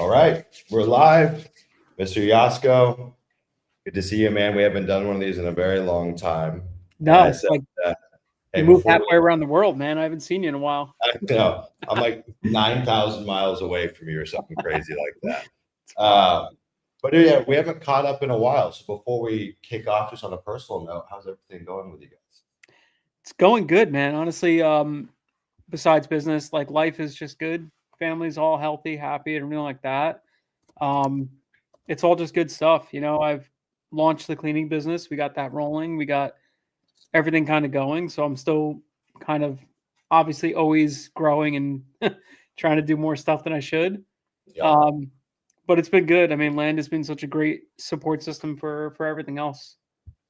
All right, we're live. Mr. Yosco, good to see you, man. We haven't done one of these in a very long time. And I No, said, like hey, you moved before halfway around the world, man. I haven't seen you in a while. I know, I'm like 9,000 miles away from you or something crazy like that. But yeah, we haven't caught up in a while. So before we kick off, just on a personal note, how's everything going with you guys? It's going good, man. Honestly, besides business, like life is just good. Family's all healthy, happy, and everything like that. Um, it's all just good stuff. I've launched the cleaning business. We got that rolling. We got everything kind of going. So I'm still kind of obviously always growing and trying to do more stuff than I should. Yeah. But it's been good. I mean, land has been such a great support system for everything else.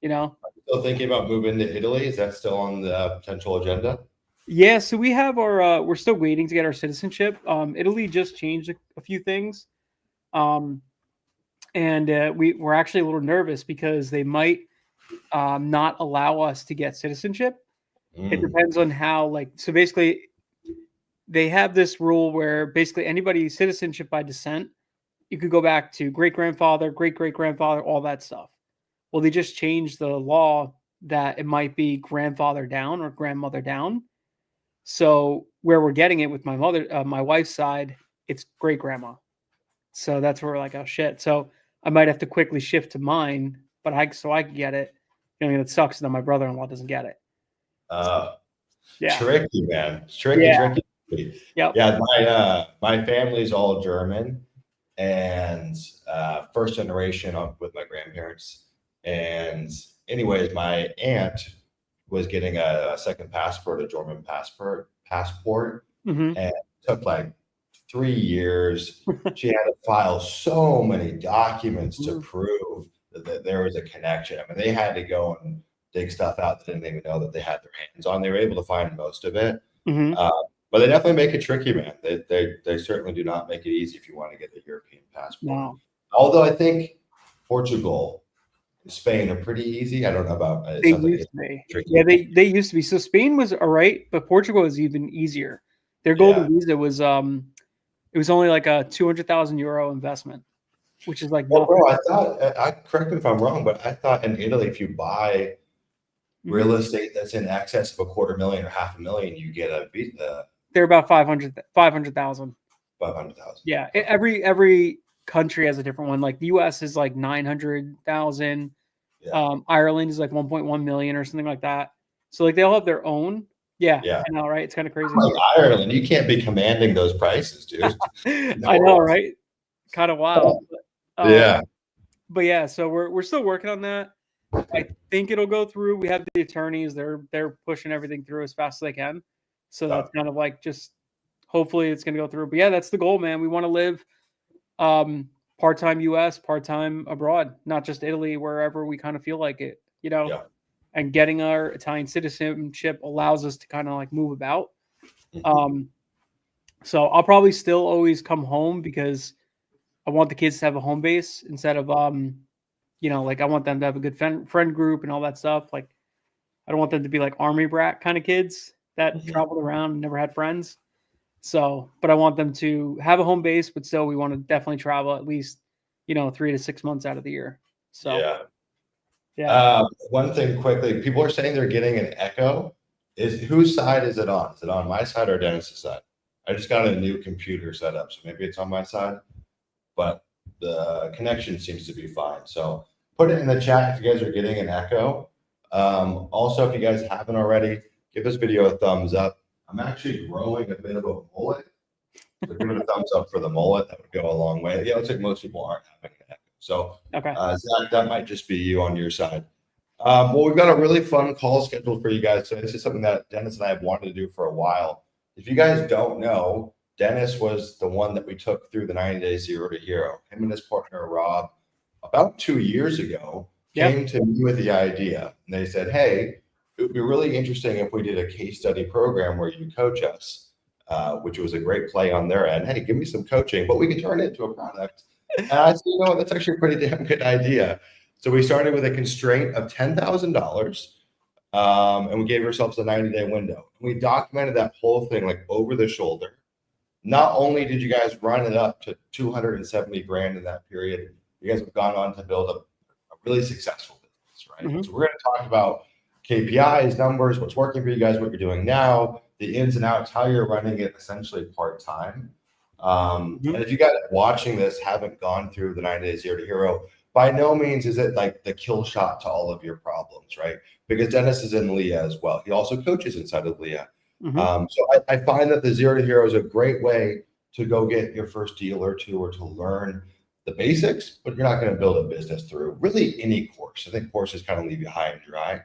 Still thinking about moving to Italy? Is that still on the potential agenda? Yeah, so we have our we're still waiting to get our citizenship. Italy just changed a few things. Um, and we're actually a little nervous because they might not allow us to get citizenship. It depends on how, so basically they have this rule where basically anybody citizenship by descent, you could go back to great grandfather, great great grandfather, all that stuff. Well, they just changed the law that it might be grandfather down or grandmother down. So where we're getting it with my wife's side, it's great grandma. So that's where we're like, oh shit. So I might have to quickly shift to mine, but I can get it. It sucks that my brother-in-law doesn't get it. Yeah. Tricky, man. It's tricky. Yep. Yeah, my family's all German and first generation with my grandparents. And anyways, my aunt was getting a second passport, a German passport, Mm-hmm. and it took like 3 years. She had to file so many documents to prove that there was a connection. I mean, they had to go and dig stuff out that didn't even know that they had their hands on. They were able to find most of it. Mm-hmm. But they definitely make it tricky, man. They certainly do not make it easy if you want to get a European passport. No. Although I think Portugal and Spain are pretty easy. I don't know about it. They used to be. Yeah, they used to be. So Spain was all right, but Portugal was even easier. Their golden visa was it was only like a 200,000 euro investment, which is like well, bro, I thought correct me if I'm wrong, but I thought in Italy if you buy real estate that's in excess of $250,000 or $500,000, you get a visa. They're about 500,000. 500,000. Yeah, every country has a different one. Like the U.S. is like 900,000. Yeah. Ireland is like 1.1 million or something like that. So like they all have their own. Yeah. I know, right? It's kind of crazy. Like Ireland, you can't be commanding those prices, dude. I know, right? Kind of wild. Yeah. But yeah, so we're still working on that. I think it'll go through. We have the attorneys; they're pushing everything through as fast as they can. So that's kind of like just hopefully it's going to go through. But yeah, that's the goal, man. We want to live part-time U.S., part-time abroad, not just Italy, wherever we kind of feel like it, Yeah. And getting our Italian citizenship allows us to kind of like move about. So I'll probably still always come home because I want the kids to have a home base instead of like I want them to have a good friend group and all that stuff. Like I don't want them to be like army brat kind of kids that traveled around and never had friends. So, but I want them to have a home base, but still we want to definitely travel at least, 3 to 6 months out of the year. So, yeah. One thing quickly, people are saying they're getting an echo. Whose side is it on? Is it on my side or Dennis's side? I just got a new computer set up, so maybe it's on my side, but the connection seems to be fine. So put it in the chat if you guys are getting an echo. Also, if you guys haven't already, give this video a thumbs up. I'm actually growing a bit of a mullet. So give it a thumbs up for the mullet. That would go a long way. Yeah, it looks like most people aren't having an echo. So Zach, that might just be you on your side. Well, we've got a really fun call scheduled for you guys. So this is something that Dennis and I have wanted to do for a while. If you guys don't know, Dennis was the one that we took through the 90 Days Zero to Hero. Him and his partner, Rob, about 2 years ago, came to me with the idea. And they said, hey, it would be really interesting if we did a case study program where you coach us, which was a great play on their end. Hey, give me some coaching, but we can turn it into a product. And I said, that's actually a pretty damn good idea. So we started with a constraint of $10,000. And we gave ourselves a 90-day window. We documented that whole thing like over the shoulder. not only did you guys run it up to 270 grand in that period, you guys have gone on to build a really successful business, right? Mhm. So we're going to talk about KPIs, numbers, what's working for you guys, what you're doing now, the ins and outs, how you're running it essentially part-time. And if you guys watching this haven't gone through the 9 days zero to hero, by no means is it like the kill shot to all of your problems, right? Because Dennis is in LIA as well. He also coaches inside of LIA. So I find that the zero to hero is a great way to go get your first deal or two, or to learn the basics, but you're not going to build a business through really any course. I think courses kind of leave you high and dry,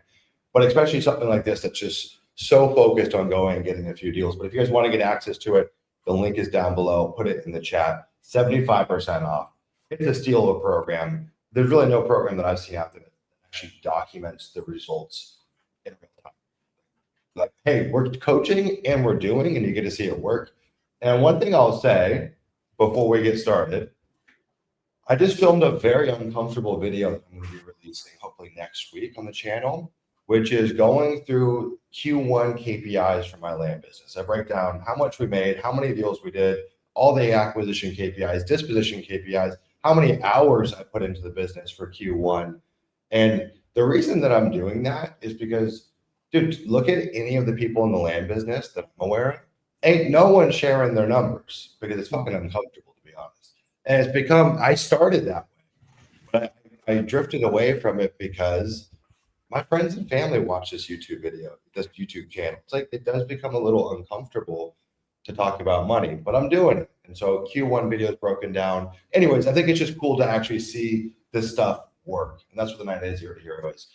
but especially something like this that's just so focused on going and getting a few deals. But if you guys want to get access to it, the link is down below. Put it in the chat. 75% off. It's a steal of a program. There's really no program that I've seen out there that actually documents the results in real time. Like, hey, we're coaching and we're doing, and you get to see it work. And one thing I'll say before we get started, I just filmed a very uncomfortable video that I'm going to be releasing hopefully next week on the channel, which is going through Q1 KPIs for my land business. I break down how much we made, how many deals we did, all the acquisition KPIs, disposition KPIs, how many hours I put into the business for Q1. And the reason that I'm doing that is because, dude, look at any of the people in the land business that I'm aware of. Ain't no one sharing their numbers because it's fucking uncomfortable, to be honest. And it's become, I started that way, but I drifted away from it because my friends and family watch this YouTube video, this YouTube channel. It's like, it does become a little uncomfortable to talk about money, but I'm doing it. And so Q1 video is broken down. Anyways, I think it's just cool to actually see this stuff work. And that's what the 9 days zero to hero is.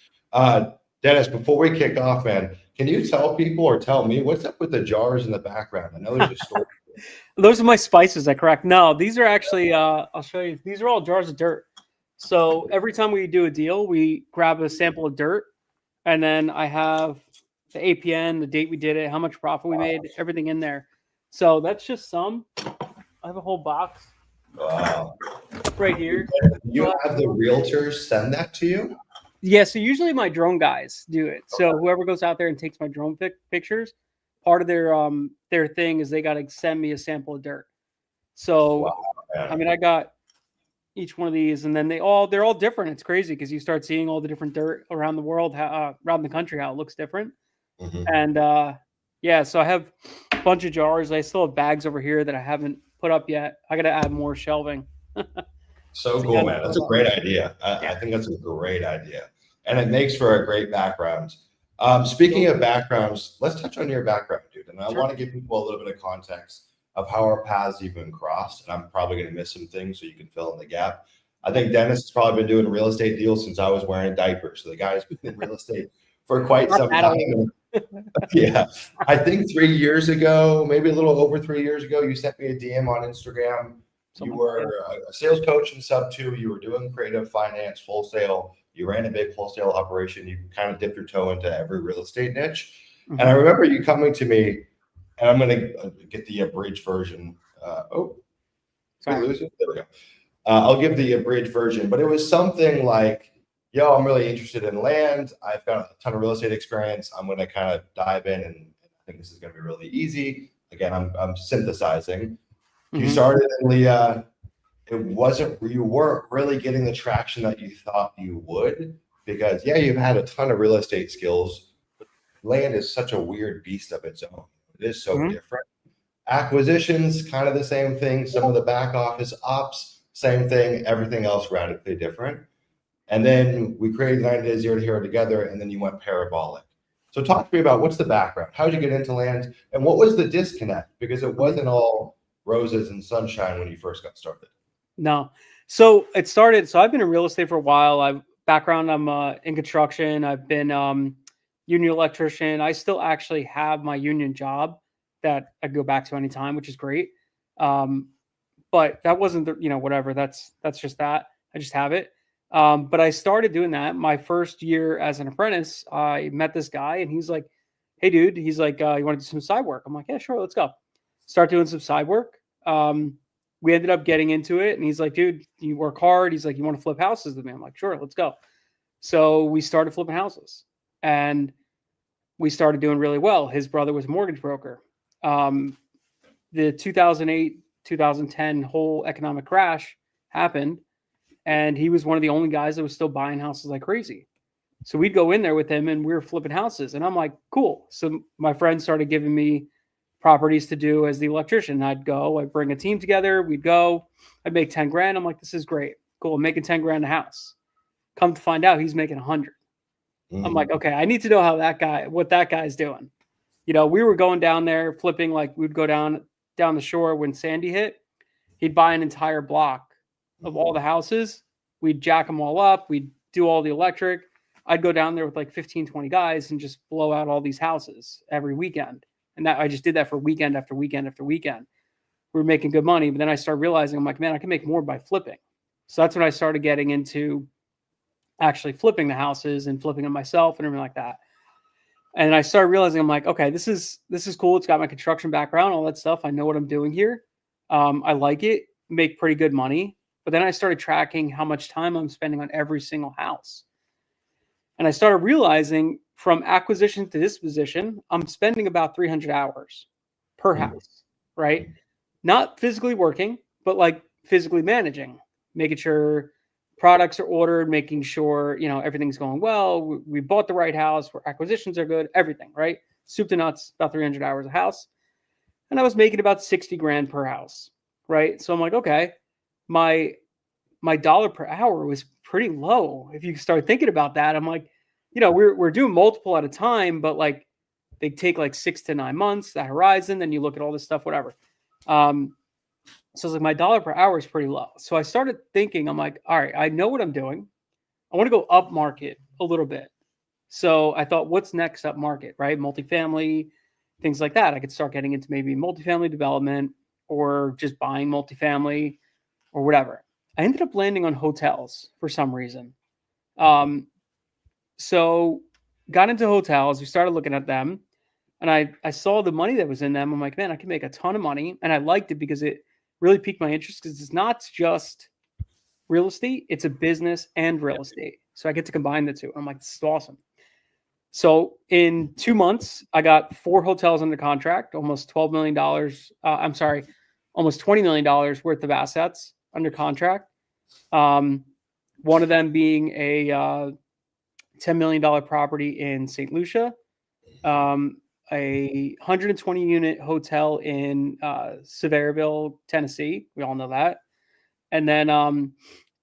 Dennis, before we kick off, man, can you tell people or tell me what's up with the jars in the background? I know there's a story. Those are my spices, I correct. No, these are actually, I'll show you. These are all jars of dirt. So every time we do a deal, we grab a sample of dirt, and then I have the APN, the date we did it, how much profit we made, everything in there. So that's just some. I have a whole box right here. You have the realtors send that to you? Yeah, so usually my drone guys do it. So whoever goes out there and takes my drone pictures, part of their thing is they got to send me a sample of dirt. So I mean, I got each one of these, and then they're all different. It's crazy because you start seeing all the different dirt around the world, around the country, how it looks different. And yeah, so I have a bunch of jars. I still have bags over here that I haven't put up yet. I got to add more shelving. So cool, man. That's a great idea. I think that's a great idea. And it makes for a great background. Speaking of backgrounds, let's touch on your background, dude. And I want to give people a little bit of context of how our paths even crossed. And I'm probably going to miss some things so you can fill in the gap. I think Dennis has probably been doing real estate deals since I was wearing diapers. So the guy's been in real estate for quite some time. Yeah. I think 3 years ago, maybe a little over 3 years ago, you sent me a DM on Instagram. You were a sales coach in sub 2. You were doing creative finance, wholesale. You ran a big wholesale operation. You kind of dipped your toe into every real estate niche. And I remember you coming to me, and I'm going to get the abridged version. Did we lose it? There we go. I'll give the abridged version, but it was something like, yo, I'm really interested in land. I've got a ton of real estate experience. I'm going to kind of dive in, and I think this is going to be really easy. Again, I'm synthesizing. You started in LIA. You weren't really getting the traction that you thought you would, because you've had a ton of real estate skills, but land is such a weird beast of its own. It is so different. Acquisitions, kind of the same thing. Some of the back office ops, same thing. Everything else radically different. And then we created 90 Days Zero to Hero together, and then you went parabolic. So talk to me about what's the background? How did you get into land? And what was the disconnect? Because it wasn't all roses and sunshine when you first got started. No. So it started. So I've been in real estate for a while. I'm in construction. I've been union electrician. I still actually have my union job that I go back to anytime, which is great. But that wasn't whatever. That's just that. I just have it. But I started doing that my first year as an apprentice. I met this guy, and he's like, "Hey, dude," he's like, "You want to do some side work?" I'm like, "Yeah, sure, let's go." Start doing some side work. We ended up getting into it, and he's like, "Dude, you work hard." He's like, "You want to flip houses with me?" I'm like, "Sure, let's go." So we started flipping houses, and we started doing really well. His brother was a mortgage broker. the 2008, 2010 whole economic crash happened. And he was one of the only guys that was still buying houses like crazy. So we'd go in there with him and we were flipping houses. And I'm like, cool. So my friends started giving me properties to do as the electrician. I'd bring a team together. We'd go, I'd make 10 grand. I'm like, this is great. Cool. I'm making 10 grand a house. Come to find out he's making 100. I'm like, okay, I need to know what that guy's doing. You know, we were going down there flipping, like we'd go down the shore when Sandy hit. He'd buy an entire block of all the houses. We'd jack them all up. We'd do all the electric. I'd go down there with like 15, 20 guys and just blow out all these houses every weekend. And I just did that for weekend after weekend after weekend. We were making good money. But then I started realizing, I'm like, man, I can make more by flipping. So that's when I started getting into actually flipping the houses and flipping them myself and everything like that. And I started realizing, I'm like, okay, this is cool. It's got my construction background, all that stuff. I know what I'm doing here. I like it, make pretty good money. But then I started tracking how much time I'm spending on every single house. And I started realizing from acquisition to disposition, I'm spending about 300 hours per house, right? Not physically working, but like physically managing, making sure products are ordered, making sure, you know, everything's going well. We bought the right house, where acquisitions are good, everything, right? Soup to nuts, about 300 hours a house. And I was making about 60 grand per house, right? So I'm like, okay, my dollar per hour was pretty low. If you start thinking about that, I'm like, you know, we're doing multiple at a time, but like they take like 6 to 9 months, the horizon, then you look at all this stuff, whatever. So I was like, my dollar per hour is pretty low. So I started thinking, I'm like, all right, I know what I'm doing. I want to go up market a little bit. So I thought, what's next up market, right? Multifamily, things like that. I could start getting into maybe multifamily development or just buying multifamily or whatever. I ended up landing on hotels for some reason. So got into hotels. We started looking at them. And I saw the money that was in them. I'm like, man, I can make a ton of money. And I liked it because it really piqued my interest because it's not just real estate, it's a business and real estate. So I get to combine the two. I'm like, this is awesome. So in 2 months, I got 4 hotels under contract, almost $12 million. Almost $20 million worth of assets under contract. One of them being a $10 million property in St. Lucia. A 120 unit hotel in Sevierville, Tennessee. We all know that. And then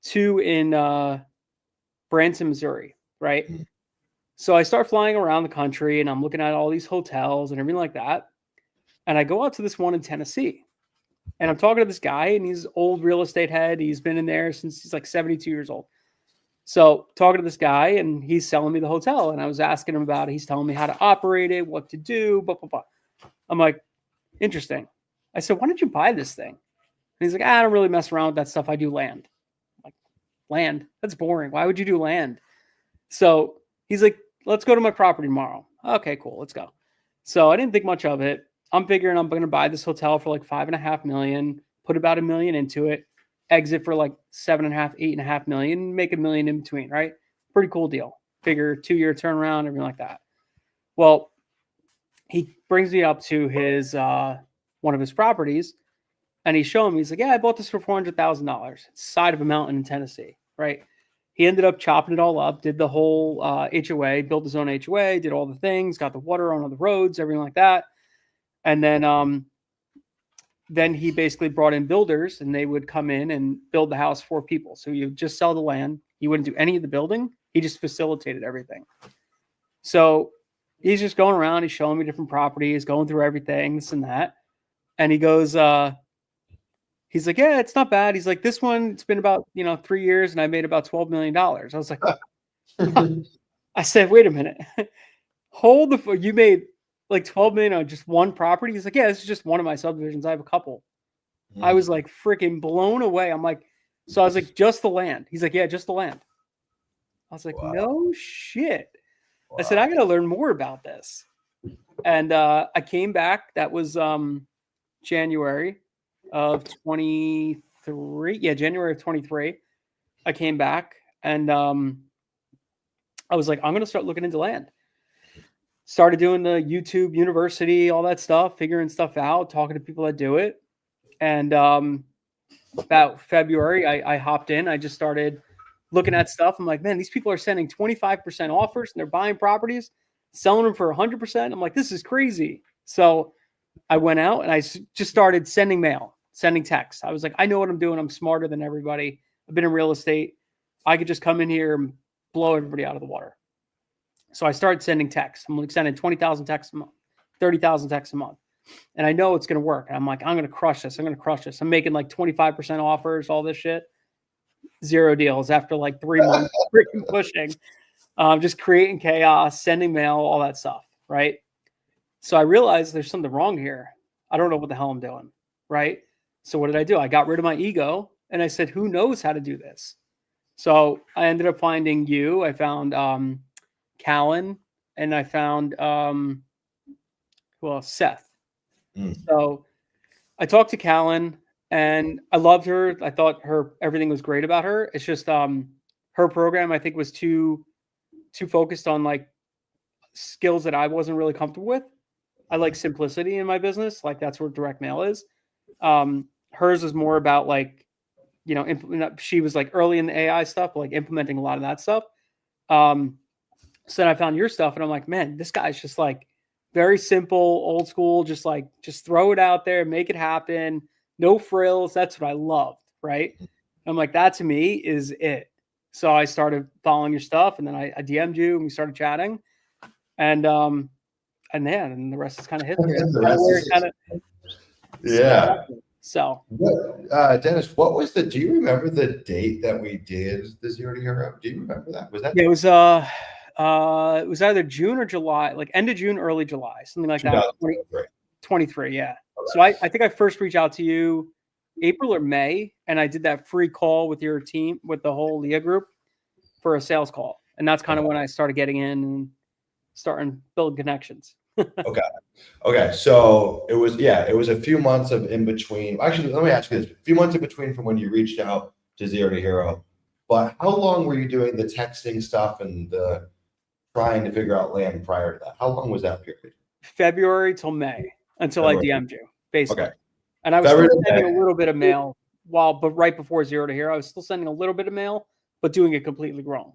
2 in Branson, Missouri, right? So I start flying around the country and I'm looking at all these hotels and everything like that. And I go out to this one in Tennessee. And I'm talking to this guy and he's an old real estate head. He's been in there since he's like 72 years old. So talking to this guy and he's selling me the hotel and I was asking him about it. He's telling me how to operate it, what to do, blah, blah, blah. I'm like, interesting. I said, why don't you buy this thing? And he's like, I don't really mess around with that stuff. I do land. I'm like, land? That's boring. Why would you do land? So he's like, let's go to my property tomorrow. Okay, cool. Let's go. So I didn't think much of it. I'm figuring I'm going to buy this hotel for like $5.5 million, put about $1 million into it, exit for like $7.5, $8.5 million, make $1 million in between, right? Pretty cool deal. Figure 2-year turnaround, everything like that. Well, he brings me up to his one of his properties, and he's showing me. He's like, "Yeah, I bought this for $400,000. It's the side of a mountain in Tennessee, right?" He ended up chopping it all up, did the whole HOA, built his own HOA, did all the things, got the water on all the roads, everything like that, and then he basically brought in builders and they would come in and build the house for people. So you just sell the land. You wouldn't do any of the building. He just facilitated everything. So he's just going around. He's showing me different properties, going through everything, this and that. And he goes, he's like, yeah, it's not bad. He's like, this one, it's been about, 3 years and I made about $12 million. I was like, I said, wait a minute. You made like 12 million on just one property? He's like, yeah, this is just one of my subdivisions. I have a couple. I was like freaking blown away. I'm like, so I was like, just the land. He's like, yeah, just the land. I was like, wow. No shit. Wow. I said, I got to learn more about this. And I came back. That was January of 23. Yeah, January of 23. I came back and I was like, I'm going to start looking into land. started doing the YouTube university, all that stuff, figuring stuff out, talking to people that do it. And about February, I hopped in. I just started looking at stuff. I'm like, man, these people are sending 25% offers and they're buying properties, selling them for 100%. I'm like, this is crazy. So I went out and I just started sending mail, sending texts. I was like, I know what I'm doing. I'm smarter than everybody. I've been in real estate. I could just come in here and blow everybody out of the water. So I started sending texts. I'm like sending 20,000 texts a month, 30,000 texts a month. And I know it's going to work. And I'm like, I'm going to crush this. I'm going to crush this. I'm making like 25% offers, all this shit. 0 deals after like 3 months freaking pushing, just creating chaos, sending mail, all that stuff. Right. So I realized there's something wrong here. I don't know what the hell I'm doing. Right. So what did I do? I got rid of my ego and I said, who knows how to do this? So I ended up finding you. I found Callan and I found Seth. So I talked to Callan and I loved her. I thought everything was great about her. It's just her program I think was too focused on like skills that I wasn't really comfortable with. I like simplicity in my business. Like that's where direct mail is. Hers is more about like, you know, she was like early in the AI stuff, like implementing a lot of that stuff. So then I found your stuff and I'm like, man, this guy's just like very simple, old school, just throw it out there, make it happen. No frills. That's what I loved. Right. I'm like, that to me is it. So I started following your stuff and then I DM'd you and we started chatting and the rest is kind of history. Yeah. So Dennis, do you remember the date that we did the Zero to Hero? Do you remember that? Was that? Yeah, it was either June or July, like end of June, early July, something like that. 23, yeah. Okay. So I think I first reached out to you April or May, and I did that free call with your team, with the whole LIA group for a sales call. And that's kind of when I started getting in and starting building connections. Okay. So it was a few months of in between. Actually, let me ask you this. A few months in between from when you reached out to Zero to Hero. But how long were you doing the texting stuff and the trying to figure out land prior to that? How long was that period? February till May, until February. I DM'd you, basically. Okay. And I was February still sending a little bit of mail but right before Zero to Hero, I was still sending a little bit of mail, but doing it completely wrong.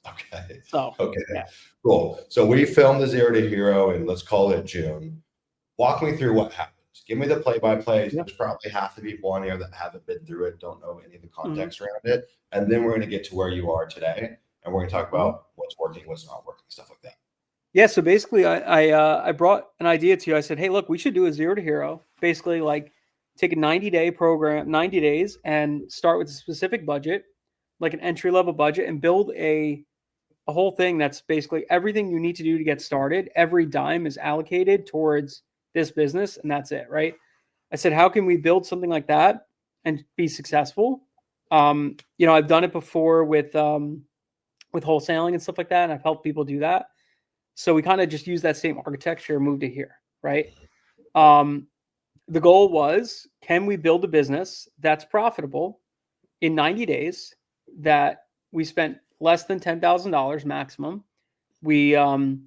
Okay. So yeah. Cool. So we filmed the Zero to Hero in, let's call it June. Walk me through what happened. Give me the play-by-plays. There's probably half the people on here that haven't been through it, don't know any of the context around it. And then we're going to get to where you are today. And we're going to talk about what's working, what's not working, stuff like that. Yeah. So basically I brought an idea to you. I said, hey, look, we should do a Zero to Hero. Basically like take a 90-day program, 90 days and start with a specific budget, like an entry-level budget, and build a whole thing that's basically everything you need to do to get started. Every dime is allocated towards this business and that's it. Right. I said, how can we build something like that and be successful? I've done it before with wholesaling and stuff like that. And I've helped people do that. So we kind of just use that same architecture and moved it here. Right. The goal was, can we build a business that's profitable in 90 days that we spent less than $10,000 maximum. And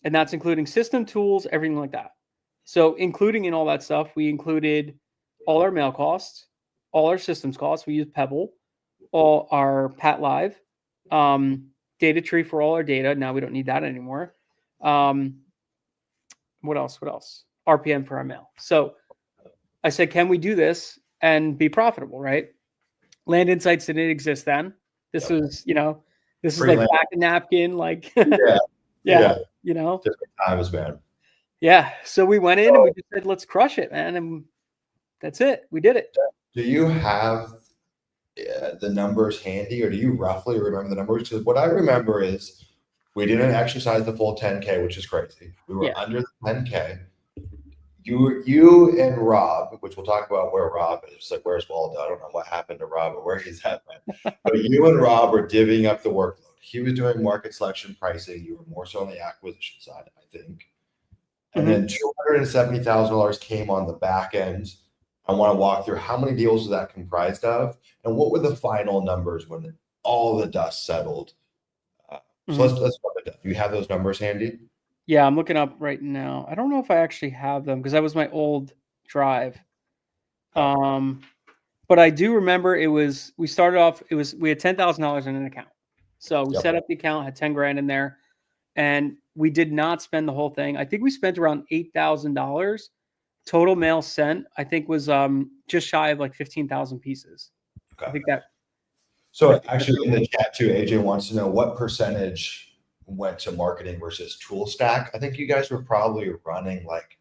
that's including system tools, everything like that. So including in all that stuff, we included all our mail costs, all our systems costs. We use Pebble, all our Pat Live, data tree for all our data. Now we don't need that anymore. What else? RPM for our mail. So I said, can we do this and be profitable, right? Land Insights didn't exist then. This was, this is like back a napkin, like, yeah. Different times, man. Yeah. So we went in and we just said, let's crush it, man. And that's it. We did it. Do you have the numbers handy, or do you roughly remember the numbers? Because what I remember is we didn't exercise the full 10K, which is crazy. We were under the 10K. You and Rob, which we'll talk about where Rob is, like where's Waldo? I don't know what happened to Rob or where he's at, man. But you and Rob were divvying up the workload. He was doing market selection pricing. You were more so on the acquisition side, I think. And then $270,000 came on the back end. I want to walk through how many deals was that comprised of, and what were the final numbers when all the dust settled. So let's do you have those numbers handy? Yeah, I'm looking up right now. I don't know if I actually have them because that was my old drive. But I do remember we started off, we had $10,000 in an account. So we set up the account, had 10 grand in there, and we did not spend the whole thing. I think we spent around $8,000. Total mail sent, I think, was just shy of like 15,000 pieces. Okay. I think that. So actually in the chat too, AJ wants to know what percentage went to marketing versus tool stack. I think you guys were probably running like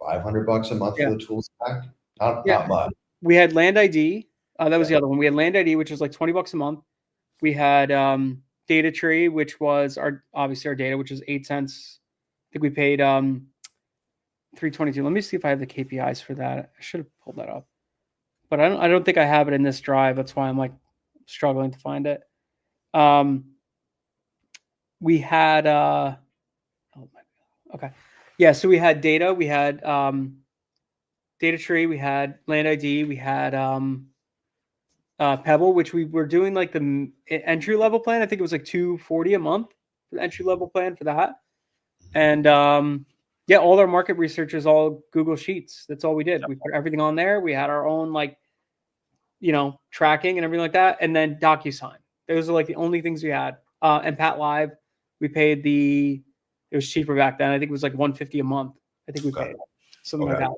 $500 a month for the tool stack. Not much. We had Land ID. That was the other one. We had Land ID, which was like $20 a month. We had Data Tree, which was obviously our data, which is 8 cents. I think we paid $3.22. Let me see if I have the KPIs for that. I should have pulled that up, but I don't think I have it in this drive. That's why I'm like struggling to find it. We had okay. Yeah, so we had data, we had Data Tree, we had Land ID, we had Pebble, which we were doing like the entry level plan. I think it was like $240 a month for the entry level plan for that. And yeah, all our market research is all Google Sheets. That's all we did. We put everything on there. We had our own tracking and everything like that. And then DocuSign. Those are like the only things we had. And Pat Live, we paid it was cheaper back then. I think it was like $150 a month. I think we paid something like that.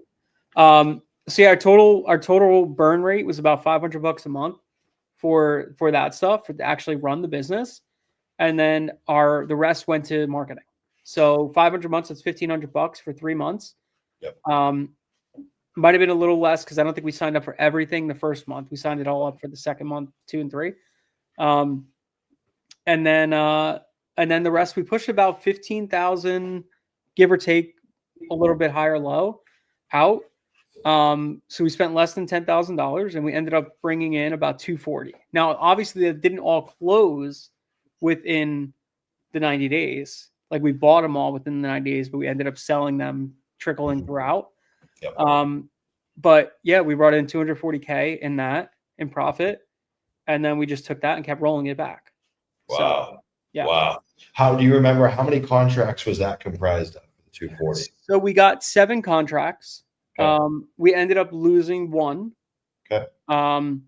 So yeah, our total burn rate was about $500 a month for that stuff, to actually run the business. And then the rest went to marketing. So 500 months, that's $1,500 for 3 months. Yep. Might have been a little less because I don't think we signed up for everything the first month. We signed it all up for the second month, 2 and 3. And then the rest, we pushed about 15,000, give or take a little bit higher low out. So we spent less than $10,000 and we ended up bringing in about 240. Now, obviously that didn't all close within the 90 days. Like we bought them all within the 90 days, but we ended up selling them trickling throughout. Yep. But yeah, we brought in 240K in profit. And then we just took that and kept rolling it back. Wow. So, yeah. Wow. How do you remember how many contracts was that comprised of? 240. So we got 7 contracts. Okay. We ended up losing 1. Okay. And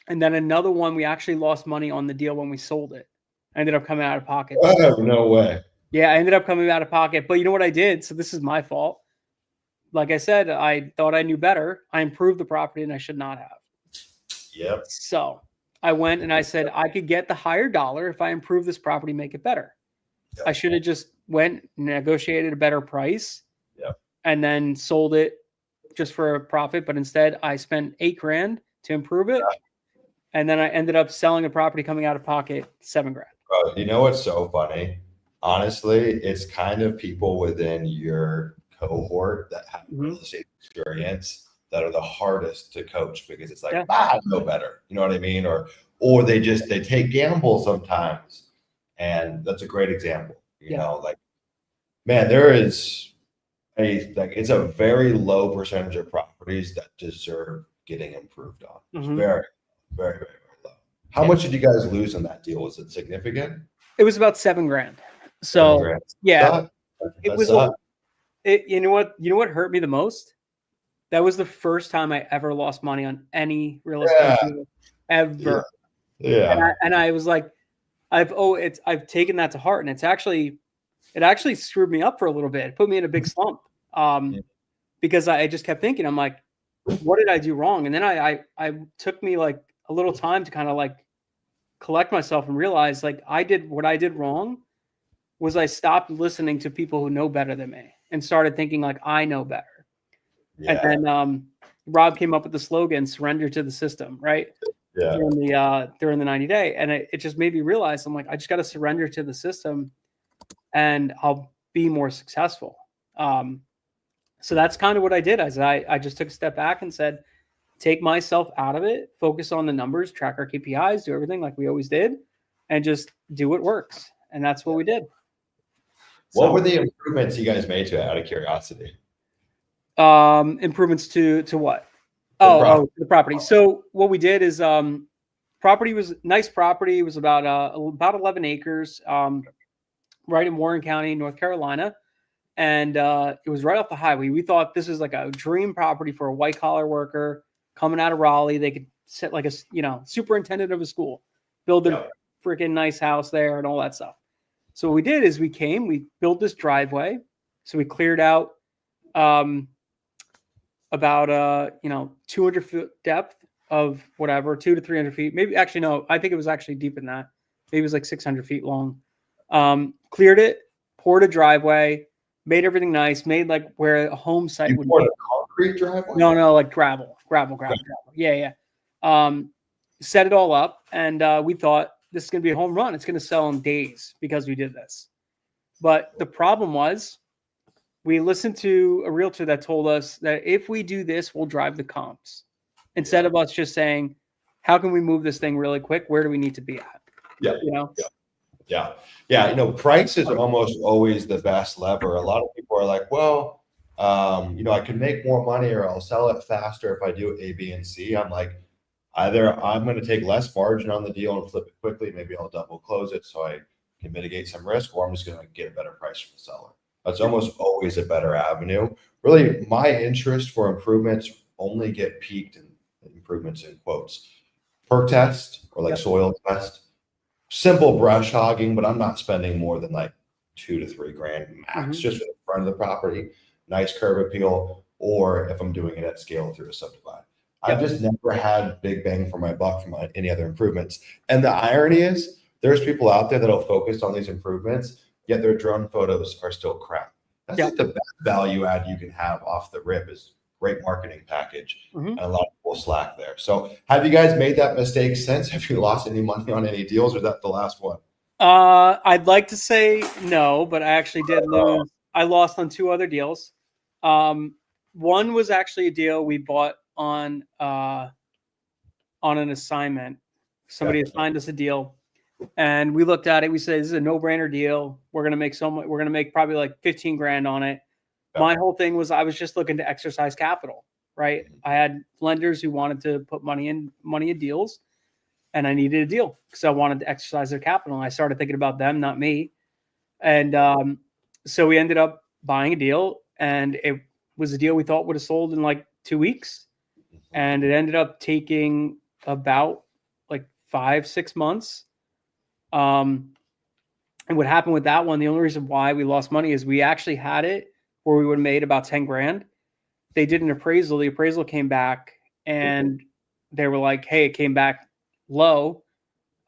then another one, we actually lost money on the deal when we sold it. I ended up coming out of pocket. Oh, no way. Yeah, I ended up coming out of pocket. But you know what I did? So this is my fault. Like I said, I thought I knew better. I improved the property and I should not have. Yep. So I went and I said, I could get the higher dollar if I improve this property, make it better. Yep. I should have just went, negotiated a better price, yep, and then sold it just for a profit. But instead, I spent $8,000 to improve it. Yeah. And then I ended up selling a property coming out of pocket $7,000. Bro, you know what's so funny? Honestly, it's kind of people within your cohort that have real estate experience that are the hardest to coach, because it's like, I know better. You know what I mean? Or they take gambles sometimes. And that's a great example. You know, like, man, there is it's a very low percentage of properties that deserve getting improved on. It's very, very, very, very low. How much did you guys lose in that deal? Was it significant? It was about $7,000. So $7,000. Yeah, it was. You know what hurt me the most? That was the first time I ever lost money on any real estate deal ever. Yeah. And I was like, I've taken that to heart, and it actually screwed me up for a little bit. It put me in a big slump. Because I just kept thinking, I'm like, what did I do wrong? And then I took me like a little time to kind of like collect myself and realize, like, what I did wrong was I stopped listening to people who know better than me and started thinking like I know better. Yeah. And then Rob came up with the slogan, surrender to the system, right? Yeah. During the 90-day. And it just made me realize, I'm like, I just got to surrender to the system and I'll be more successful. So that's kind of what I did. I just took a step back and said, take myself out of it, focus on the numbers, track our KPIs, do everything like we always did, and just do what works. And that's what we did. What were the improvements you guys made to it, out of curiosity? Improvements to what? The property. So what we did is property was nice property. It was about 11 acres. right in Warren County, North Carolina. And it was right off the highway. We thought this was like a dream property for a white collar worker coming out of Raleigh. They could sit like a, superintendent of a school, build a freaking nice house there and all that stuff. So what we did is we built this driveway. So we cleared out about 200 foot depth of whatever, 200 to 300 feet. Maybe actually, no, I think it was actually deeper than that. Maybe it was like 600 feet long. Cleared it, poured a driveway, made everything nice, made like where a home site would be. A concrete driveway? No, like gravel. Yeah. Set it all up, and we thought this is going to be a home run. It's going to sell in days because we did this. But the problem was we listened to a realtor that told us that if we do this, we'll drive the comps. Instead of us just saying, how can we move this thing really quick? Where do we need to be at? Yeah. Price is almost always the best lever. A lot of people are like, well, I can make more money or I'll sell it faster if I do A, B, and C. I'm like, either I'm going to take less margin on the deal and flip it quickly. Maybe I'll double close it so I can mitigate some risk, or I'm just going to get a better price from the seller. That's almost always a better avenue. Really, my interest for improvements only get peaked in improvements in quotes. Perk test or like soil test. Simple brush hogging, but I'm not spending more than like $2 to $3 grand max just for the front of the property. Nice curb appeal, or if I'm doing it at scale through a subdivide. I've just never had big bang for my buck from any other improvements. And the irony is there's people out there that'll focus on these improvements, yet their drone photos are still crap. That's like the best value add you can have off the rip is great marketing package. And a lot of people slack there. So have you guys made that mistake since? Have you lost any money on any deals, or is that the last one? I'd like to say no, but I actually did lose. I lost on 2 other deals. One was actually a deal we bought on an assignment. Somebody assigned us a deal, and we looked at it. We said, this is a no-brainer deal. We're gonna make we're gonna make probably like 15 grand on it. My whole thing was I was just looking to exercise capital, right? I had lenders who wanted to put money in deals, and I needed a deal because I wanted to exercise their capital. And I started thinking about them, not me. And so we ended up buying a deal, and it was a deal we thought would have sold in like 2 weeks. And it ended up taking about like 5-6 months. And what happened with that one, the only reason why we lost money is we actually had it where we would have made about 10 grand. They did an appraisal. The appraisal came back and they were like, hey, it came back low.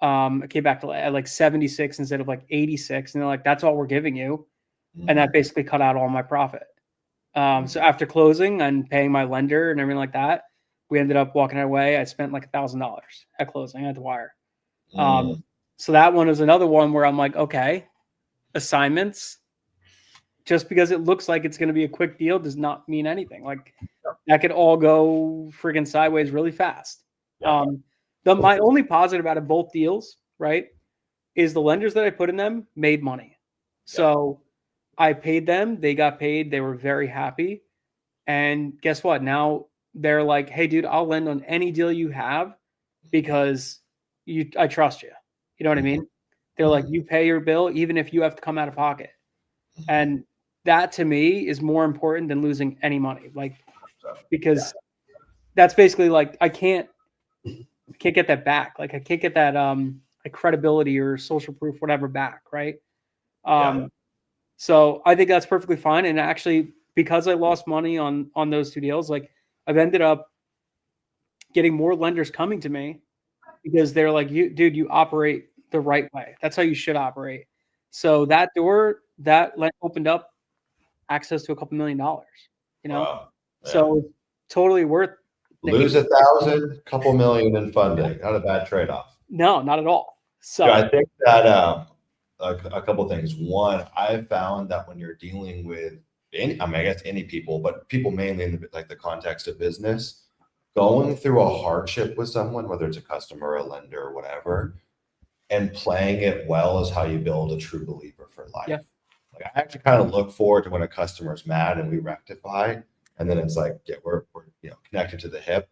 It came back to like 76 instead of like 86. And they're like, that's all we're giving you. And that basically cut out all my profit. So after closing and paying my lender and everything like that, we ended up walking our way. I spent like $1,000 at closing at the wire. So that one is another one where I'm like, okay, assignments, just because it looks like it's going to be a quick deal does not mean anything. Like that could all go friggin' sideways really fast. My only positive out of both deals, right, is the lenders that I put in them made money. So I paid them, they got paid, they were very happy. And guess what? Now they're like, hey, dude, I'll lend on any deal you have because I trust you. You know what I mean? They're like, you pay your bill, even if you have to come out of pocket. And that to me is more important than losing any money. Like, because that's basically like, I can't get that back. Like I can't get that, like credibility or social proof, whatever back. Right. So I think that's perfectly fine. And actually, because I lost money on those 2 deals, like I've ended up getting more lenders coming to me because they're like, you operate the right way. That's how you should operate. So that door that opened up access to a couple $1 million, so it's totally worth lose 1,000, couple million in funding. Not a bad trade-off. No, not at all. So I think that a couple things. One, I've found that when you're dealing with I guess any people, but people mainly in the context of business, going through a hardship with someone, whether it's a customer, a lender, or whatever, and playing it well is how you build a true believer for life. Like I actually kind of look forward to when a customer's mad and we rectify, and then it's like, we're connected to the hip.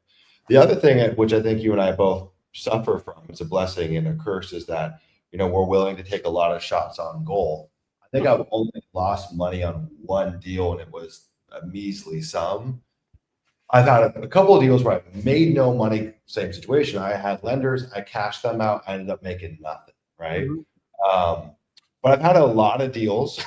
The other thing, which I think you and I both suffer from, it's a blessing and a curse, is that we're willing to take a lot of shots on goal. think I've only lost money on one deal, and it was a measly sum. I've had a couple of deals where I made no money, same situation. I had lenders, I cashed them out, I ended up making nothing, right? But I've had a lot of deals,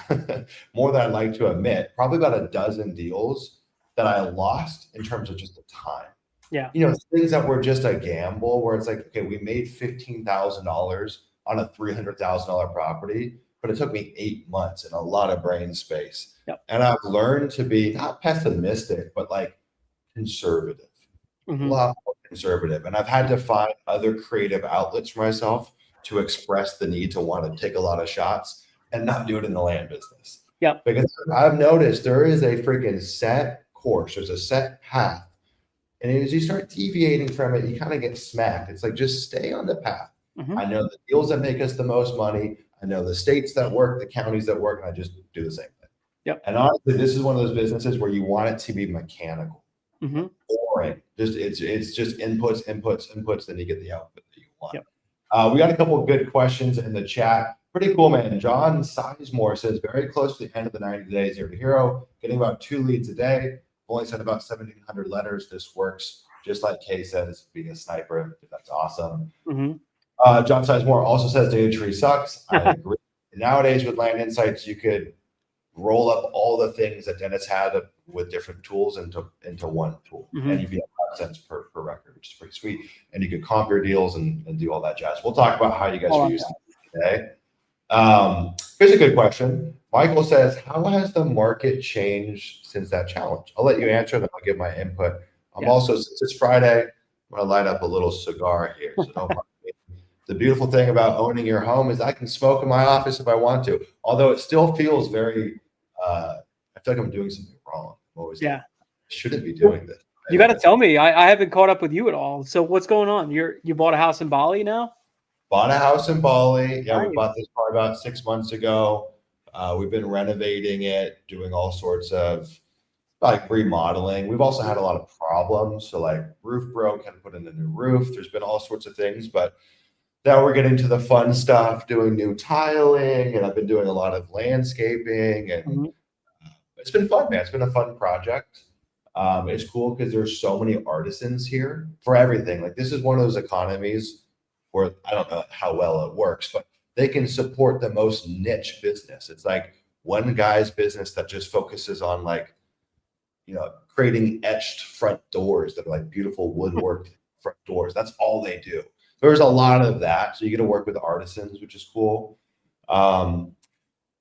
more than I'd like to admit, probably about a dozen deals that I lost in terms of just the time. Yeah. Things that were just a gamble where it's like, okay, we made $15,000 on a $300,000 property, but it took me 8 months and a lot of brain space. Yep. And I've learned to be not pessimistic, but like conservative, a lot more conservative. And I've had to find other creative outlets for myself to express the need to want to take a lot of shots and not do it in the land business. Yeah. Because I've noticed there is a freaking set course, there's a set path. And as you start deviating from it, you kind of get smacked. It's like, just stay on the path. I know the deals that make us the most money. I know the states that work, the counties that work, and I just do the same thing. Yep. And honestly, this is one of those businesses where you want it to be mechanical, boring. It's just inputs, then you get the output that you want. Yep. We got a couple of good questions in the chat. Pretty cool, man. John Sizemore says, very close to the end of the 90 days here to hero, getting about 2 leads a day. Only sent about 1,700 letters. This works just like Kay says, being a sniper. That's awesome. John Sizemore also says data tree sucks. I agree. Nowadays with Land Insights, you could roll up all the things that Dennis had with different tools into one tool, and you'd be at 5 cents per record, which is pretty sweet. And you could comp your deals and do all that jazz. We'll talk about how you guys are using it today. Here's a good question. Michael says, how has the market changed since that challenge? I'll let you answer, then I'll give my input. Also, since it's Friday, I'm going to light up a little cigar here. So don't mind me. The beautiful thing about owning your home is I can smoke in my office if I want to, although it still feels very, I feel like I'm doing something wrong. I'm always like, I shouldn't be doing this. You got to tell me. I haven't caught up with you at all. So what's going on? You bought a house in Bali now? Bought a house in Bali. Yeah, nice. We bought this probably about 6 months ago. We've been renovating it, doing all sorts of like remodeling. We've also had a lot of problems. So like roof broke, had to put in a new roof. There's been all sorts of things, but now we're getting to the fun stuff, doing new tiling, and I've been doing a lot of landscaping, and it's been fun, man. It's been a fun project. It's cool because there's so many artisans here for everything. Like this is one of those economies where I don't know how well it works, but they can support the most niche business. It's like one guy's business that just focuses on like, creating etched front doors that are like beautiful woodwork front doors. That's all they do. There's a lot of that. So you get to work with artisans, which is cool. So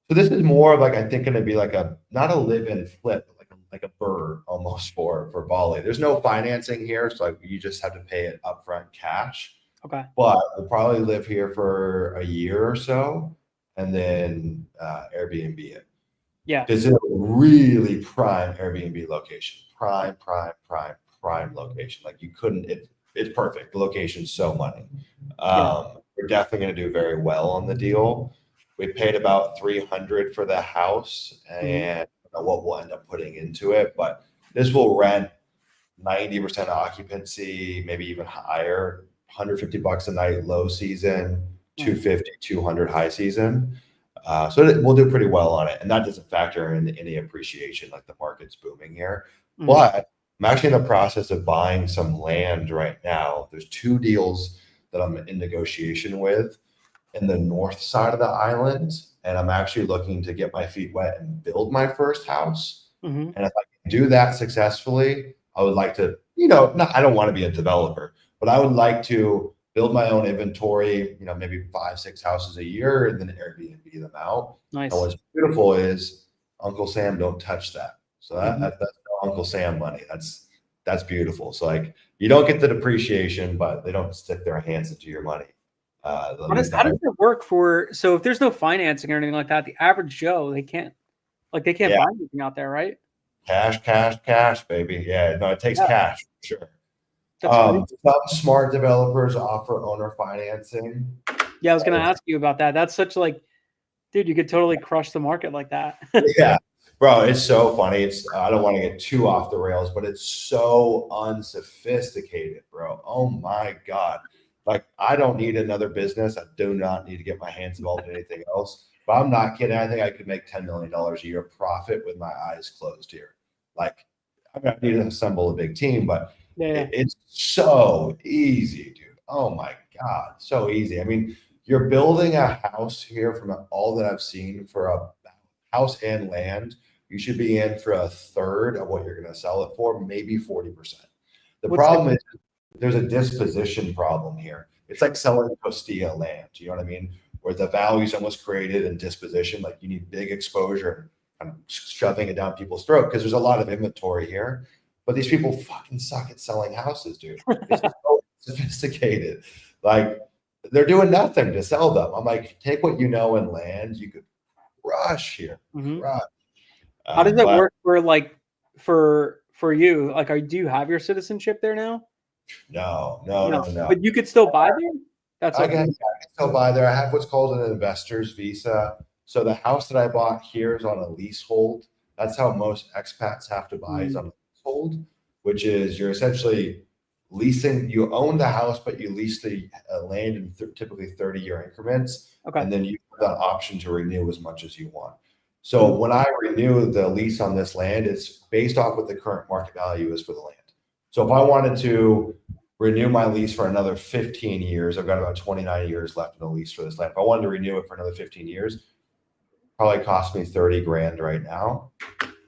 this is more of like, I think, going to be like not a live and flip, but like a bird almost for Bali. There's no financing here. So like you just have to pay it upfront cash. Okay. But we'll probably live here for a year or so and then Airbnb it. Yeah. It's in a really prime Airbnb location. Prime location. Like you couldn't, it's perfect. The location's so money. We're definitely going to do very well on the deal. We paid about $300 for the house, and I don't know what we'll end up putting into it, but this will rent 90% occupancy, maybe even higher. $150 a night low season, $250, $200 high season. So we'll do pretty well on it, and that doesn't factor in any appreciation. Like the market's booming here, but I'm actually in the process of buying some land right now. There's 2 deals that I'm in negotiation with in the north side of the island, and I'm actually looking to get my feet wet and build my first house. And if I can do that successfully, I would like to, I don't want to be a developer, but I would like to build my own inventory, maybe 5-6 houses a year and then Airbnb them out. Nice. And what's beautiful is Uncle Sam don't touch that. So that's no Uncle Sam money. That's beautiful. So like you don't get the depreciation, but they don't stick their hands into your money. How does it work so if there's no financing or anything like that, the average Joe, they can't buy anything out there, right? Cash, baby. Yeah, no, it takes cash for sure. Some smart developers offer owner financing. Yeah, I was going to ask you about that. That's such like, dude, you could totally crush the market like that. Yeah, bro, it's so funny. I don't want to get too off the rails, but it's so unsophisticated, bro. Oh my God. Like I don't need another business. I do not need to get my hands involved in anything else. but I'm not kidding. I think I could make $10 million a year profit with my eyes closed here. Like, I mean, I need to assemble a big team, but Yeah. it's so easy, dude. Oh my God, so easy. I mean, you're building a house here from all that I've seen for a house and land. You should be in for a third of what you're going to sell it for, maybe 40%. The problem is there's a disposition problem here. It's like selling Costilla land. You know what I mean? Where the value's almost created in disposition. Like you need big exposure and shoving it down people's throat because there's a lot of inventory here. But these people fucking suck at selling houses, dude. It's so sophisticated. Like they're doing nothing to sell them. I'm like, take what you know in land. You could crush here. Crush. How does it work for like for you? Like, do you have your citizenship there now? No. But you could still buy there. That's I can still buy there. I have what's called an investor's visa. So the house that I bought here is on a leasehold. That's how most expats have to buy is on a leasehold, which is you're essentially leasing. You own the house, but you lease the land in typically 30-year increments, and then you have the option to renew as much as you want. So when I renew the lease on this land, it's based off what the current market value is for the land. So if I wanted to renew my lease for another 15 years, I've got about 29 years left in the lease for this land. If I wanted to renew it for another 15 years, probably cost me 30 grand right now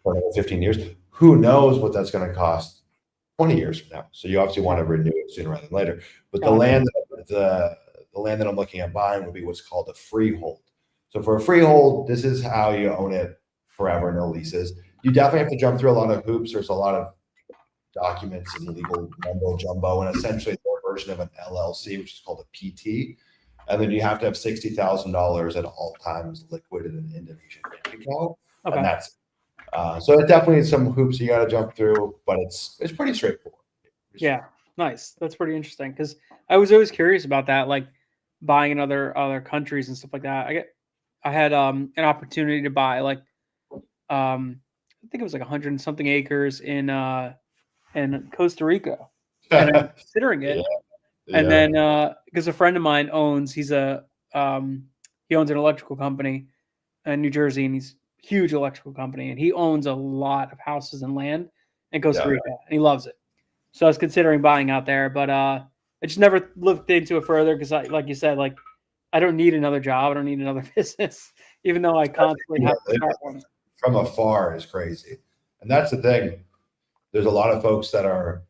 for another 15 years. Who knows what that's going to cost 20 years from now? So you obviously want to renew it sooner rather than later. But the land that I'm looking at buying would be what's called a freehold. So for a freehold, this is how you own it forever, no leases. You definitely have to jump through a lot of hoops. There's a lot of documents and legal mumbo jumbo, and essentially their version of an LLC, which is called a PT. And then you have to have $60,000 at all times liquid in an Indonesian bank account. And that's so it definitely is some hoops you got to jump through, but it's pretty straightforward. Yeah, nice. That's pretty interesting because I was always curious about that, like buying in other countries and stuff like that. I had an opportunity to buy like I think it was like 100 and something acres in Costa Rica, and I'm considering it. And then because a friend of mine owns, he owns an electrical company in New Jersey, and he's a huge electrical company, and he owns a lot of houses and land in Costa Rica, and he loves it. So I was considering buying out there, but I just never looked into it further because, like you said, like I don't need another job, I don't need another business, even though I constantly have to start one. From afar is crazy, and that's the thing. There's a lot of folks that are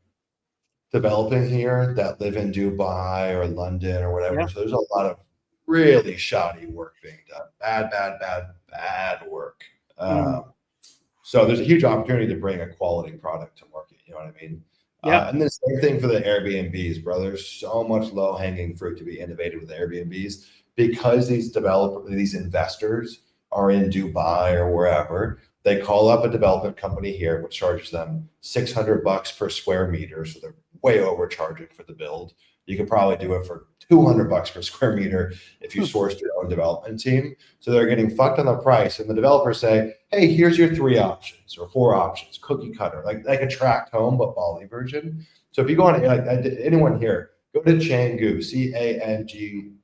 developing here that live in Dubai or London or whatever. So there's a lot of really shoddy work being done. Bad work. So there's a huge opportunity to bring a quality product to market. You know what I mean? And the same thing for the Airbnbs, bro. There's so much low-hanging fruit to be innovated with Airbnbs because these investors are in Dubai or wherever. They call up a development company here, which charges them $600 per square meter. So they're way overcharging for the build. You could probably do it for $200 per square meter if you sourced your own development team. So they're getting fucked on the price. And the developers say, hey, here's your 3 options or 4 options, cookie cutter, like a tract home, but Bali version. So if you go on, like anyone here, go to Canggu,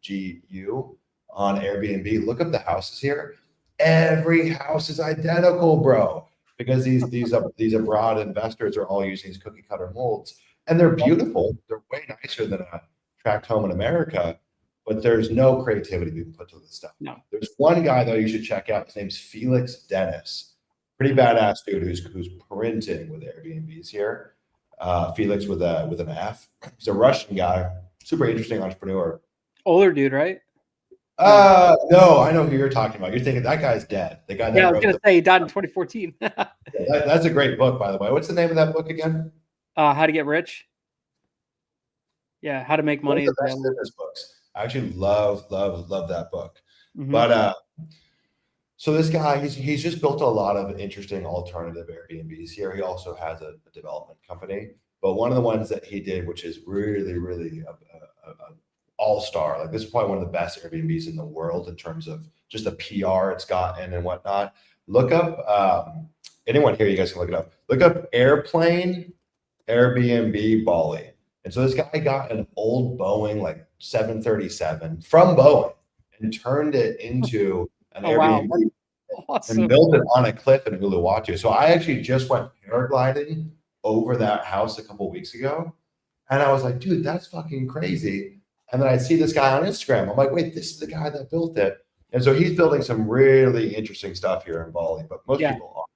Canggu on Airbnb, look up the houses here. Every house is identical, bro, because these abroad investors are all using these cookie cutter molds, and they're beautiful. They're way nicer than a tract home in America, but there's no creativity being put to this stuff. No. There's one guy though you should check out. His name's Felix Dennis. Pretty badass dude who's printing with Airbnbs here. Felix with an F. He's a Russian guy, super interesting entrepreneur. Older dude, right? No, I know who you're talking about. You're thinking that guy's dead. The guy that I was gonna say he died in 2014. That's a great book, by the way. What's the name of that book again? How to Get Rich. Yeah, How to Make Money. One of the best business books. I actually love that book. But so this guy, he's just built a lot of interesting alternative Airbnbs here. He also has a development company, but one of the ones that he did, which is really a all-star, like this is probably one of the best Airbnbs in the world in terms of just the PR it's gotten and whatnot. Look up anyone here, you guys can look it up. Look up airplane Airbnb Bali. And so this guy got an old Boeing like 737 from Boeing and turned it into an Oh, wow. Airbnb That's and awesome. built it on a cliff in Uluwatu. So I actually just went paragliding over that house a couple weeks ago. And I was like, dude, that's fucking crazy. And then I see this guy on Instagram. I'm like, wait, this is the guy that built it. And so he's building some really interesting stuff here in Bali, but most Yeah. people aren't.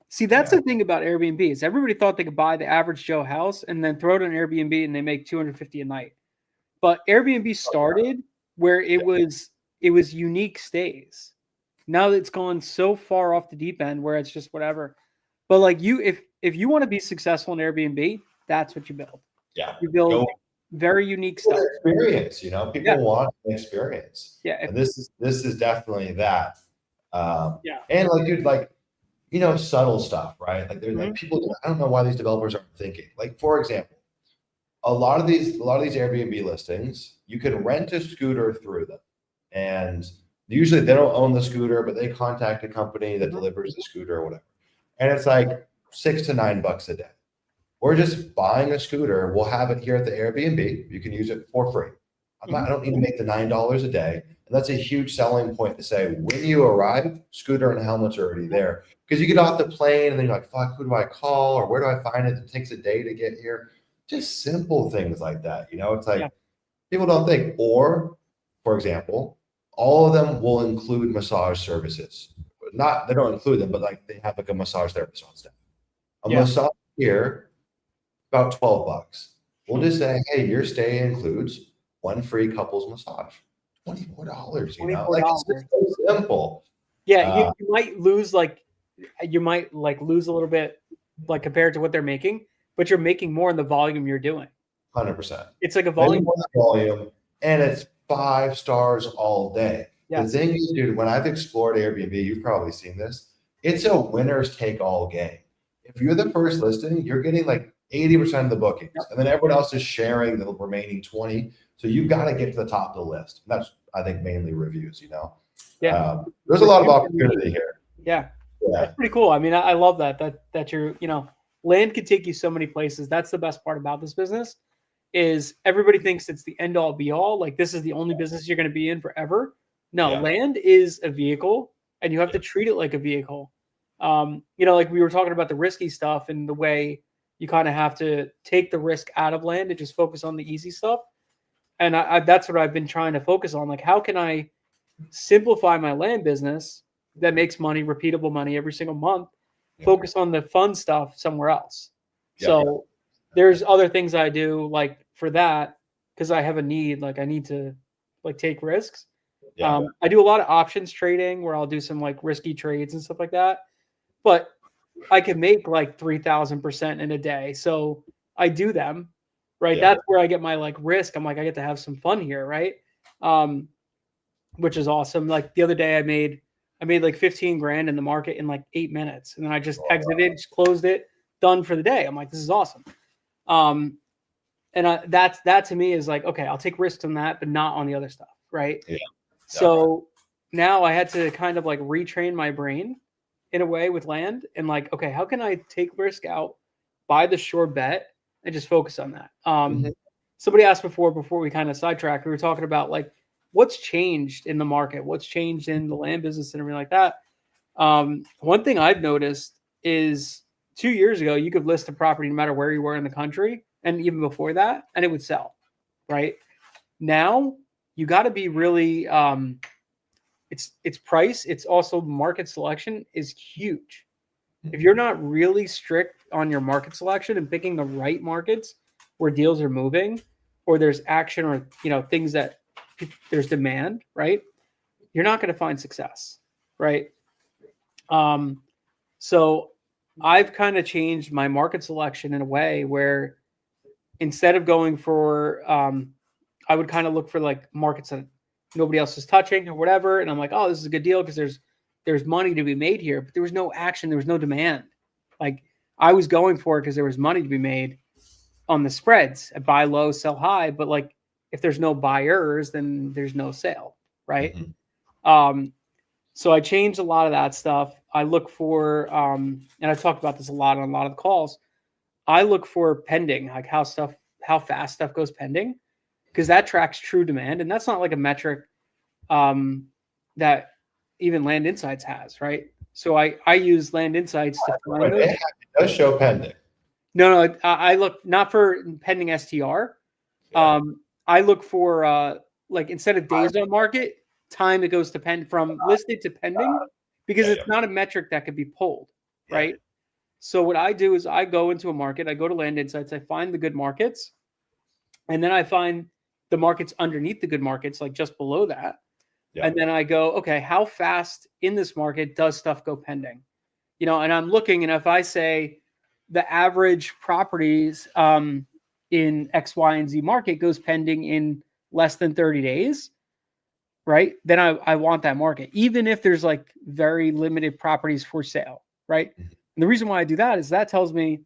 See, that's the thing about Airbnb is everybody thought they could buy the average Joe house and then throw it on Airbnb and they make $250 a night. But Airbnb started where it was unique stays. Now that it's gone so far off the deep end where it's just whatever. But like if you want to be successful in Airbnb, that's what you build. Yeah. You build very unique stuff. Experience, people want an experience. Yeah. And this is definitely that. Yeah. And like, dude, subtle stuff, right? Like there's like people, I don't know why these developers aren't thinking. Like, for example, a lot of these Airbnb listings, you can rent a scooter through them. And usually they don't own the scooter, but they contact a company that delivers the scooter or whatever. And it's like $6 to $9 a day. We're just buying a scooter. We'll have it here at the Airbnb. You can use it for free. I don't need to make the $9 a day. And that's a huge selling point to say, when you arrive, scooter and helmets are already there. Because you get off the plane and then you're like, fuck, who do I call? Or where do I find it? It takes a day to get here. Just simple things like that. It's like people don't think. Or, for example, all of them will include massage services. They don't include them, but like they have like a massage therapist on staff. A massage here, about $12. We'll just say, hey, your stay includes one free couples massage. $24, $24. Like it's just so simple. Yeah, you might lose a little bit like compared to what they're making, but you're making more in the volume you're doing. 100%. It's like a volume. And it's 5 stars all day. Yes. The thing is, dude, when I've explored Airbnb, you've probably seen this. It's a winners take all game. If you're the first listing, you're getting like 80% of the bookings, and then everyone else is sharing the remaining 20. So you've got to get to the top of the list. And that's, I think, mainly reviews. Yeah. There's a lot of opportunity here. Yeah. That's pretty cool. I mean, I love that you're, land can take you so many places. That's the best part about this business is everybody thinks it's the end all be all. Like this is the only business you're going to be in forever. No, land is a vehicle and you have to treat it like a vehicle. Like we were talking about the risky stuff and the way you kind of have to take the risk out of land and just focus on the easy stuff. And that's what I've been trying to focus on. Like, how can I simplify my land business that makes money, repeatable money every single month, focus on the fun stuff somewhere else. So there's other things I do like for that because I have a need, like I need to like take risks. I do a lot of options trading where I'll do some like risky trades and stuff like that, but I can make like 3,000% in a day. So I do them, right? That's where I get my like risk. I'm like, I get to have some fun here. Right. Which is awesome. Like the other day I made like 15 grand in the market in like 8 minutes. And then I just exited, just closed it, done for the day. I'm like, this is awesome. And that to me is like, okay, I'll take risks on that, but not on the other stuff. Right. Yeah. So now I had to kind of like retrain my brain in a way with land and like, okay, how can I take risk out, buy the sure bet and just focus on that? Somebody asked before we kind of sidetracked, we were talking about like, what's changed in the market? What's changed in the land business and everything like that? One thing I've noticed is 2 years ago, you could list a property no matter where you were in the country. And even before that, and it would sell, right? Now you got to be really, it's price. It's also market selection is huge. If you're not really strict on your market selection and picking the right markets where deals are moving or there's action or, things that there's demand, right? You're not going to find success, right? So I've kind of changed my market selection in a way where instead of going for, I would kind of look for like markets that nobody else is touching or whatever. And I'm like, oh, this is a good deal because there's money to be made here, but there was no action. There was no demand. Like I was going for it because there was money to be made on the spreads at buy low, sell high. But like, if there's no buyers, then there's no sale. Right. So I changed a lot of that stuff. I look for, and I talked about this a lot on a lot of the calls. I look for pending, like how fast stuff goes pending, because that tracks true demand. And that's not like a metric that even Land Insights has, right? So I use Land Insights to find those. It does show pending. No, I look not for pending STR. I look for like instead of days on market, time it goes to from listed to pending, because it's not a metric that could be pulled, right? So what I do is I go into a market, I go to Land Insights, I find the good markets, and then I find the markets underneath the good markets, like just below that. And then I go, okay, how fast in this market does stuff go pending? You know, and I'm looking, and if I say the average properties in X, Y, and Z market goes pending in less than 30 days, right? Then I want that market, even if there's like very limited properties for sale, right? And the reason why I do that is that tells me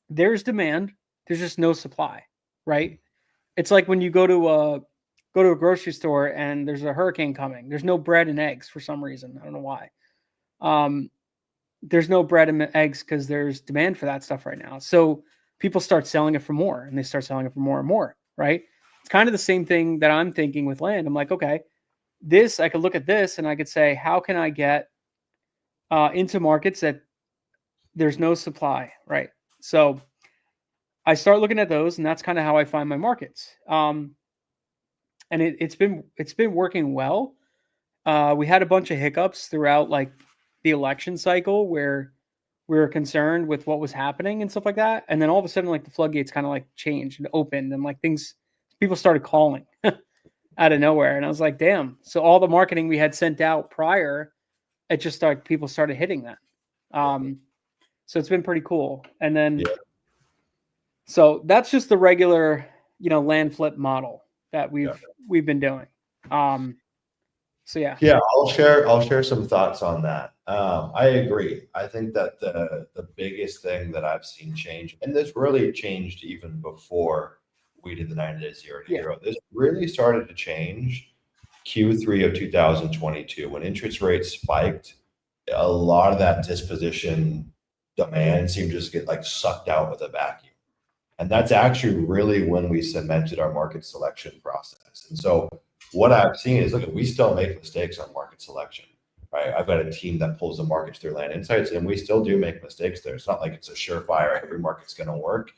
there's demand, there's just no supply, right? It's like when you go to a grocery store and there's a hurricane coming. There's no bread and eggs for some reason. I don't know why. There's no bread and eggs because there's demand for that stuff right now. So people start selling it for more, and they start selling it for more and more, right? It's kind of the same thing that I'm thinking with land. I'm like, okay, this, I could look at this and I could say, how can I get into markets that there's no supply, right? So I start looking at those, and that's kind of how I find my markets. And it's been working well. We had a bunch of hiccups throughout like the election cycle where we were concerned with what was happening and stuff like that. And then all of a sudden, like the floodgates kind of like changed and opened, and like people started calling out of nowhere. And I was like, damn. So all the marketing we had sent out prior, it just started, people started hitting that. So it's been pretty cool. And then, so that's just the regular, land flip model that we've been doing. So yeah. Yeah, I'll share some thoughts on that. I agree. I think that the biggest thing that I've seen change, and this really changed even before we did the 90 days zero to hero. This really started to change Q3 of 2022 when interest rates spiked. A lot of that disposition demand seemed to just get like sucked out with a vacuum. And that's actually really when we cemented our market selection process. And so what I've seen is, look, we still make mistakes on market selection, right? I've got a team that pulls the markets through Land Insights, and we still do make mistakes there. It's not like it's a surefire, every market's going to work.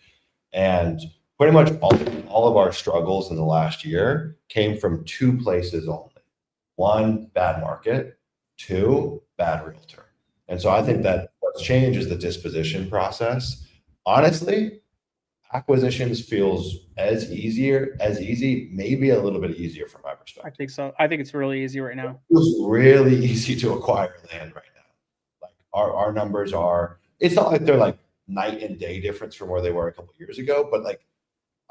And pretty much all of our struggles in the last year came from two places only. One, bad market. Two, bad realtor. And so I think that what's changed is the disposition process. Honestly, acquisitions feels easy, maybe a little bit easier from my perspective. I think so. I think it's really easy right now. It feels really easy to acquire land right now. Like our numbers are, it's not like they're like night and day difference from where they were a couple of years ago, but like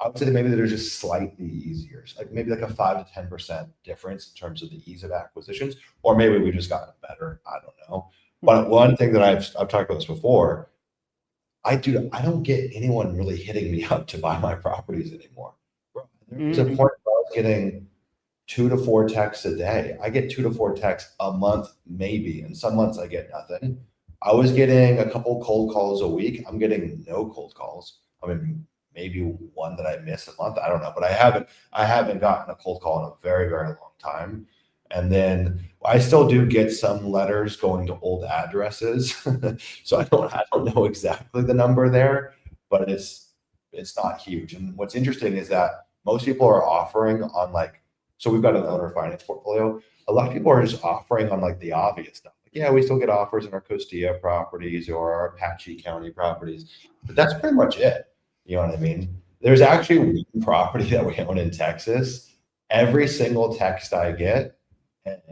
I would say that maybe they're just slightly easier. Like maybe like a 5 to 10% difference in terms of the ease of acquisitions, or maybe we've just gotten better. I don't know. But one thing that I've talked about this before, I don't get anyone really hitting me up to buy my properties anymore. There's a point where I was getting 2 to 4 texts a day. I get 2 to 4 texts a month, maybe. And some months I get nothing. I was getting a couple cold calls a week. I'm getting no cold calls. I mean, maybe one that I miss a month. I don't know, but I haven't gotten a cold call in a very, very long time. And then I still do get some letters going to old addresses. So I don't know exactly the number there, but it's not huge. And what's interesting is that most people are offering on like, so we've got an owner finance portfolio. A lot of people are just offering on like the obvious stuff. Like, yeah, we still get offers in our Costilla properties or our Apache County properties, but that's pretty much it. You know what I mean? There's actually one property that we own in Texas. Every single text I get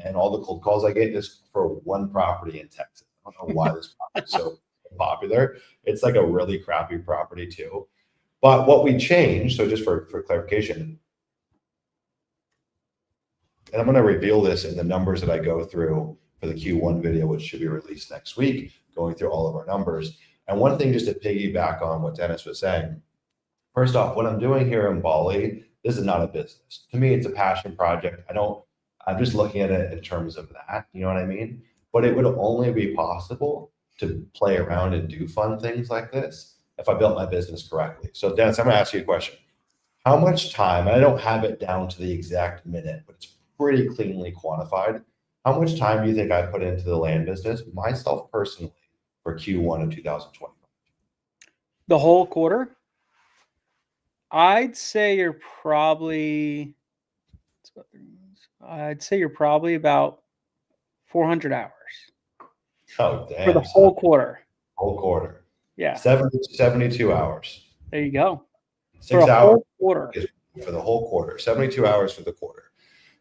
and all the cold calls I get is for one property in Texas. I don't know why this property is so popular. It's like a really crappy property too. But what we changed, so just for clarification, and I'm going to reveal this in the numbers that I go through for the Q1 video, which should be released next week, going through all of our numbers. And one thing just to piggyback on what Dennis was saying, first off, what I'm doing here in Bali, this is not a business. To me, it's a passion project. I'm just looking at it in terms of that, you know what I mean? But it would only be possible to play around and do fun things like this if I built my business correctly. So Dennis, I'm gonna ask you a question. How much time, and I don't have it down to the exact minute, but it's pretty cleanly quantified. How much time do you think I put into the land business, myself personally, for Q1 of 2020? The whole quarter? I'd say you're probably about 400 hours Oh, for the damn, son. whole quarter. Whole quarter. Yeah, 72 hours. there you go. For 6 a hours whole quarter. for the whole quarter. 72 hours for the quarter.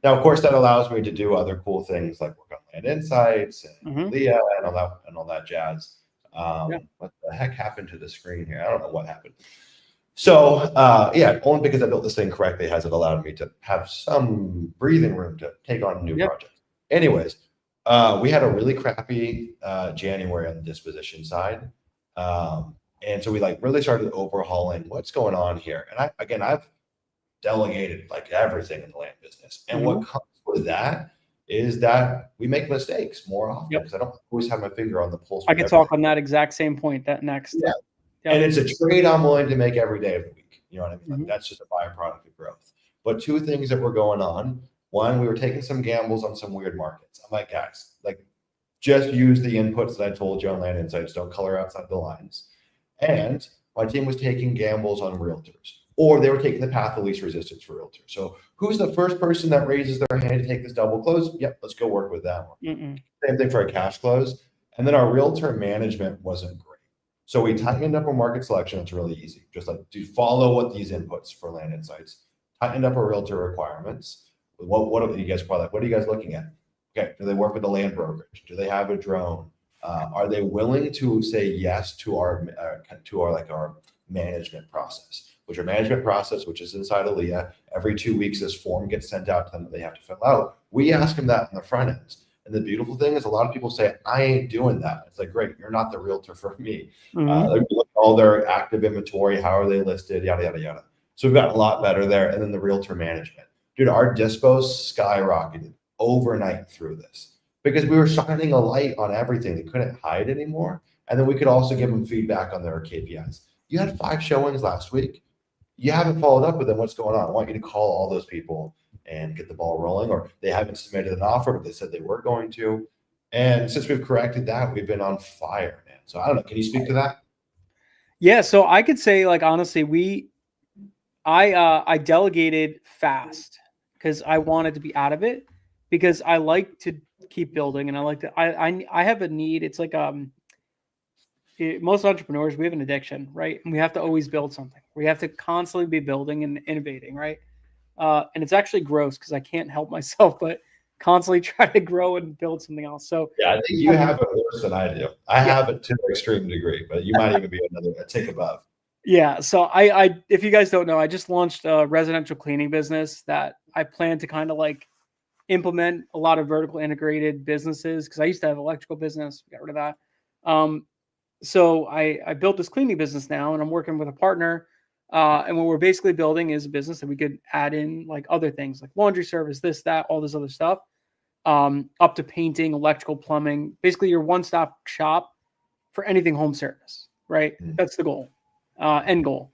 Now, of course, that allows me to do other cool things like work on land insights and Mhm. LIA and all that jazz. Yeah. What the heck happened to the screen here? I don't know what happened. So, yeah, only because I built this thing correctly has it allowed me to have some breathing room to take on new Yep. projects. Anyways, we had a really crappy January on the disposition side. And so we like really started overhauling what's going on here. And I've delegated like everything in the land business. And what comes with that is that we make mistakes more often Yep. because I don't always have my finger on the pulse. I of could everything. talk on that exact same point. That next. Yeah. Yep. And it's a trade I'm willing to make every day of the week. You know what I mean? Like Mhm. that's just a byproduct of growth. But two things that were going on. One, we were taking some gambles on some weird markets. I'm like, guys, like just use the inputs that I told you on Land Insights. Don't color outside the lines. And my team was taking gambles on realtors, or they were taking the path of least resistance for realtors. So who's the first person that raises their hand to take this double close? Yep, let's go work with them. Mm-mm. Same thing for a cash close. And then our realtor management wasn't great. So we tightened up our market selection. It's really easy. Just like to follow what these inputs for Land Insights, tightened up our realtor requirements. What are you guys probably like? What are you guys looking at? Okay, do they work with the land brokerage? Do they have a drone? Are they willing to say yes to our management process? Which our management process, which is inside of LIA, every 2 weeks this form gets sent out to them that they have to fill out. We ask them that in the front ends. And the beautiful thing is a lot of people say, I ain't doing that. It's like, great, you're not the realtor for me. Mhm. They look at all their active inventory, how are they listed, yada, yada, yada. So we've gotten a lot better there. And then the realtor management. Dude, our dispos skyrocketed overnight through this because we were shining a light on everything. They couldn't hide anymore. And then we could also give them feedback on their KPIs. You had 5 showings last week. You haven't followed up with them. What's going on? I want you to call all those people and get the ball rolling, or they haven't submitted an offer, but they said they were going to. And since we've corrected that, we've been on fire, man. So I don't know. Can you speak to that? Yeah, so I could say, like, honestly, I delegated fast because I wanted to be out of it, because I like to keep building, and I like to I have a need. It's like most entrepreneurs, we have an addiction, right? And we have to always build something. We have to constantly be building and innovating, right? And it's actually gross because I can't help myself but constantly try to grow and build something else. So Yeah, I think you have it worse than I do. I Yeah. have it to an extreme degree, but you might even be a tick above. Yeah, so I if you guys don't know, I just launched a residential cleaning business that I plan to kind of like implement a lot of vertical integrated businesses, because I used to have electrical business, got rid of that. So I built this cleaning business now, and I'm working with a partner. And what we're basically building is a business that we could add in like other things like laundry service, this, that, all this other stuff, up to painting, electrical, plumbing, basically your one-stop shop for anything home service, right? That's the goal, end goal.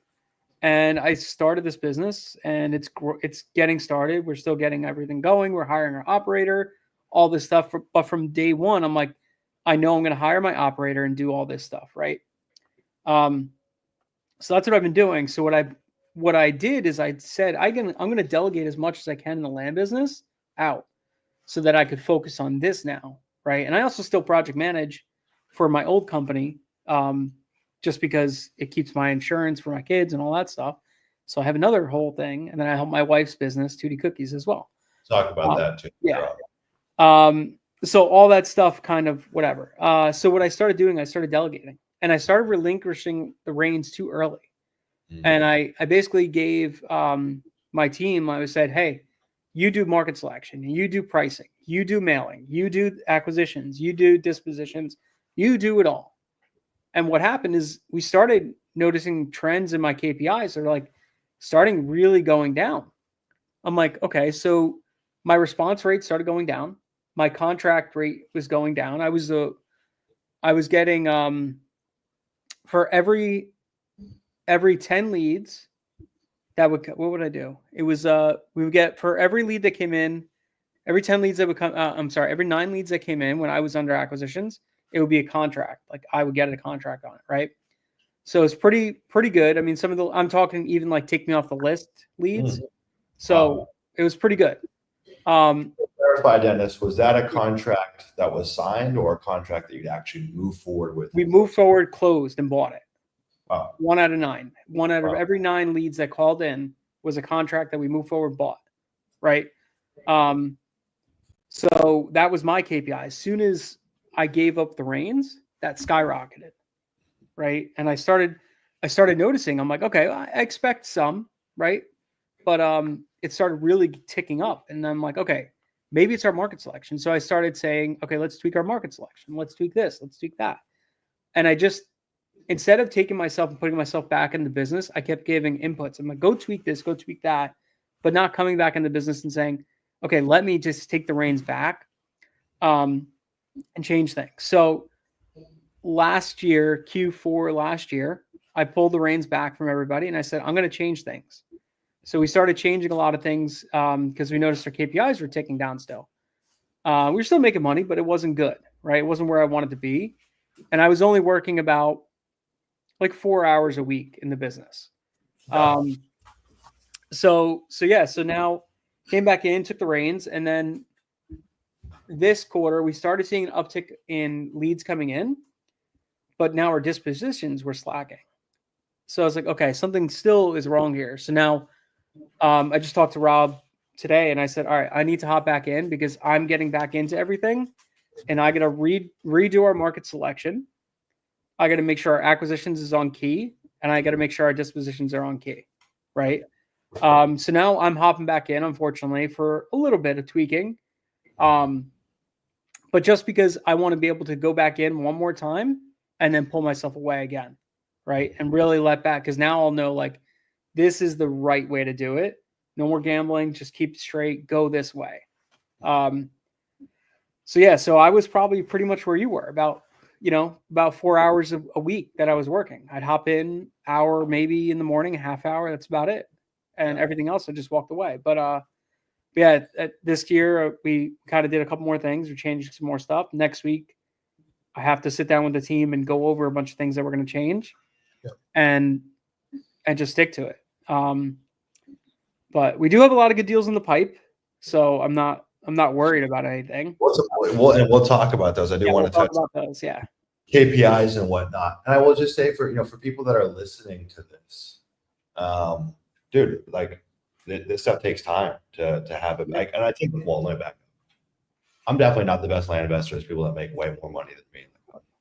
And I started this business, and it's getting started. We're still getting everything going. We're hiring our operator, all this stuff. But from day one, I'm like, I know I'm going to hire my operator and do all this stuff, right? So that's what I've been doing. So what I did is I said I'm going to delegate as much as I can in the land business out, so that I could focus on this now, right? And I also still project manage for my old company, just because it keeps my insurance for my kids and all that stuff. So I have another whole thing, and then I help my wife's business, 2D Cookies, as well. Talk about that too. Yeah. So all that stuff, kind of whatever. So what I started doing, I started delegating, and I started relinquishing the reins too early. And I basically gave my team, I said, hey, you do market selection, you do pricing, you do mailing, you do acquisitions, you do dispositions, you do it all. And what happened is we started noticing trends in my KPIs. They're like starting really going down. I'm like, okay, so my response rate started going down. My contract rate was going down. I was getting for every 10 leads, what would I do? It was we would get, for every lead that came in, Every 10 leads that would come, every 9 leads that came in when I was under acquisitions, it would be a contract. Like I would get a contract on it, right? So it's pretty good. I mean, some of the, I'm talking even like take me off the list leads. So it was pretty good. Clarify, Dennis, was that a contract that was signed or a contract that you'd actually move forward with? We moved forward, closed, and bought it. Wow. 1 out of 9. 1 out of every 9 leads that called in was a contract that we moved forward, bought, right? So that was my KPI. As soon as I gave up the reins, that skyrocketed, right? And I started noticing, I'm like, okay, I expect some, right? But it started really ticking up. And I'm like, okay, maybe it's our market selection. So I started saying, okay, let's tweak our market selection. Let's tweak this, let's tweak that. And I just, instead of taking myself and putting myself back in the business, I kept giving inputs. I'm like, go tweak this, go tweak that, but not coming back in the business and saying, okay, let me just take the reins back and change things. So last year, Q4 last year, I pulled the reins back from everybody and I said, I'm going to change things. So we started changing a lot of things because we noticed our KPIs were ticking down still. We were still making money, but it wasn't good, right? It wasn't where I wanted to be. And I was only working about like 4 hours a week in the business. So now came back in, took the reins, and then this quarter we started seeing an uptick in leads coming in, but now our dispositions were slacking. So I was like, okay, something still is wrong here. So now I just talked to Rob today and I said, all right, I need to hop back in because I'm getting back into everything and I got to redo our market selection. I got to make sure our acquisitions is on key and I got to make sure our dispositions are on key. Right. So now I'm hopping back in, unfortunately, for a little bit of tweaking. But just because I want to be able to go back in one more time and then pull myself away again. Right. And really let back, because now I'll know like this is the right way to do it. No more gambling. Just keep straight. Go this way. So I was probably pretty much where you were, about 4 hours a week that I was working. I'd hop in hour, maybe in the morning, a half hour. That's about it. And everything else, I just walked away. But this year we kind of did a couple more things. We changed some more stuff. Next week, I have to sit down with the team and go over a bunch of things that we're going to change and just stick to it. But we do have a lot of good deals in the pipe. So I'm not worried about anything. We'll talk about those. I do want to talk about those. Yeah. KPIs and whatnot. And I will just say for people that are listening to this, dude, like this stuff takes time to have it. Like, and I think, well, let me back up. I'm definitely not the best land investor. There's people that make way more money than me.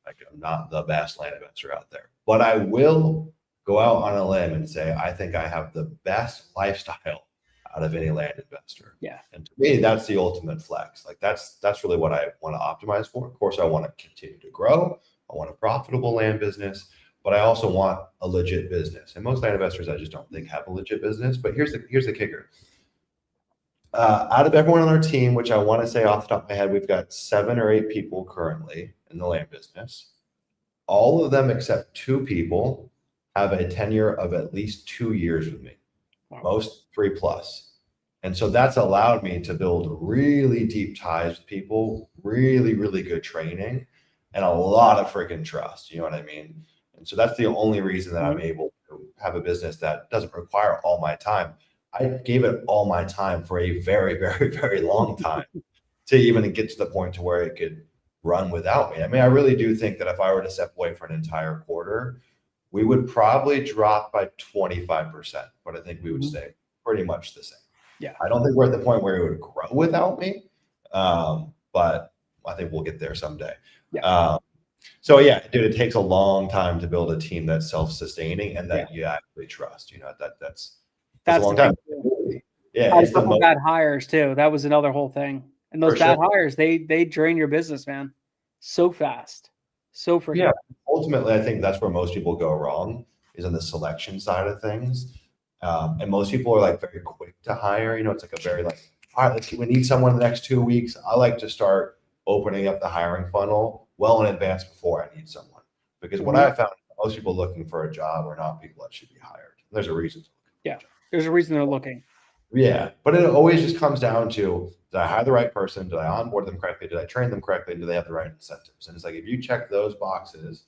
Like I'm not the best land investor out there, but I will go out on a limb and say, I think I have the best lifestyle out of any land investor. Yeah. And to me, that's the ultimate flex. Like that's really what I want to optimize for. Of course, I want to continue to grow. I want a profitable land business, but I also want a legit business. And most land investors, I just don't think have a legit business. But here's the kicker. Out of everyone on our team, which I want to say off the top of my head, we've got 7 or 8 people currently in the land business. All of them except 2 people have a tenure of at least 2 years with me. Wow. Most 3+. And so that's allowed me to build really deep ties with people, really, really good training, and a lot of freaking trust. You know what I mean? And so that's the only reason that I'm able to have a business that doesn't require all my time. I gave it all my time for a very, very, very long time to even get to the point to where it could run without me. I mean, I really do think that if I were to step away for an entire quarter, we would probably drop by 25%, but I think we would stay pretty much the same. Yeah. I don't think we're at the point where it would grow without me, but I think we'll get there someday. Yeah. So yeah, dude, it takes a long time to build a team that's self-sustaining and that you actually trust. That's a long time. Yeah, it's the bad hires too. That was another whole thing. And those bad hires, they drain your business, man, so fast, so freaking. Yeah, ultimately, I think that's where most people go wrong, is on the selection side of things. And most people are like very quick to hire. It's like a very like, all right, we need someone in the next 2 weeks. I like to start opening up the hiring funnel well in advance before I need someone, because what I found, most people looking for a job are not people that should be hired. There's a reason. Yeah, there's a reason they're looking. Yeah, but it always just comes down to, did I hire the right person? Did I onboard them correctly? Did I train them correctly? And do they have the right incentives? And it's like, if you check those boxes,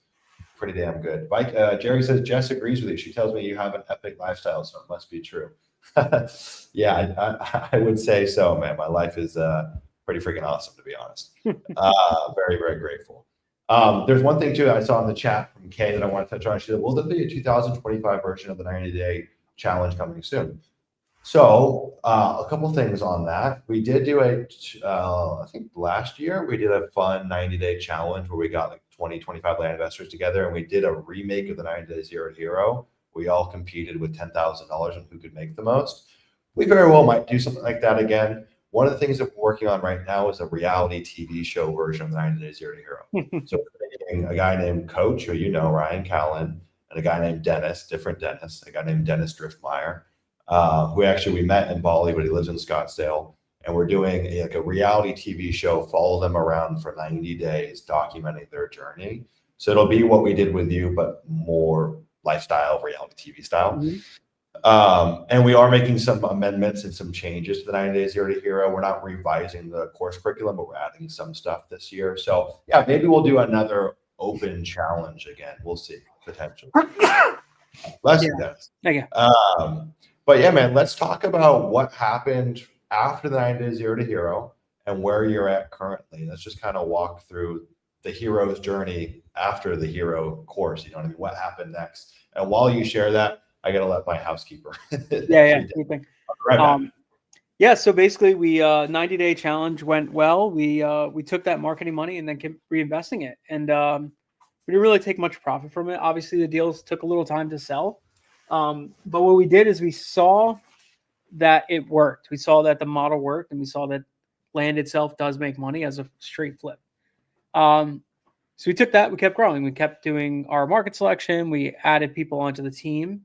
pretty damn good. Mike, Jerry says, Jess agrees with you. She tells me you have an epic lifestyle, so it must be true. Yeah, I would say so, man. My life is pretty freaking awesome, to be honest. Very, very grateful. There's one thing too I saw in the chat from Kay that I want to touch on. She said, will there be a 2025 version of the 90-day challenge coming soon? So a couple things on that. We did do I think last year we did a fun 90-day challenge where we got like 20, 25 land investors together, and we did a remake of the 90 Day Zero to Hero. We all competed with $10,000 on who could make the most. We very well might do something like that again. One of the things that we're working on right now is a reality TV show version of the 90 Day Zero to Hero. So we're taking a guy named Coach, who you know, Ryan Callen, and a guy named Dennis, different Dennis, a guy named Dennis Driftmeyer, who actually we met in Bali, but he lives in Scottsdale. And we're doing like a reality TV show, follow them around for 90 days, documenting their journey. So it'll be what we did with you, but more lifestyle, reality TV style. And we are making some amendments and some changes to the 90 Day Zero to Hero. We're not revising the course curriculum, but we're adding some stuff this year. So yeah, maybe we'll do another open challenge again. We'll see, potentially. Bless you, Dennis. Thank you. But yeah, man, let's talk about what happened after the 90 Day Zero to Hero and where you're at currently. Let's just kind of walk through the hero's journey after the hero course. You know what I mean? What happened next? And while you share that, I got to let my housekeeper. Yeah. Right. Yeah. So basically, we 90-day challenge went well. We took that marketing money and then kept reinvesting it, and we didn't really take much profit from it. Obviously, the deals took a little time to sell, but what we did is we saw that it worked. We saw that the model worked, and we saw that land itself does make money as a straight flip. So we took that, we kept growing. We kept doing our market selection. We added people onto the team.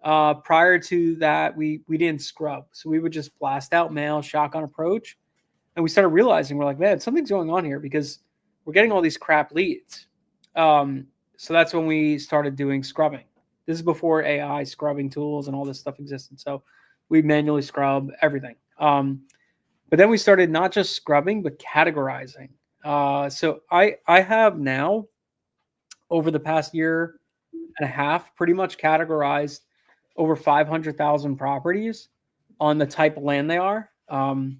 Prior to that, we didn't scrub. So we would just blast out mail, shotgun approach. And we started realizing, we're like, man, something's going on here because we're getting all these crap leads. So that's when we started doing scrubbing. This is before AI scrubbing tools and all this stuff existed. So we manually scrub everything. But then we started not just scrubbing, but categorizing. So I have now, over the past year and a half, pretty much categorized over 500,000 properties on the type of land they are. And,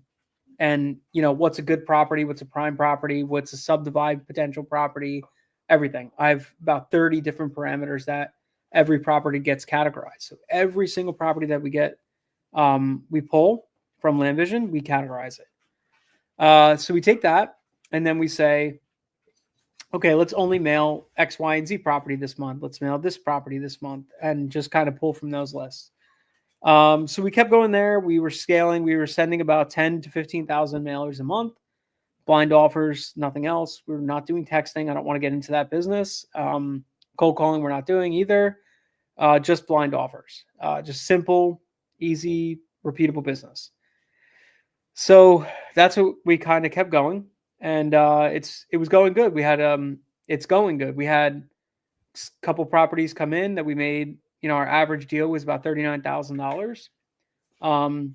you know, what's a good property, what's a prime property, what's a subdivide potential property, everything. I have about 30 different parameters that every property gets categorized. So every single property that we get, we pull from Land Vision, we categorize it. So we take that and then we say, okay, let's only mail X, Y, and Z property this month. Let's mail this property this month, and just kind of pull from those lists. So we kept going there. We were scaling. We were sending about 10 to 15,000 mailers a month. Blind offers, nothing else. We're not doing texting. I don't want to get into that business. Cold calling, we're not doing either. Just blind offers. Just simple, easy, repeatable business. So that's what we kind of kept going. And it was going good. We had it's going good. We had a couple properties come in that we made. You know, our average deal was about $39,000. A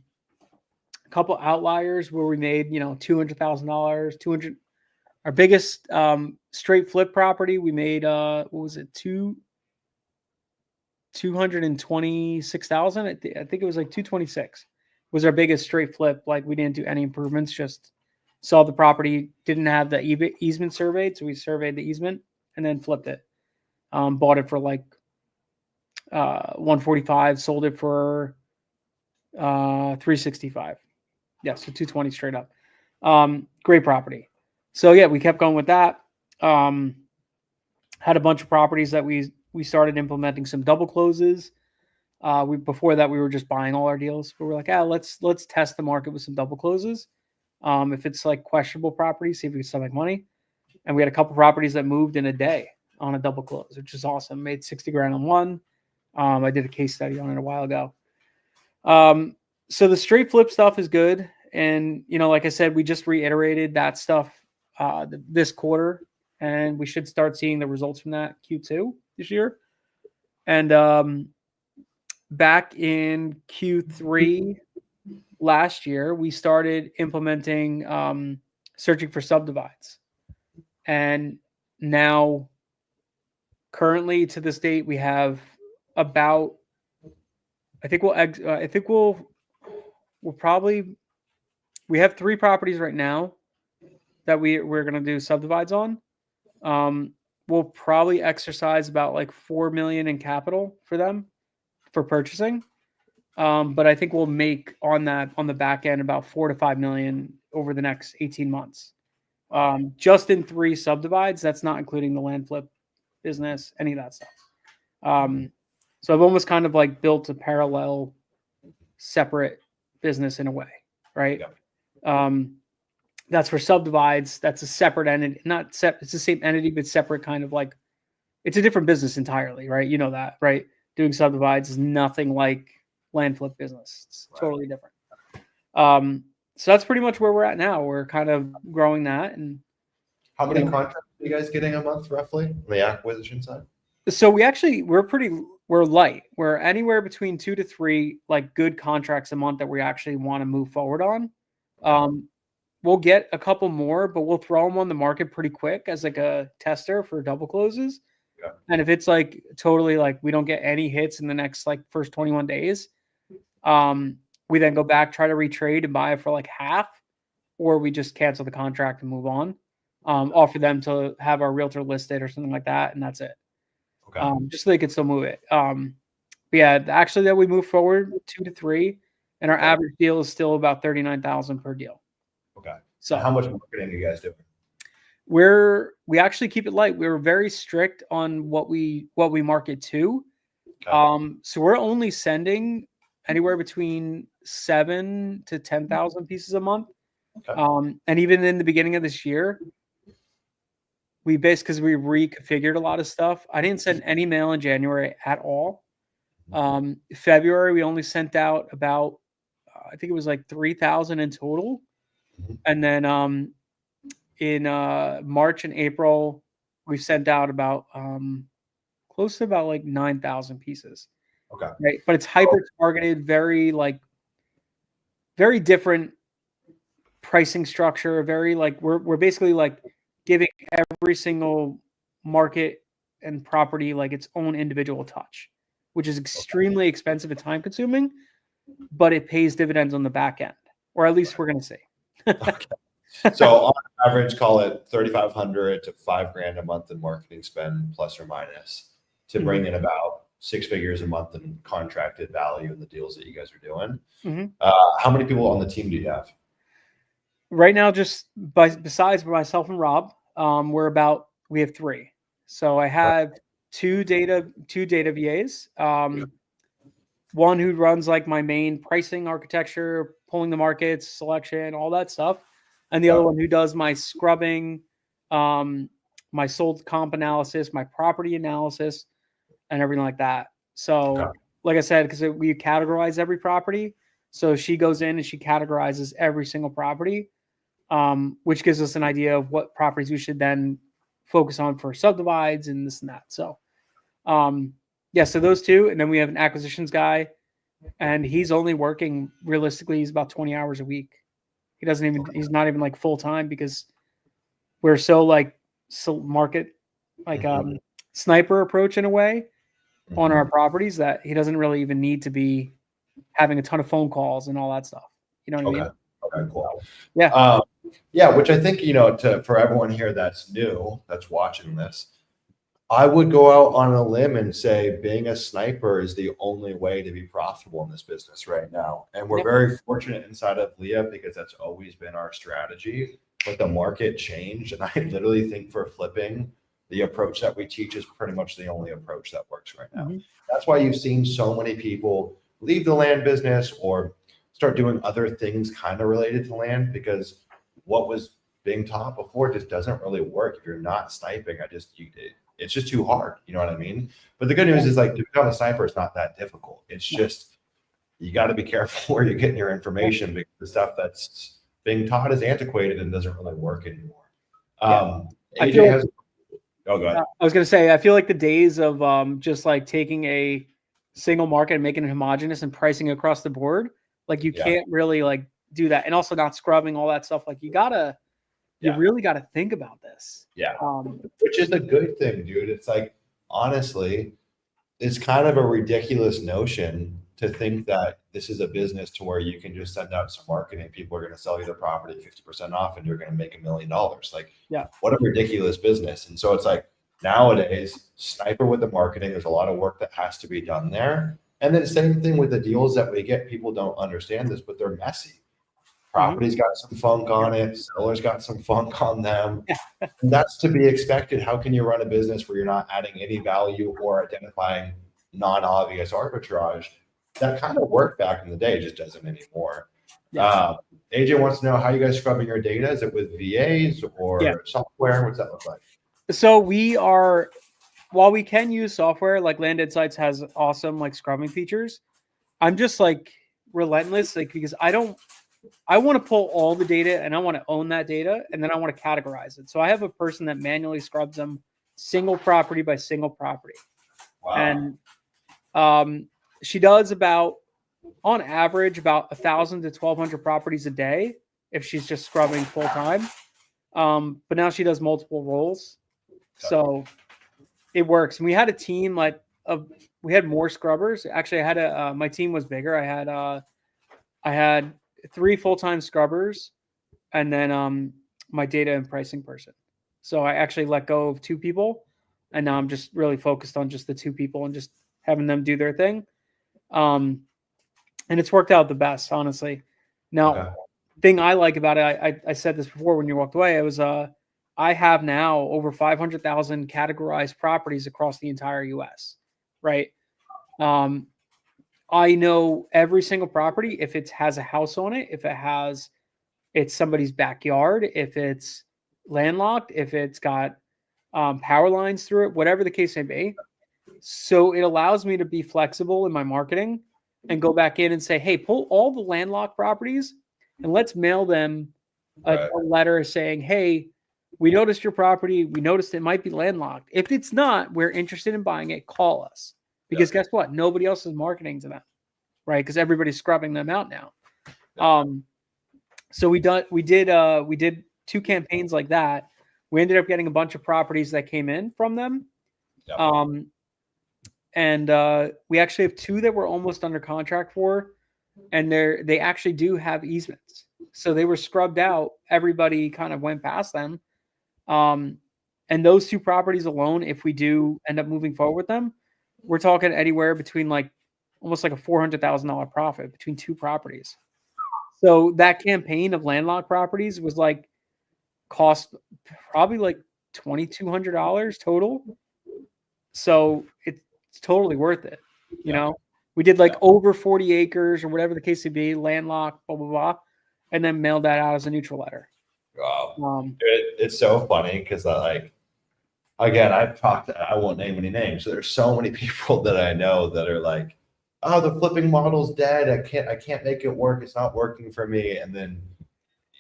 couple outliers where we made, you know, $200,000. Our biggest straight flip property we made what was it, $226,000. I think it was like 226 was our biggest straight flip. Like, we didn't do any improvements, just saw the property, didn't have the easement surveyed, so we surveyed the easement and then flipped it. Bought it for like 145, sold it for 365. Yeah, so 220 straight up. Great property. So yeah, we kept going with that. Had a bunch of properties that we started implementing some double closes. Before that, we were just buying all our deals, but we're like, let's test the market with some double closes. If it's like questionable properties, see if we can still make money. And we had a couple properties that moved in a day on a double close, which is awesome. Made 60 grand on one. I did a case study on it a while ago. So the straight flip stuff is good. And, you know, like I said, we just reiterated that stuff this quarter, and we should start seeing the results from that Q2 this year. And back in Q3, last year, we started implementing searching for subdivides. And now, currently to this date, we have about, we'll probably, we have 3 properties right now that we're going to do subdivides on. We'll probably exercise about like 4 million in capital for them for purchasing. But I think we'll make on the back end about 4 to 5 million over the next 18 months. Just in 3 subdivides. That's not including the land flip business, any of that stuff. So I've almost kind of like built a parallel separate business in a way, right? Yeah. That's for subdivides. That's a separate entity, it's the same entity, but separate kind of like, it's a different business entirely, right? You know that, right? Doing subdivides is nothing like land flip business. It's totally different. So that's pretty much where we're at now. We're kind of growing that. And how many contracts are you guys getting a month roughly on the acquisition side? So we're light. We're anywhere between 2 to 3 like good contracts a month that we actually want to move forward on. We'll get a couple more, but we'll throw them on the market pretty quick as like a tester for double closes. Yeah. And if it's like totally like we don't get any hits in the next like first 21 days, we then go back, try to retrade and buy it for like half, or we just cancel the contract and move on. Offer them to have our realtor listed or something like that, and that's it. Okay. Just so they could still move it. But yeah, actually that we move forward 2 to 3, and our average deal is still about 39,000 per deal. Okay. So how much marketing are you guys doing? We actually keep it light. We're very strict on what we market to. Okay. So we're only sending anywhere between 7 to 10,000 pieces a month. Okay. And even in the beginning of this year, because we reconfigured a lot of stuff, I didn't send any mail in January at all. February, we only sent out about, I think it was like 3,000 in total. And then in March and April, we sent out about close to about like 9,000 pieces. Okay. Right. But it's hyper targeted, very different pricing structure. Very like we're basically like giving every single market and property like its own individual touch, which is extremely expensive and time consuming, but it pays dividends on the back end, or at least we're going to see. Okay. So on average, call it 3,500 to $5,000 a month in marketing spend, plus or minus, to bring in about 6 figures a month in contracted value in the deals that you guys are doing. How many people on the team do you have? Right now, just besides myself and Rob, we have 3. So I have two data VAs. One who runs like my main pricing architecture, pulling the markets, selection, all that stuff. And the other one who does my scrubbing, my sold comp analysis, my property analysis, and everything like that. So like I said, because we categorize every property. So she goes in and she categorizes every single property, which gives us an idea of what properties we should then focus on for subdivides and this and that. So, so those 2. And then we have an acquisitions guy, and he's only working, realistically, he's about 20 hours a week. He's not even like full time, because we're so market, sniper approach in a way on our properties that he doesn't really even need to be having a ton of phone calls and all that stuff. You know what I mean? Okay, cool. Yeah. Which I think, for everyone here that's new, that's watching this, I would go out on a limb and say being a sniper is the only way to be profitable in this business right now. And we're very fortunate inside of LIA, because that's always been our strategy. But the market changed, and I literally think for flipping, the approach that we teach is pretty much the only approach that works right now. That's why you've seen so many people leave the land business or start doing other things kind of related to land, because what was being taught before just doesn't really work. If you're not sniping, it's just too hard. You know what I mean? But the good news is, like, to become a sniper is not that difficult. It's just, you got to be careful where you're getting your information, because the stuff that's being taught is antiquated and doesn't really work anymore. Go ahead. I was going to say, I feel like the days of just like taking a single market and making it homogenous and pricing across the board Like you Yeah. can't really like do that. And also not scrubbing all that stuff. Like you really got to think about this. Yeah. Which is a good thing, dude. It's like, honestly, it's kind of a ridiculous notion to think that this is a business to where you can just send out some marketing. People are going to sell you the property 50% off and you're going to make $1 million. Like, what a ridiculous business. And so it's like nowadays, sniper with the marketing, there's a lot of work that has to be done there. And then same thing with the deals that we get. People don't understand this, but they're messy. Property's got some funk on it. Seller's got some funk on them. And that's to be expected. How can you run a business where you're not adding any value or identifying non-obvious arbitrage? That kind of worked back in the day, just doesn't anymore. AJ wants to know how you guys scrubbing your data. Is it with VAs or software? What's that look like? So while we can use software, like Land Insights has awesome like scrubbing features, I'm just like relentless, like because I want to pull all the data and I want to own that data and then I want to categorize it. So I have a person that manually scrubs them single property by single property. Wow. And she does on average, about 1,000 to 1,200 properties a day if she's just scrubbing full time. But now she does multiple roles. So it works. And we had a team we had more scrubbers. Actually, I had my team was bigger. I had 3 full-time scrubbers and then my data and pricing person. So I actually let go of 2 people and now I'm just really focused on just the 2 people and just having them do their thing. And it's worked out the best, honestly. Now, thing I like about it, I said this before when you walked away, it was I have now over 500,000 categorized properties across the entire US, right? I know every single property, if it has a house on it, if it's somebody's backyard, if it's landlocked, if it's got power lines through it, whatever the case may be. So it allows me to be flexible in my marketing and go back in and say, hey, pull all the landlocked properties and let's mail them a letter saying, hey, we noticed your property. We noticed it might be landlocked. If it's not, we're interested in buying it. Call us. Because guess what? Nobody else is marketing to them, right? Because everybody's scrubbing them out now. So we did 2 campaigns like that. We ended up getting a bunch of properties that came in from them. And we actually have 2 that we're almost under contract for, and they actually do have easements. So they were scrubbed out. Everybody kind of went past them. And those 2 properties alone, if we do end up moving forward with them, we're talking anywhere between almost like a $400,000 profit between 2 properties. So that campaign of landlocked properties was cost probably $2,200 total. So it's totally worth it. You know, we did over 40 acres or whatever the case may be, landlocked, blah, blah, blah, and then mailed that out as a neutral letter. Wow. It's so funny because again, I won't name any names. So there's so many people that I know that are like, oh, the flipping model's dead. I can't make it work. It's not working for me. And then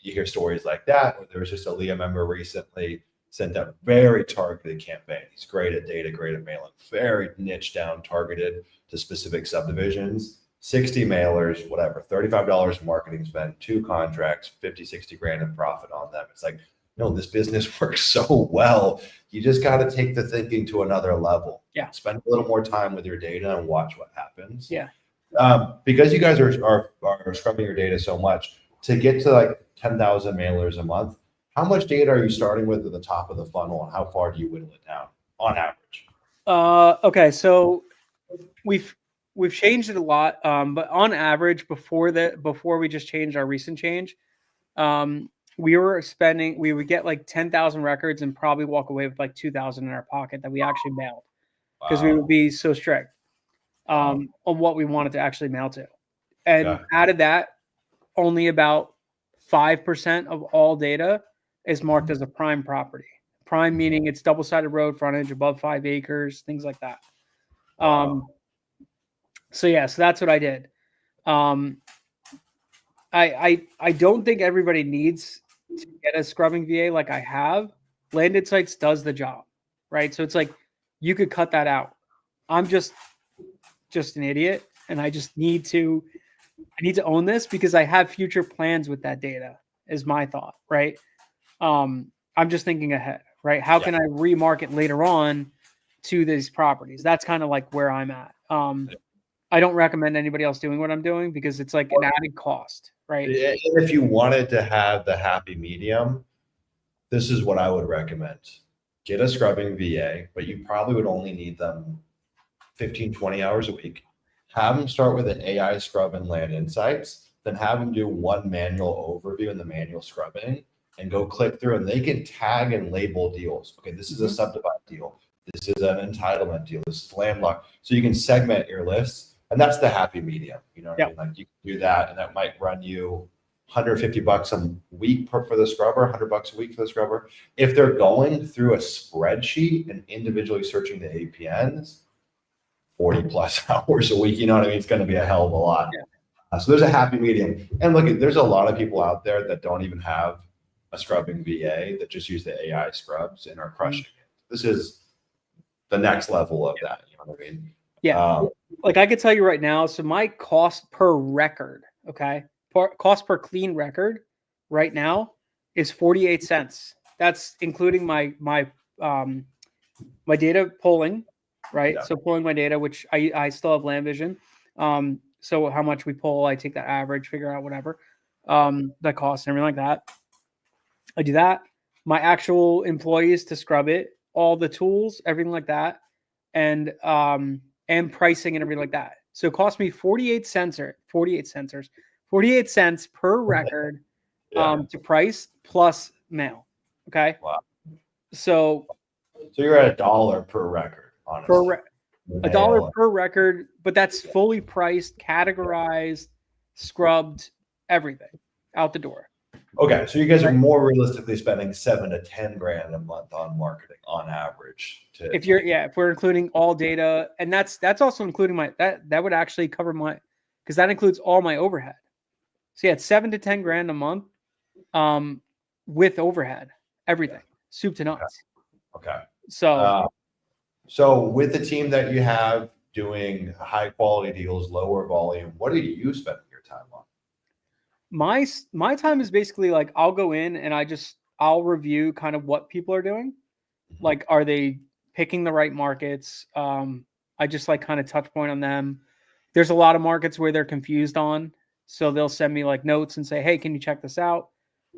you hear stories like that. There was just a LIA member recently sent out very targeted campaign. He's great at data, great at mailing, very niche down, targeted to specific subdivisions, 60 mailers, whatever, $35 in marketing spend, 2 contracts, 50, 60 grand in profit on them. It's like, no, this business works so well. You just got to take the thinking to another level. Yeah. Spend a little more time with your data and watch what happens. Yeah. Because you guys are scrubbing your data so much, to get to 10,000 mailers a month, how much data are you starting with at the top of the funnel and how far do you whittle it down on average? Okay. So we've changed it a lot. But on average before we just changed our recent change, we would get 10,000 records and probably walk away with 2,000 in our pocket that we actually mailed because we would be so strict on what we wanted to actually mail to. And out of that, only about 5% of all data is marked as a prime property. Prime meaning it's double-sided road frontage above 5 acres, things like that. So that's what I did. I don't think everybody needs to get a scrubbing VA like I have. Land Insights does the job, right? So it's you could cut that out. I'm just an idiot, and I just need to I need to own this because I have future plans with that data is my thought, right? I'm just thinking ahead, right? How can I remarket later on to these properties? That's kind of like where I'm at. I don't recommend anybody else doing what I'm doing because it's like an added cost, right? And if you wanted to have the happy medium, this is what I would recommend. Get a scrubbing VA, but you probably would only need them 15, 20 hours a week. Have them start with an AI scrub and land insights, then have them do one manual overview in the manual scrubbing and go click through, and they can tag and label deals. Okay, this is a subdivide deal. This is an entitlement deal. This is landlocked. So you can segment your lists, and that's the happy medium. You know what I mean? Like you can do that, and that might run you $150 a week for the scrubber, $100 a week for the scrubber. If they're going through a spreadsheet and individually searching the APNs, 40 plus hours a week, you know what I mean? It's going to be a hell of a lot. So there's a happy medium. And look, there's a lot of people out there that don't even have a scrubbing VA, that just use the AI scrubs and are crushing it. This is the next level of that. You know what I mean? Yeah. Like I could tell you right now, so my cost per record, okay, cost per clean record right now is 48 cents. That's including my data polling, right? So pulling my data, which I still have Land Vision. So how much we pull, I take that average, figure out whatever that costs and everything like that. I do that. My actual employees to scrub it, all the tools, everything like that, and pricing and everything like that. So it cost me 48 cents per record to price plus mail. Okay. Wow. So you're at $1 per record, honestly. $1 per record, but that's fully priced, categorized, scrubbed, everything out the door. Okay, so you guys are more realistically spending $7 to $10 a month on marketing on average. If we're including all data, and that's also including that would actually cover because that includes all my overhead. So it's $7 to $10 a month, with overhead, everything, soup to nuts. Okay. So with the team that you have doing high quality deals, lower volume, what are you spending your time on? My time is basically like I'll go in and I'll review kind of what people are doing. Like, are they picking the right markets? I just like kind of touch point on them. There's a lot of markets where they're confused on, so they'll send me like notes and say, "Hey, can you check this out?"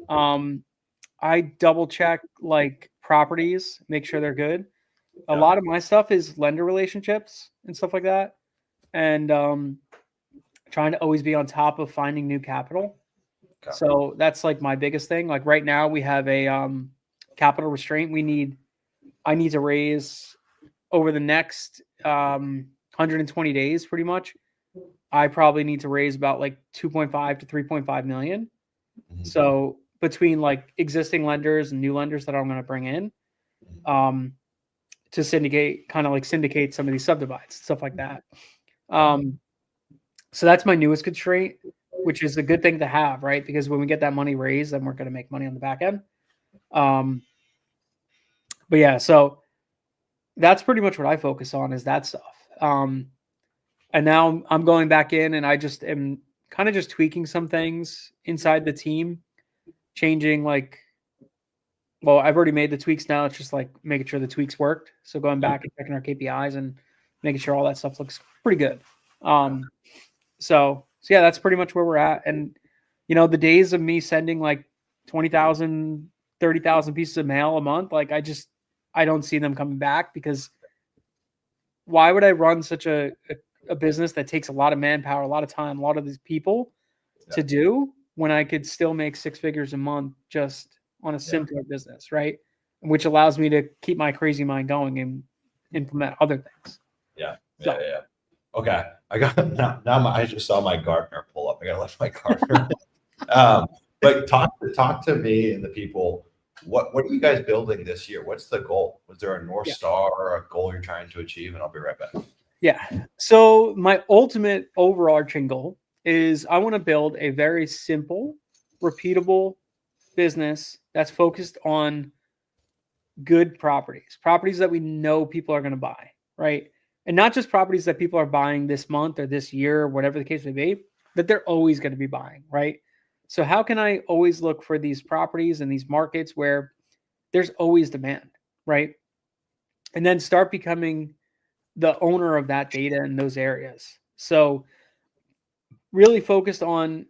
I double check like properties, make sure they're good. A lot of my stuff is lender relationships and stuff like that, and trying to always be on top of finding new capital. Okay. So that's like my biggest thing. Like right now we have a capital restraint. I need to raise over the next 120 days, pretty much. I probably need to raise about like 2.5 to 3.5 million. Mm-hmm. So between like existing lenders and new lenders that I'm going to bring in, to syndicate some of these subdivides, stuff like that. So that's my newest constraint, which is a good thing to have, right? Because when we get that money raised, then we're going to make money on the back end. But yeah, so that's pretty much what I focus on is that stuff. And now I'm going back in and I just am kind of just tweaking some things inside the team, changing like, well, I've already made the tweaks now. It's just like making sure the tweaks worked. So going back and checking our KPIs and making sure all that stuff looks pretty good. So yeah, that's pretty much where we're at. And, you know, the days of me sending like 20,000, 30,000 pieces of mail a month, like I don't see them coming back, because why would I run such a business that takes a lot of manpower, a lot of time, a lot of these people to do, when I could still make 6 figures a month just on a simpler business, right? Which allows me to keep my crazy mind going and implement other things. Yeah. Okay. I got now I just saw my Gartner pull up. I gotta let my Gartner. But talk to me and the people. What are you guys building this year? What's the goal? Was there a North Star or a goal you're trying to achieve? And I'll be right back. Yeah. So my ultimate overarching goal is I want to build a very simple, repeatable business that's focused on good properties that we know people are going to buy, right? And not just properties that people are buying this month or this year or whatever the case may be. that they're always going to be buying, right? So how can I always look for these properties and these markets where there's always demand, right? And then start becoming the owner of that data in those areas. So really focused on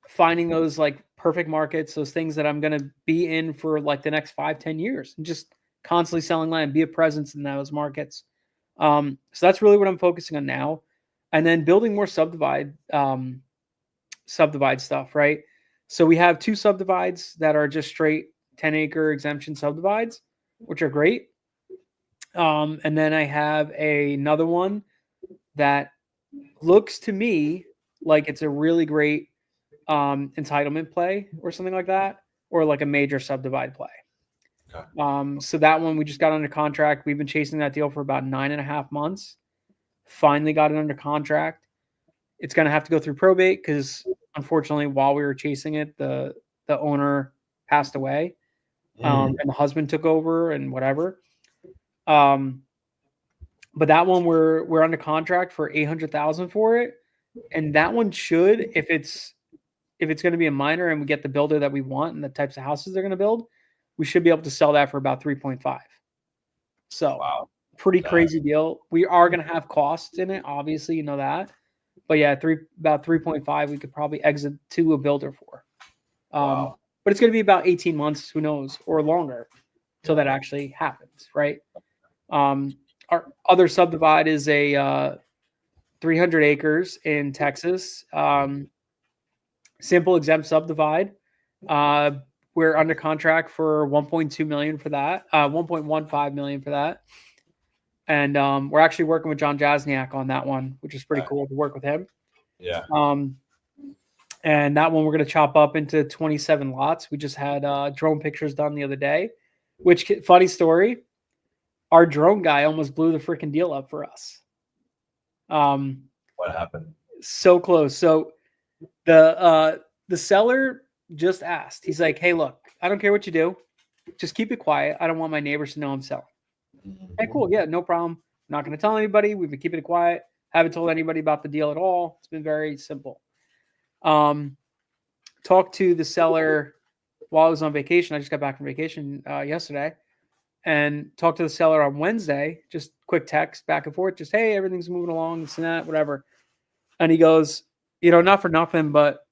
finding those like perfect markets, those things that I'm going to be in for like the next 5-10 years, and just constantly selling land, be a presence in those markets. So that's really what I'm focusing on now. And then building more subdivide stuff, right? So we have 2 subdivides that are just straight 10-acre exemption subdivides, which are great. And then I have another one that looks to me like it's a really great entitlement play or something like that, or like a major subdivide play. Okay. So that one we just got under contract. We've been chasing that deal for about 9.5 months. Finally got it under contract. It's going to have to go through probate because unfortunately, while we were chasing it, the owner passed away, and the husband took over and whatever. But that one we're under contract for $800,000 for it, and that one should, if it's going to be a minor and we get the builder that we want and the types of houses they're going to build, we should be able to sell that for about 3.5. So Wow. pretty crazy deal. We are going to have costs in it, obviously, you know that. But yeah, about 3.5 we could probably exit to a builder for. Wow. But it's going to be about 18 months, who knows, or longer till that actually happens, right? Our other subdivide is a 300 acres in Texas. Simple exempt subdivide. We're under contract for 1.2 million for that, 1.15 million for that. And we're actually working with John Jasniak on that one, which is pretty cool to work with him. Yeah. And that one we're going to chop up into 27 lots. We just had drone pictures done the other day, which, funny story, our drone guy almost blew the freaking deal up for us. What happened? So close. So the seller just asked. He's like, "Hey, look, I don't care what you do. Just keep it quiet. I don't want my neighbors to know I'm selling." Hey, cool. Yeah, no problem. I'm not going to tell anybody. We've been keeping it quiet. Haven't told anybody about the deal at all. It's been very simple. Talked to the seller while I was on vacation. I just got back from vacation yesterday, and talked to the seller on Wednesday. Just quick text back and forth. Just, hey, everything's moving along, this and that, whatever. And he goes, not for nothing, but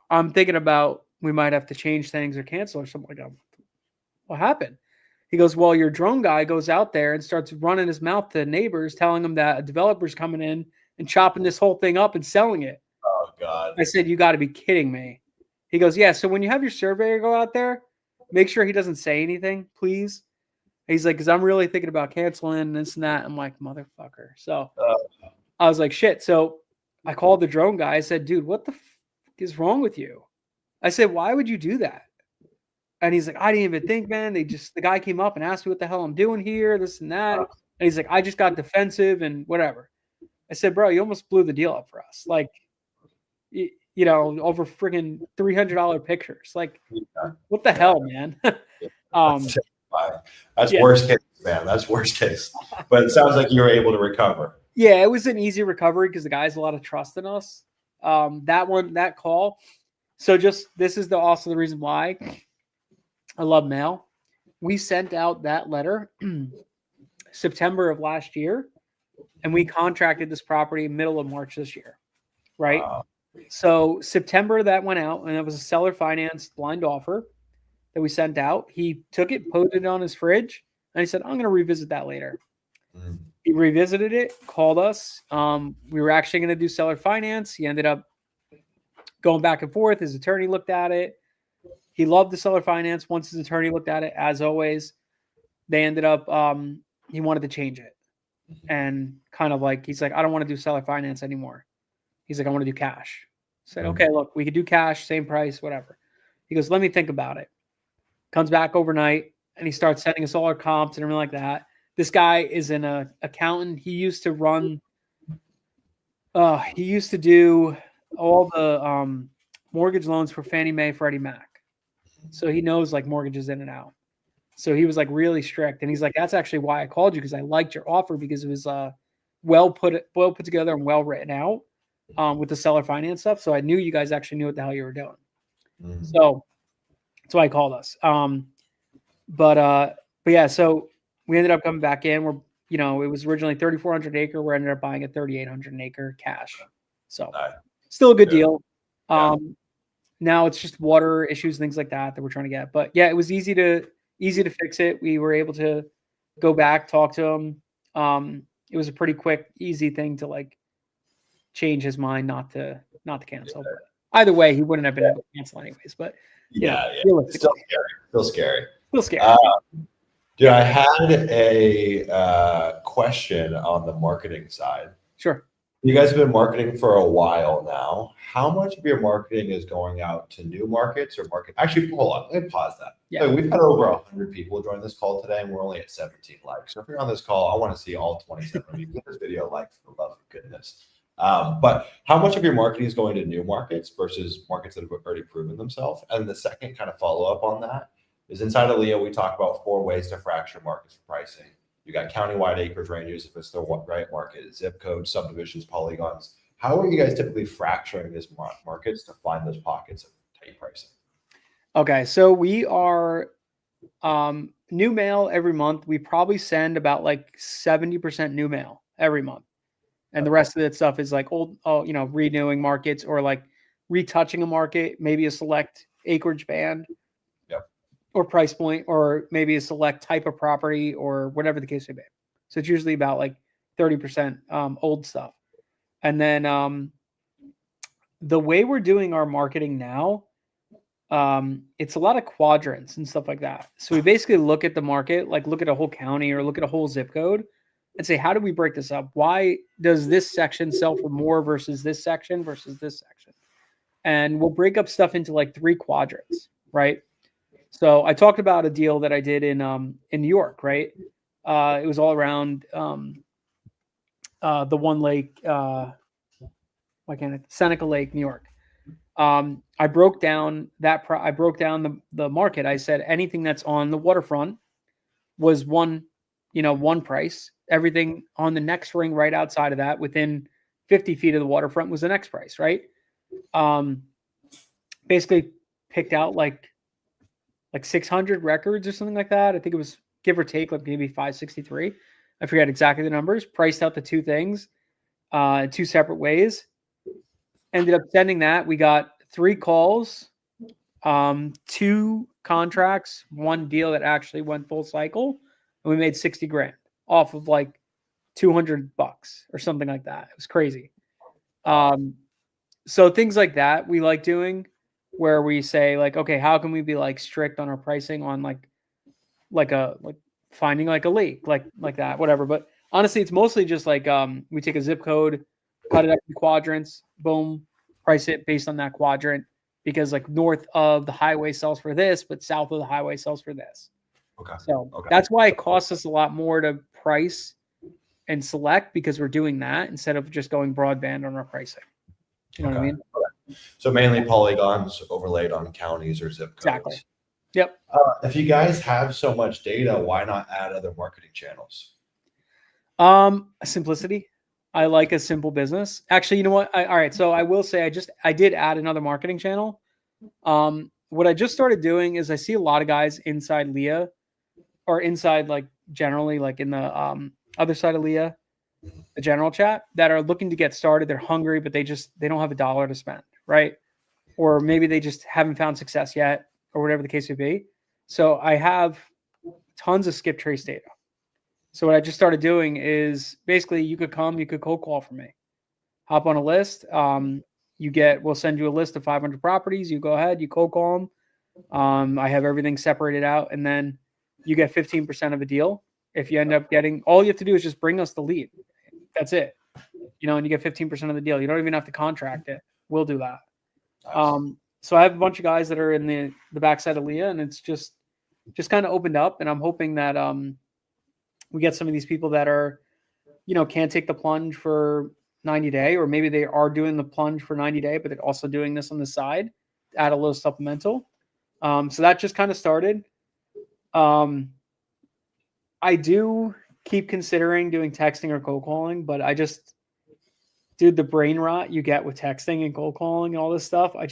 I'm thinking about we might have to change things or cancel or something like that. What happened? He goes, well, your drone guy goes out there and starts running his mouth to neighbors, telling them that a developer's coming in and chopping this whole thing up and selling it. Oh, God. I said, you got to be kidding me. He goes, yeah, so when you have your surveyor go out there, make sure he doesn't say anything, please. He's like, because I'm really thinking about canceling this and that. I'm like, motherfucker. So I was like, shit. So I called the drone guy. I said, dude, what the is wrong with you? I said, why would you do that? And he's like, I didn't even think, man. The guy came up and asked me what the hell I'm doing here, this and that. And he's like, I just got defensive and whatever. I said, bro, you almost blew the deal up for us. Like, over friggin' $300 pictures. Like, what the hell, man? That's worst case, man. That's worst case. But it sounds like you were able to recover. Yeah, it was an easy recovery because the guy has a lot of trust in us. That call. So this is also the reason why I love mail. We sent out that letter September of last year, and we contracted this property middle of March this year, right? Wow. So September that went out, and it was a seller financed blind offer that we sent out. He took it, put it on his fridge, and he said, I'm going to revisit that later. Mm. He revisited it, called us. We were actually going to do seller finance. He ended up going back and forth. His attorney looked at it. He loved the seller finance. Once his attorney looked at it, as always, they ended up, he wanted to change it. And kind of like, he's like, I don't want to do seller finance anymore. He's like, I want to do cash. I said, okay, look, we could do cash, same price, whatever. He goes, let me think about it. Comes back overnight, and he starts sending us all our comps and everything like that. This guy is an accountant. He used to do all the mortgage loans for Fannie Mae, Freddie Mac. So he knows like mortgages in and out. So he was like really strict. And he's like, that's actually why I called you, because I liked your offer, because it was well put together and well written out. with the seller finance stuff. So I knew you guys actually knew what the hell you were doing. Mhm. So that's why I called us. But yeah, so we ended up coming back in. It was originally 3,400 acre. We ended up buying a 3,800 an acre cash. So Nice. still a good Yeah. deal. Yeah. Now it's just water issues, things like that we're trying to get. But yeah, it was easy to fix it. We were able to go back, talk to him. It was a pretty quick, easy thing to like change his mind not to cancel. But either way, he wouldn't have been able to cancel anyways. But Yeah. realistically, Still scary. still scary. Dude, I had a question on the marketing side. Sure. You guys have been marketing for a while now. How much of your marketing is going out to new markets or market? Actually, hold on. Let me pause that. Yeah. Look, we've had over 100 people join this call today, and we're only at 17 likes. So if you're on this call, I want to see all 27 of you. Give this video a like, for the love of goodness. But how much of your marketing is going to new markets versus markets that have already proven themselves? And the second kind of follow up on that is inside of LIA, we talk about 4 ways to fracture markets for pricing. You got countywide acres ranges if it's the right market, zip codes, subdivisions, polygons. How are you guys typically fracturing these markets to find those pockets of tight pricing? Okay, so we are new mail every month. We probably send about like 70% new mail every month. And the rest of that stuff is like renewing markets or like retouching a market, maybe a select acreage band. Yep. Or price point, or maybe a select type of property, or whatever the case may be. So it's usually about like 30% old stuff. And then the way we're doing our marketing now, it's a lot of quadrants and stuff like that. So we basically look at the market, like look at a whole county or look at a whole zip code and say, how do we break this up? Why does this section sell for more versus this section versus this section? And we'll break up stuff into like 3 quadrants, right? So I talked about a deal that I did in New York, right? It was all around the one lake, Seneca Lake, New York. I broke down the market. I said anything that's on the waterfront was one price. Everything on the next ring right outside of that, within 50 feet of the waterfront, was the next price, right? Basically picked out like 600 records or something like that. I think it was give or take like maybe 563. I forget exactly the numbers. Priced out the 2 things, 2 separate ways. Ended up sending that. We got 3 calls, 2 contracts, 1 deal that actually went full cycle, and we made 60 grand off of like $200 or something like that. It was crazy. So things like that we like doing, where we say like, okay, how can we be like strict on our pricing on like finding like a lake, like that, whatever. But honestly, it's mostly just like we take a zip code, cut it up in quadrants, boom, price it based on that quadrant, because like north of the highway sells for this, but south of the highway sells for this. Okay. So that's why it costs us a lot more to price and select, because we're doing that instead of just going broadband on our pricing. You know what I mean? So mainly polygons overlaid on counties or zip codes. Exactly. Yep. If you guys have so much data, why not add other marketing channels? Simplicity. I like a simple business. Actually, you know what? All right. So I will say I did add another marketing channel. What I just started doing is I see a lot of guys inside LIA, or inside like generally like in the other side of LIA, the general chat, that are looking to get started. They're hungry, but they don't have $1 to spend, right? Or maybe they just haven't found success yet, or whatever the case may be. So I have tons of skip trace data. So what I just started doing is basically you could cold call for me, hop on a list. We'll send you a list of 500 properties. You go ahead, you cold call them. I have everything separated out, and then you get 15% of a deal. If you end up getting, all you have to do is just bring us the lead. That's it. And you get 15% of the deal. You don't even have to contract it. We'll do that. Nice. So I have a bunch of guys that are in the backside of LIA, and it's just kind of opened up, and I'm hoping that we get some of these people that are, can't take the plunge for 90 day, or maybe they are doing the plunge for 90 day, but they're also doing this on the side, add a little supplemental. So that just kind of started. I do keep considering doing texting or cold calling, but dude, the brain rot you get with texting and cold calling and all this stuff, I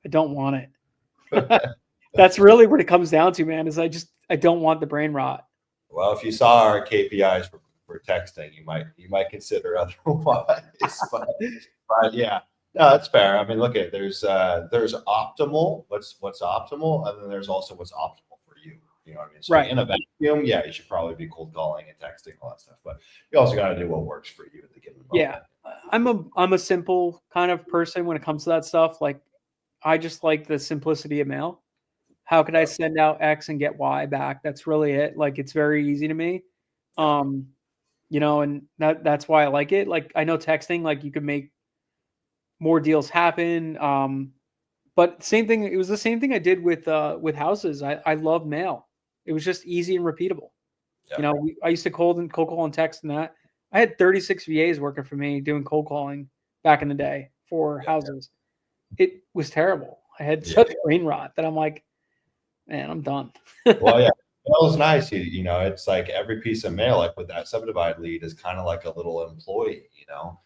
don't want it. That's really what it comes down to, man, is I don't want the brain rot. Well, if you saw our KPIs for texting, you might consider otherwise. but yeah, no, that's fair. I mean, look at there's optimal, what's optimal, and then there's also what's optimal for you. You know what I mean? So Right. in a vacuum, yeah, you should probably be cold calling and texting, all that stuff. But you also got to do what works for you at the given moment. Yeah. I'm a simple kind of person when it comes to that stuff. Like, I just like the simplicity of mail. How could I send out X and get Y back? That's really it. Like, it's very easy to me. And that's why I like it. Like, I know texting, like, you could make more deals happen. But same thing. It was the same thing I did with houses. I love mail. It was just easy and repeatable. Yeah. I used to cold call and text and that. I had 36 VAs working for me doing cold calling back in the day for houses. It was terrible. I had such brain rot that I'm like, man, I'm done. Well, yeah, mail is nice. You know, it's like every piece of mail, like with that subdivide lead, is kind of like a little employee. You know,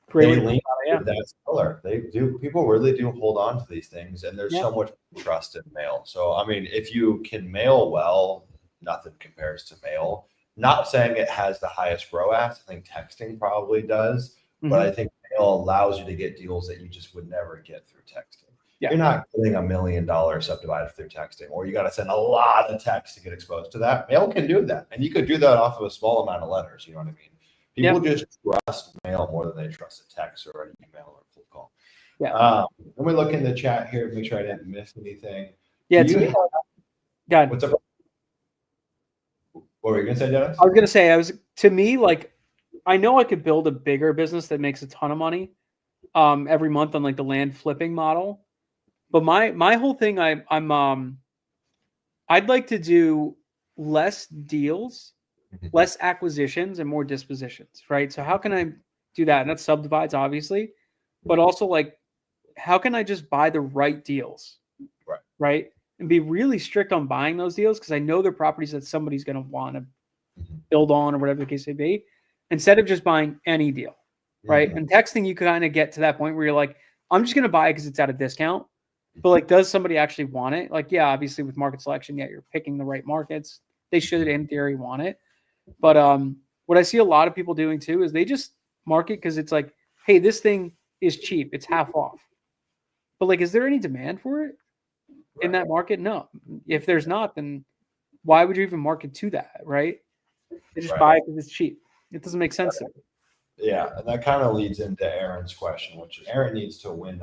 Great. They lean on that seller. They do. People really do hold on to these things, and there's so much trust in mail. So, I mean, if you can mail well, nothing compares to mail. Not saying it has the highest ROAS. I think texting probably does, but I think mail allows you to get deals that you just would never get through texting. Yeah. You're not getting $1 million subdivided through texting, or you got to send a lot of text to get exposed to that. Mail can do that, and you could do that off of a small amount of letters. You know what I mean? People just trust mail more than they trust a text or an email or a phone call. Yeah. Let me look in the chat here to make sure I didn't miss anything. Yeah. God. What's up? What were you gonna say, Dennis? I was gonna say, to me, like, I know I could build a bigger business that makes a ton of money every month on like the land flipping model. But my whole thing, I'd like to do less deals, less acquisitions, and more dispositions, right? So how can I do that? And that's subdivides, obviously, but also, like, how can I just buy the right deals, right? And be really strict on buying those deals because I know they're properties that somebody's going to want to build on or whatever the case may be, instead of just buying any deal, right? And texting, you kind of get to that point where you're like, I'm just going to buy it because it's at a discount. But, like, does somebody actually want it? Like, yeah, obviously with market selection, you're picking the right markets. They should, in theory, want it. But what I see a lot of people doing too is they just market because it's like, hey, this thing is cheap. It's half off. But, like, is there any demand for it in that market? No. If there's not, then why would you even market to that, right? They just buy it because it's cheap. It doesn't make sense to me. Yeah, and that kind of leads into Aaron's question, which is Aaron needs to win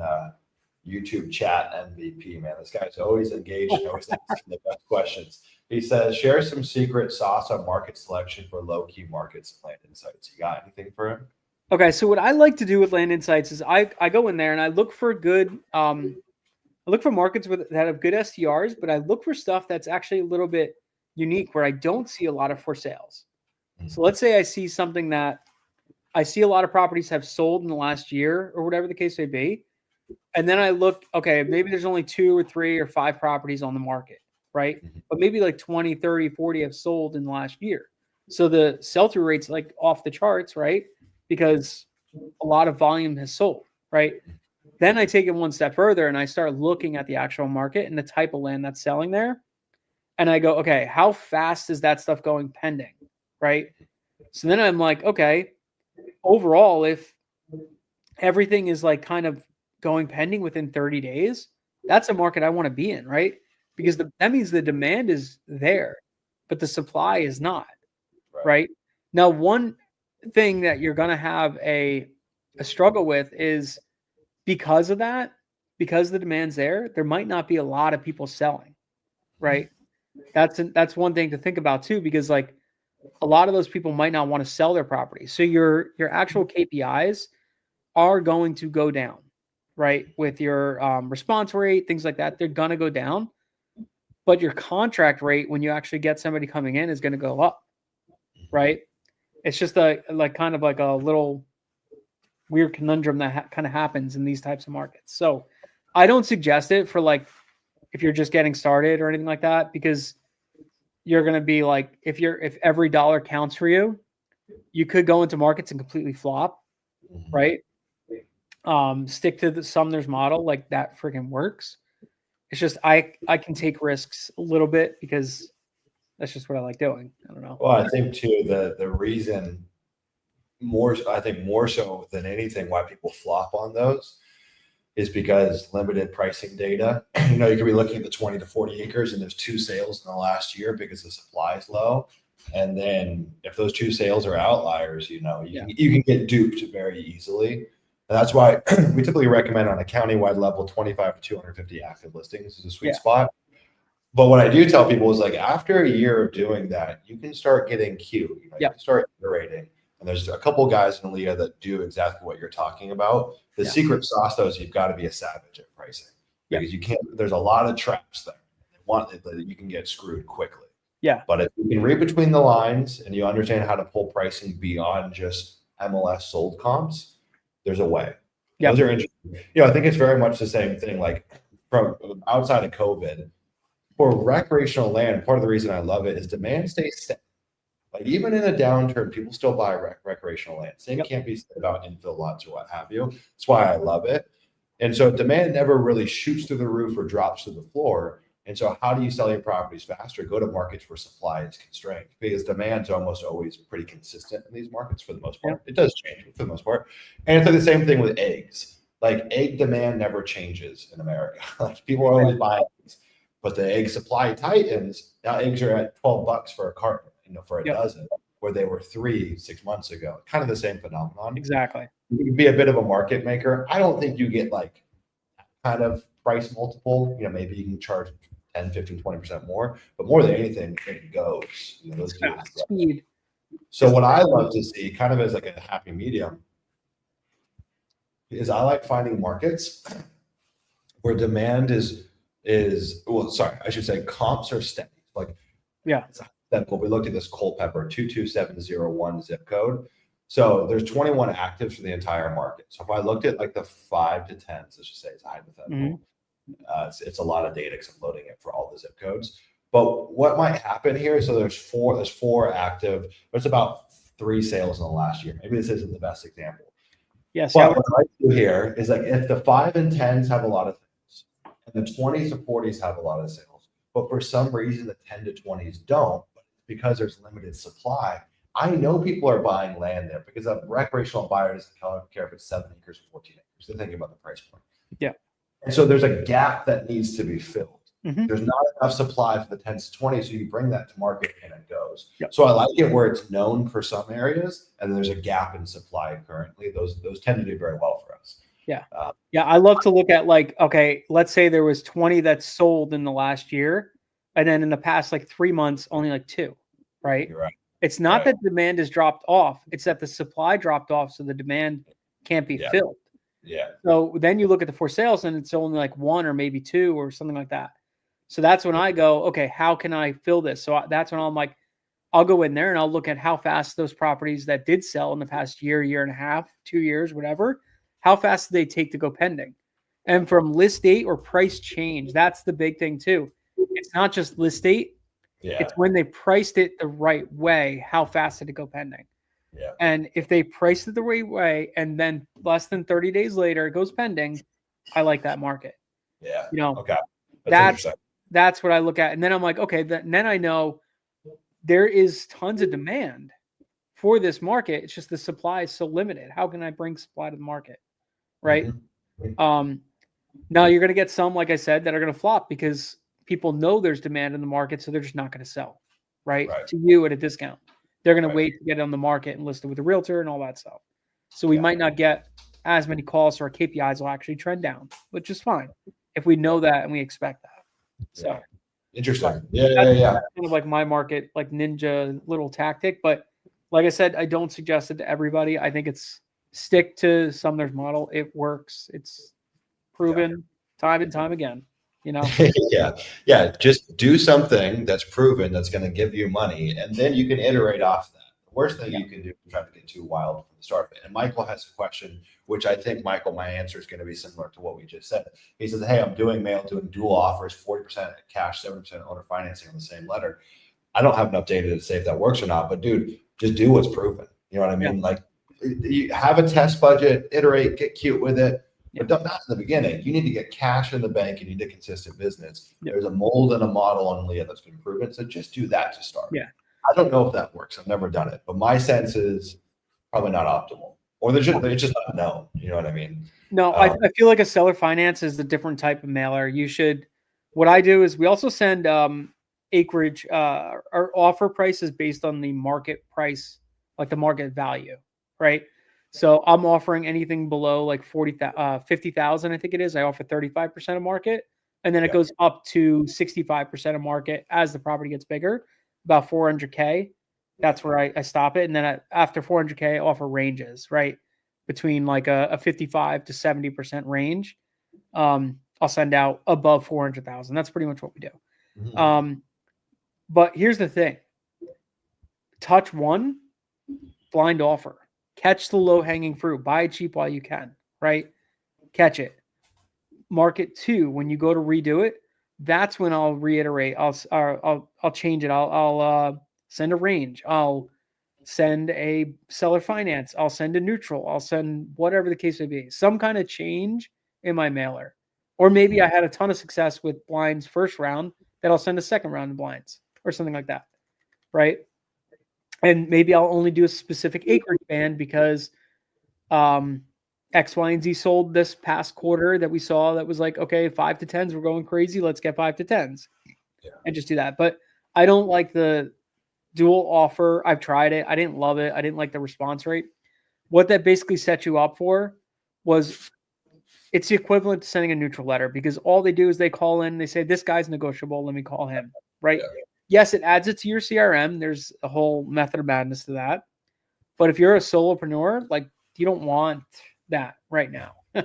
YouTube chat MVP, man. This guy's always engaged and always asking the best questions. He says, share some secret sauce on market selection for low-key markets and land insights. You got anything for him? Okay, so what I like to do with land insights is I go in there and I look for good I look for markets that have good STRs, but I look for stuff that's actually a little bit unique where I don't see a lot of for sales. So let's say I see something that I see a lot of properties have sold in the last year or whatever the case may be. And then I look, okay, maybe there's only 2 or 3 or 5 properties on the market, right? But maybe like 20, 30, 40 have sold in the last year. So the sell-through rate's like off the charts, right? Because a lot of volume has sold, right? Then I take it one step further and I start looking at the actual market and the type of land that's selling there. And I go, okay, how fast is that stuff going pending, right? So then I'm like, okay, overall, if everything is like kind of going pending within 30 days, that's a market I want to be in, right? Because that means the demand is there, but the supply is not, right? Now, one thing that you're going to have a struggle with is because of that, because the demand's there might not be a lot of people selling, right? That's one thing to think about too, because like a lot of those people might not want to sell their property. So your actual KPIs are going to go down, right? With your response rate, things like that, they're going to go down. But your contract rate, when you actually get somebody coming in, is going to go up, right? It's just kind of like a little weird conundrum that kind of happens in these types of markets. So I don't suggest it for like if you're just getting started or anything like that, because you're going to be like, if every dollar counts for you, you could go into markets and completely flop. right? Stick to the Sumner's model, like that freaking works. It's just I can take risks a little bit because that's just what I like doing. I don't know. Well, I think too the reason I think more so than anything why people flop on those is because limited pricing data. You know, you could be looking at the 20 to 40 acres and there's 2 sales in the last year because the supply is low. And then if those 2 sales are outliers, you know, you can get duped very easily. And that's why we typically recommend on a countywide level 25 to 250 active listings is a sweet spot. But what I do tell people is like after a year of doing that, you can start getting cute. You know, you can start iterating. And there's a couple guys in LIA that do exactly what you're talking about. The secret sauce, though, is you've got to be a savage at pricing because you can't. There's a lot of traps there. You can get screwed quickly. Yeah. But if you can read between the lines and you understand how to pull pricing beyond just MLS sold comps, there's a way. Yeah. Those are interesting. You know, I think it's very much the same thing. Like from outside of COVID, for recreational land, part of the reason I love it is demand stays steady. Like even in a downturn, people still buy recreational land. Same can't be said about infill lots or what have you. That's why I love it. And so demand never really shoots through the roof or drops to the floor. And so how do you sell your properties faster? Go to markets where supply is constrained because demand's almost always pretty consistent in these markets for the most part. It does change for the most part. And it's like the same thing with eggs. Like egg demand never changes in America. Like people are always buying eggs, but the egg supply tightens. Now eggs are at $12 for a carton. You know, for a dozen, where they were 6 months ago. Kind of the same phenomenon. Exactly. You can be a bit of a market maker. I don't think you get like kind of price multiple. You know, maybe you can charge 10, 15, 20% more, but more than anything, it goes. You know, those speed. So what I love to see, kind of as like a happy medium, is I like finding markets where demand is well, sorry, I should say comps are steady. Like we looked at this Culpeper 22701 zip code. So there's 21 actives for the entire market. So if I looked at like the 5 to 10s, let's just say it's a hypothetical. It's a lot of data because I'm loading it for all the zip codes. But what might happen here? So there's four active. There's about 3 sales in the last year. Maybe this isn't the best example. Yes. But what I do here is like if the 5 and 10s have a lot of things, and the 20s and 40s have a lot of sales, but for some reason the 10 to 20s don't. Because there's limited supply, I know people are buying land there because a recreational buyer doesn't care if it's 7 acres or 14 acres. They're thinking about the price point. Yeah. And so there's a gap that needs to be filled. There's not enough supply for the 10s to 20s, so you bring that to market and it goes. So I like it where it's known for some areas and there's a gap in supply currently. Those tend to do very well for us. Yeah. I love to look at like, okay, let's say there was 20 that sold in the last year. And then in the past, like 3 months, only like 2, right? You're right. It's not that demand has dropped off. It's that the supply dropped off. So the demand can't be filled. Yeah. So then you look at the for sales and it's only like 1 or maybe 2 or something like that. So that's when I go, okay, how can I fill this? So that's when I'm like, I'll go in there and I'll look at how fast those properties that did sell in the past year and a half, 2 years, whatever, how fast do they take to go pending? And from list date or price change, that's the big thing too. It's not just list date. It's when they priced it the right way. How fast did it go pending? Yeah. And if they priced it the right way and then less than 30 days later it goes pending, I like that market. Yeah. You know, okay. That's what I look at. And then I'm like, okay, then I know there is tons of demand for this market. It's just the supply is so limited. How can I bring supply to the market? Right. Now you're going to get some, like I said, that are going to flop because people know there's demand in the market, so they're just not going to sell, right? To you at a discount. They're going to wait to get it on the market and list it with a realtor and all that stuff. So we might not get as many calls, so our KPIs will actually trend down, which is fine if we know that and we expect that. So interesting. That's kind of like my market, like ninja little tactic. But like I said, I don't suggest it to everybody. I think it's stick to Sumner's model. It works. It's proven time and time again. You know? Just do something that's proven that's going to give you money, and then you can iterate off that. The worst thing you can do is try to get too wild from the start of it. And Michael has a question, which I think, Michael, my answer is going to be similar to what we just said. He says, hey, I'm doing dual offers, 40% cash, 7% owner financing on the same letter. I don't have enough data to say if that works or not, but dude, just do what's proven. You know what I mean? Like You have a test budget, iterate, get cute with it, Yeah. but not in the beginning. You need to get cash in the bank. You need a consistent business. Yeah. There's a mold and a model on LIA that's been proven. So just do that to start. Yeah. I don't know if that works. I've never done it, but my sense is probably not optimal, or they're just not known. You know what I mean? No, I feel like a seller finance is a different type of mailer. What I do is we also send acreage. Our offer price is based on the market price, like the market value, right? So I'm offering anything below like 50,000, I think it is. I offer 35% of market, and then it goes up to 65% of market as the property gets bigger, about 400K. That's where I stop it, and then after 400K, I offer ranges, right? Between like a 55 to 70% range. I'll send out above 400,000. That's pretty much what we do. Mm-hmm. But here's the thing. Touch one, blind offer. Catch the low hanging fruit. Buy it cheap while you can, right? Catch it. Market two, when you go to redo it, that's when I'll reiterate. I'll change it. I'll send a range. I'll send a seller finance. I'll send a neutral. I'll send whatever the case may be. Some kind of change in my mailer. Or maybe I had a ton of success with blinds first round that I'll send a second round of blinds or something like that. Right. And maybe I'll only do a specific acreage band because X, Y, and Z sold this past quarter that we saw that was like, okay, 5 to 10s, we're going crazy. Let's get 5 to 10s and just do that. But I don't like the dual offer. I've tried it. I didn't love it. I didn't like the response rate. What that basically set you up for was it's the equivalent to sending a neutral letter because all they do is they call in, they say, this guy's negotiable. Let me call him. Right. Yeah. Yes, it adds it to your CRM. There's a whole method of madness to that. But if you're a solopreneur, like you don't want that right now. Yeah.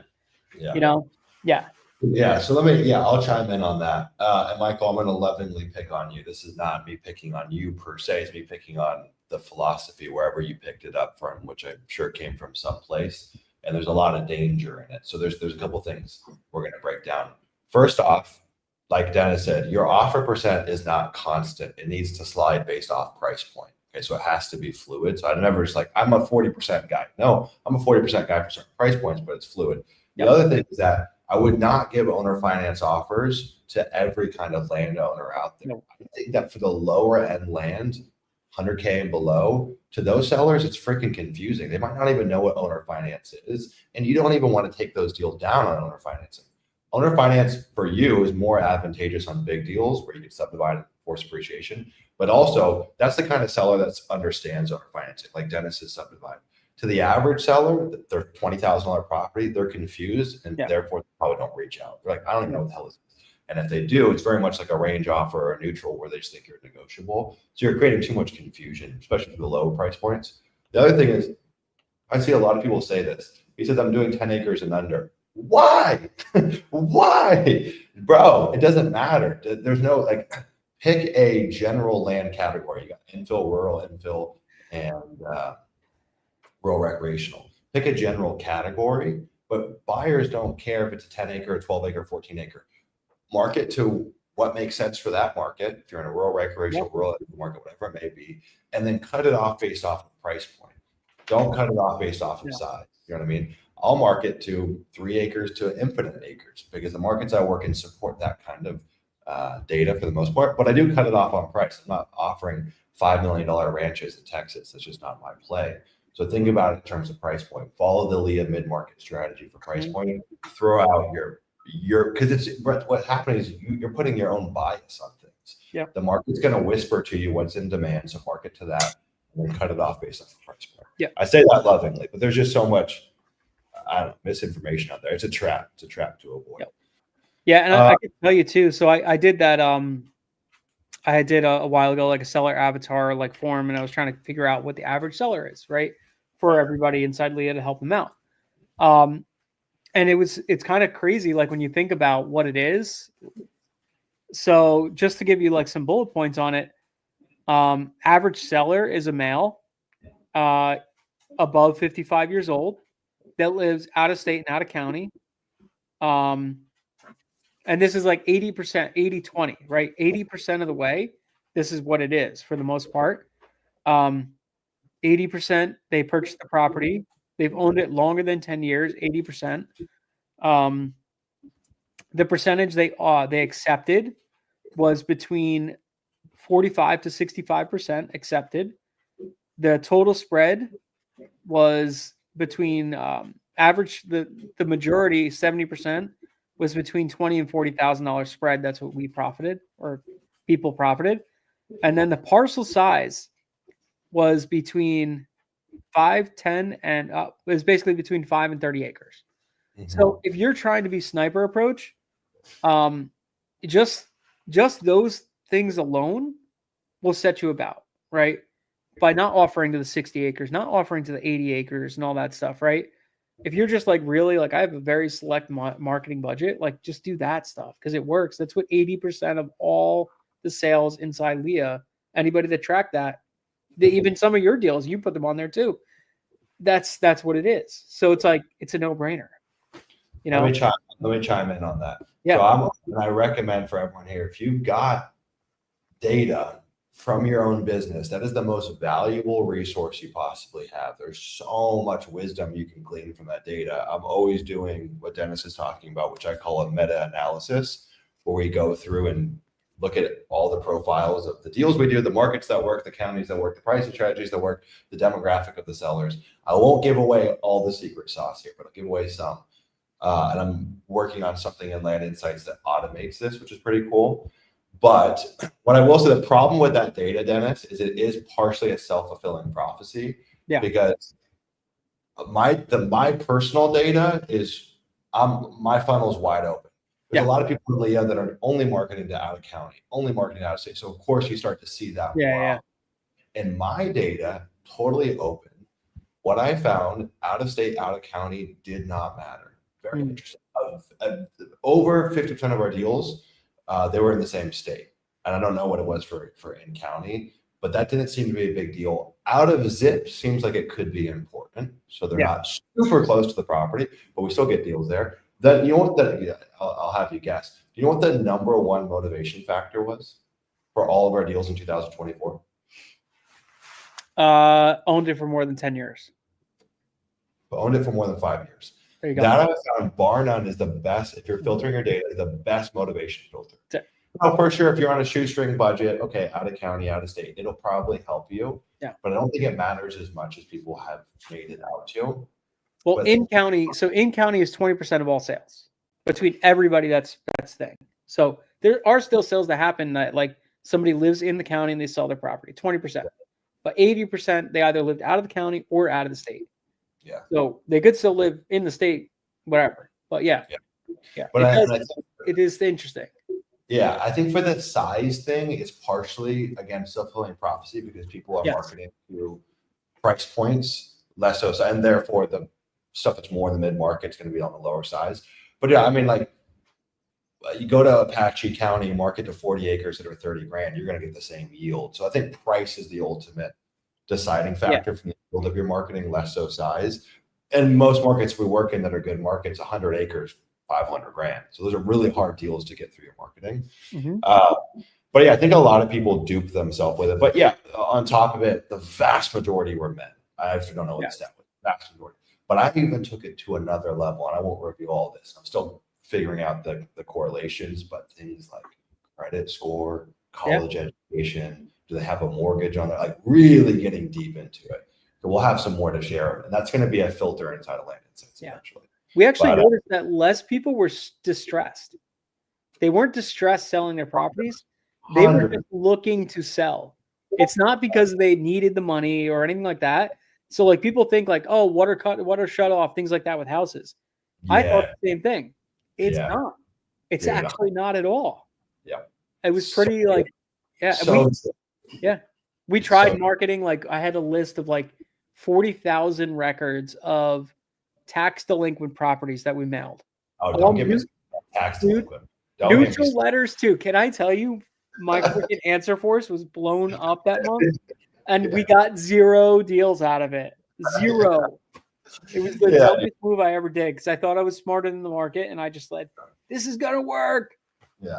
You know? Yeah. Yeah. So I'll chime in on that. And Michael, I'm going to lovingly pick on you. This is not me picking on you per se. It's me picking on the philosophy wherever you picked it up from, which I'm sure came from someplace. And there's a lot of danger in it. So there's a couple things we're going to break down. First off, like Dennis said, your offer percent is not constant. It needs to slide based off price point. Okay, so it has to be fluid. So I never just like, I'm a 40% guy. No, I'm a 40% guy for certain price points, but it's fluid. The other thing is that I would not give owner finance offers to every kind of landowner out there. No. I think that for the lower end land, 100K and below, to those sellers, it's freaking confusing. They might not even know what owner finance is. And you don't even want to take those deals down on owner financing. Owner finance for you is more advantageous on big deals where you can subdivide and force appreciation. But also, that's the kind of seller that understands owner financing, like Dennis's subdivide. To the average seller, their $20,000 property, they're confused and therefore they probably don't reach out. They're like, I don't even know what the hell this is. And if they do, it's very much like a range offer or a neutral where they just think you're negotiable. So you're creating too much confusion, especially for the lower price points. The other thing is, I see a lot of people say this. He says, I'm doing 10 acres and under. Why? Why? Bro, it doesn't matter. There's no like, pick a general land category. You got infill, rural, infill, and rural recreational. Pick a general category, but buyers don't care if it's a 10 acre, 12 acre, 14 acre. Market to what makes sense for that market. If you're in a rural recreational, rural market, whatever it may be, and then cut it off based off of price point. Don't cut it off based off of size. You know what I mean? I'll market to 3 acres to infinite acres because the markets I work in support that kind of data for the most part, but I do cut it off on price. I'm not offering $5 million ranches in Texas. That's just not my play. So think about it in terms of price point. Follow the LIA mid-market strategy for price point. Throw out your because it's what's happening is you're putting your own bias on things. Yeah. The market's going to whisper to you what's in demand, so market to that, and then cut it off based on the price point. Yeah, I say that lovingly, but there's just so much misinformation out there. It's a trap. It's a trap to avoid. Yep. Yeah, and I can tell you too. So I did that. I did a while ago, like a seller avatar like form, and I was trying to figure out what the average seller is, right, for everybody inside LIA to help them out. And it's kind of crazy, like when you think about what it is. So just to give you like some bullet points on it, average seller is a male, above 55 years old, that lives out of state and out of county. And this is like 80%, 80-20, right? 80% of the way, this is what it is for the most part. 80% they purchased the property. They've owned it longer than 10 years, 80%. The percentage they accepted was between 45 to 65% accepted. The total spread was between average, the majority, 70%, was between $20,000 and $40,000 spread. That's what we profited, or people profited. And then the parcel size was between 5, 10, and it was basically between 5 and 30 acres. So if you're trying to be sniper approach, just those things alone will set you about, right? By not offering to the 60 acres, not offering to the 80 acres and all that stuff, right? If you're just like, really, like, I have a very select marketing budget, like, just do that stuff because it works. That's what 80% of all the sales inside LIA, anybody that tracked that, even some of your deals, you put them on there too. That's what it is. So it's like, it's a no-brainer. You know, let me chime in on that. Yeah. So I recommend for everyone here, if you've got data from your own business, that is the most valuable resource you possibly have. There's so much wisdom you can glean from that data. I'm always doing what Dennis is talking about, which I call a meta-analysis, where we go through and look at all the profiles of the deals we do, the markets that work, the counties that work, the pricing strategies that work, the demographic of the sellers. I won't give away all the secret sauce here, but I'll give away some. And I'm working on something in Land Insights that automates this, which is pretty cool. But what I will say, the problem with that data, Dennis, is it is partially a self-fulfilling prophecy. Yeah. Because my personal data is, my funnel is wide open. There's a lot of people in LIA that are only marketing to out of county, only marketing out of state. So of course you start to see that. And my data, totally open. What I found, out of state, out of county, did not matter. Very interesting. Over 50% of our deals, they were in the same state. And I don't know what it was for in county, but that didn't seem to be a big deal. Out of zip seems like it could be important. So they're not super close to the property, but we still get deals there. Then you know what I'll have you guess. Do you know what the number one motivation factor was for all of our deals in 2024? Owned it for more than 10 years. Owned it for more than 5 years. There you go. That I found, bar none, is the best. If you're filtering your data, the best motivation filter. Now, for sure, if you're on a shoestring budget, okay, out of county, out of state, it'll probably help you. Yeah. But I don't think it matters as much as people have made it out to. Well, in county is 20% of all sales between everybody. That's thing. So there are still sales that happen that, like, somebody lives in the county and they sell their property, 20%. But 80%, they either lived out of the county or out of the state. Yeah. So they could still live in the state, whatever. But yeah. But it is interesting. Yeah, I think for the size thing, it's partially, again, self-fulfilling prophecy, because people are marketing to price points less so, and therefore the stuff that's more in the mid-market is going to be on the lower size. But yeah, I mean, like, you go to Apache County, market to 40 acres that are 30 grand, you're going to get the same yield. So I think price is the ultimate deciding factor from the yield of your marketing, less so size. And most markets we work in that are good markets, 100 acres, 500 grand. So those are really hard deals to get through your marketing. But yeah, I think a lot of people dupe themselves with it. But yeah, on top of it, the vast majority were men. I don't know what the stat was, vast majority. But I even took it to another level, and I won't review all this. I'm still figuring out the correlations, but things like credit score, college education, do they have a mortgage on it? Like, really getting deep into it. So we'll have some more to share, and that's going to be a filter inside of Land Insights eventually. We actually noticed that less people were distressed. They weren't distressed selling their properties. They were just looking to sell. It's not because they needed the money or anything like that. So, like, people think like, oh, water shut off, things like that with houses. I thought the same thing. It's not. It's actually not at all. Yeah. It was pretty we tried marketing. Like, I had a list of like 40,000 records of tax delinquent properties that we mailed. Oh, don't give me tax delinquent. Neutral letters too. Can I tell you, my freaking answer force was blown up that month, and we got 0 deals out of it. 0. It was the dumbest move I ever did, because I thought I was smarter than the market, and I just like, this is gonna work.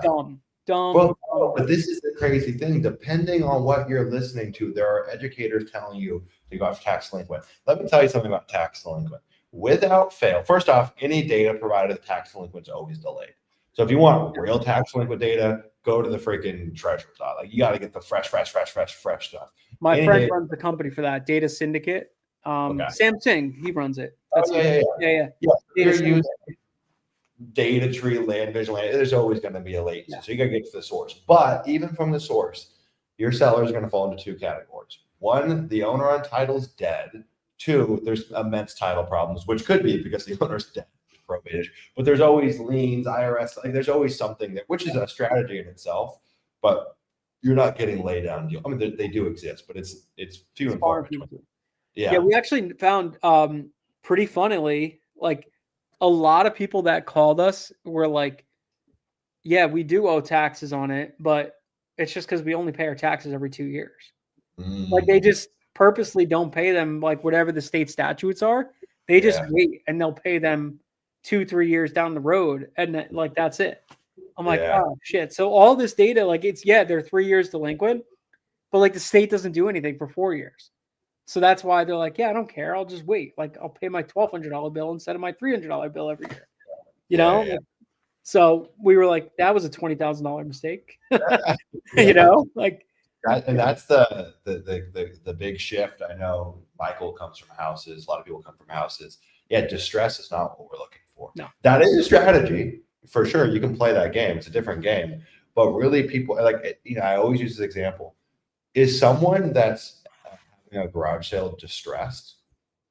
Dumb. dumb. Well, but this is the crazy thing. Depending on what you're listening to, there are educators telling you to go after tax delinquent. Let me tell you something about tax delinquent. Without fail, first off, any data provided with tax delinquent is always delayed. So if you want real tax delinquent data, go to the freaking treasurer's office. Like, you got to get the fresh stuff. My Any friend data, runs the company for that, Data Syndicate. okay. Sam Singh, he runs it. Oh, yeah. Yeah. You're Data Syndicate. using data tree, land vision, there's always going to be a latency. Yeah. So you got to get to the source. But even from the source, your seller is going to fall into two categories. One, the owner on title's dead. Two, there's immense title problems, which could be because the owner's dead, probated. But there's always liens, IRS, like there's always something that, which is a strategy in itself. But you're not getting lay down deal. I mean, they do exist, but it's few and far between. Yeah, we actually found pretty funnily, like a lot of people that called us were like, yeah, we do owe taxes on it, but it's just because we only pay our taxes every 2 years. Like they just purposely don't pay them like whatever the state statutes are. They just wait and they'll pay them 2-3 years down the road. And like, that's it. I'm like, oh shit. So all this data, like they're 3 years delinquent, but like the state doesn't do anything for 4 years. So that's why they're like, yeah, I don't care. I'll just wait. Like I'll pay my $1,200 bill instead of my $300 bill every year. You know? Yeah. So we were like, that was a $20,000 mistake. You know, like, and that's the big shift. I know Michael comes from houses. A lot of people come from houses. Yeah, distress is not what we're looking for. No, that is a strategy for sure. You can play that game. It's a different game. But really, people like, you know, I always use this example. Is someone that's having a garage sale distressed?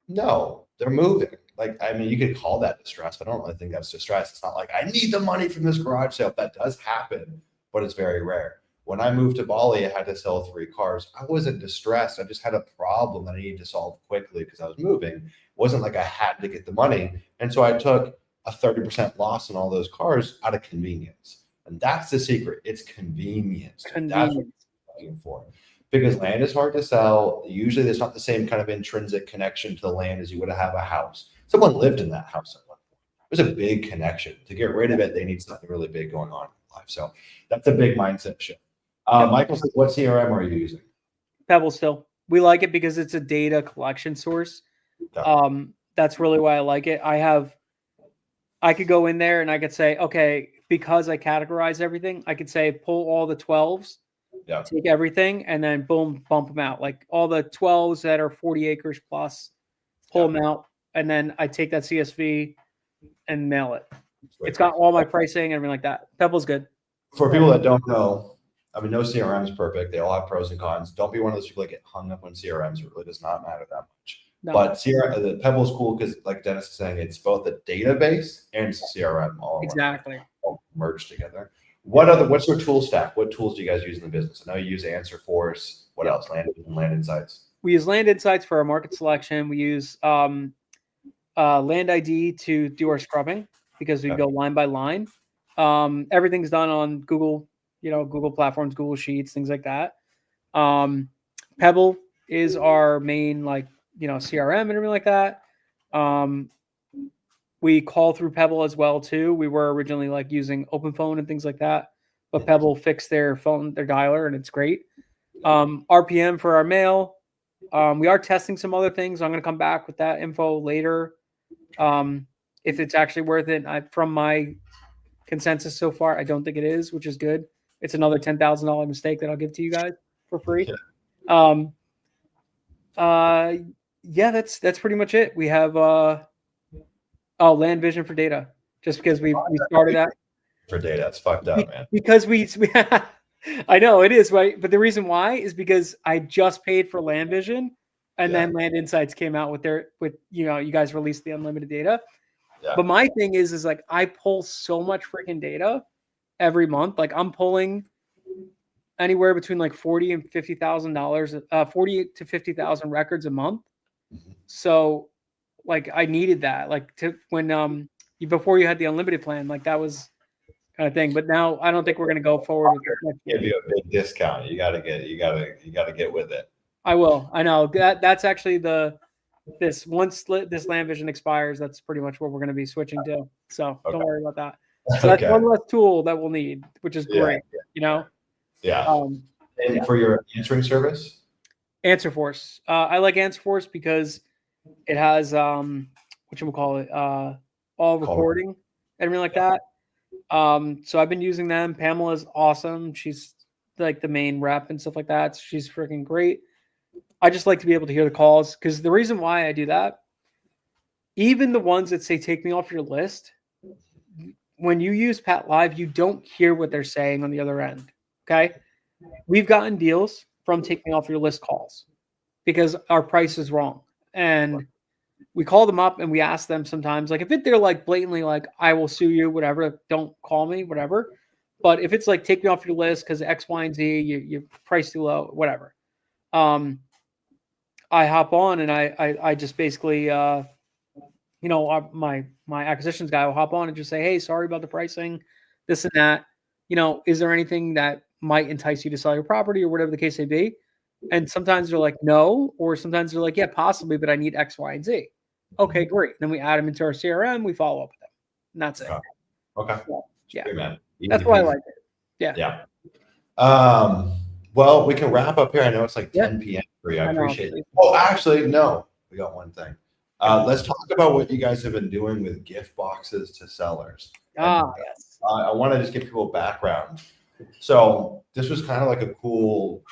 No, they're moving. Like, I mean, you could call that distress, but I don't really think that's distress. It's not like I need the money from this garage sale. That does happen, but it's very rare. When I moved to Bali, I had to sell 3 cars. I wasn't distressed. I just had a problem that I needed to solve quickly because I was moving. It wasn't like I had to get the money. And so I took a 30% loss on all those cars out of convenience. And that's the secret. It's convenience. That's what you're looking for. Because land is hard to sell. Usually there's not the same kind of intrinsic connection to the land as you would have a house. Someone lived in that house at one point. There's a big connection. To get rid of it, they need something really big going on in life. So that's a big mindset shift. Michael says, what CRM are you using? Pebble still. We like it because it's a data collection source. That's really why I like it. I could go in there and I could say, okay, because I categorize everything, I could say pull all the 12s, take everything, and then boom, bump them out. Like all the 12s that are 40 acres plus, pull them out, and then I take that CSV and mail it. It's got all my pricing and everything like that. Pebble's good. For people that don't know, I mean, no CRM is perfect. They all have pros and cons. Don't be one of those people that get hung up on CRMs. It really does not matter that much. No. But the Pebble is cool because, like Dennis is saying, it's both a database and CRM all merged together. What's your tool stack? What tools do you guys use in the business? I know you use Answer Force. What else? Land Insights. We use Land Insights for our market selection. We use Land ID to do our scrubbing because we go line by line. Everything's done on Google. Google platforms, Google Sheets, things like that. Pebble is our main, CRM and everything like that. We call through Pebble as well too. We were originally using Open Phone and things like that, but Pebble fixed their phone, their dialer, and it's great. RPM for our mail. We are testing some other things. I'm going to come back with that info later. If it's actually worth it. From my consensus so far, I don't think it is, which is good. It's another $10,000 mistake that I'll give to you guys for free. That's pretty much it. We have Land Vision for data, just because we started that for data. That's fucked up, man. Because we I know it is, right? But the reason why is because I just paid for Land Vision, and then Land Insights came out with you guys released the unlimited data. Yeah. But my thing is like I pull so much freaking data every month. Like I'm pulling anywhere between $40,000 and $50,000, 40 to 50,000 records a month. So I needed that when before you had the unlimited plan, that was kind of thing. But now I don't think we're going to go forward with it. Give you a big discount. You got to get with it. I will. I know that's actually this Land Vision expires. That's pretty much what we're going to be switching to. So don't worry about that. So that's one less tool that we'll need, which is great. you know? Yeah. Um, And yeah. for your answering service? Answer Force. I like Answer Force because it has whatchamacallit, all Call. recording and everything like that. So I've been using them. Pamela's awesome. She's like the main rep and stuff like that. So she's freaking great. I just like to be able to hear the calls because the reason why I do that, even the ones that say take me off your list, when you use Pat Live, you don't hear what they're saying on the other end. Okay. We've gotten deals from take me off your list calls because our price is wrong. And we call them up and we ask them sometimes, like if they're like blatantly like, I will sue you, whatever, don't call me, whatever. But if it's like take me off your list because X, Y, and Z, you price too low, whatever. I hop on and I just basically my acquisitions guy will hop on and just say, hey, sorry about the pricing, this and that. Is there anything that might entice you to sell your property or whatever the case may be? And sometimes they're like, no, or sometimes they're like, yeah, possibly, but I need X, Y, and Z. Okay, great. Then we add them into our CRM, we follow up with them. And that's it. Okay. Yeah. Great, man. That's why I like it. Yeah. Yeah. Well, we can wrap up here. I know it's like 10 p.m. for you. I appreciate it. Oh, actually, no. We got one thing. Let's talk about what you guys have been doing with gift boxes to sellers. Yes. I want to just give people background. So this was kind of like a cool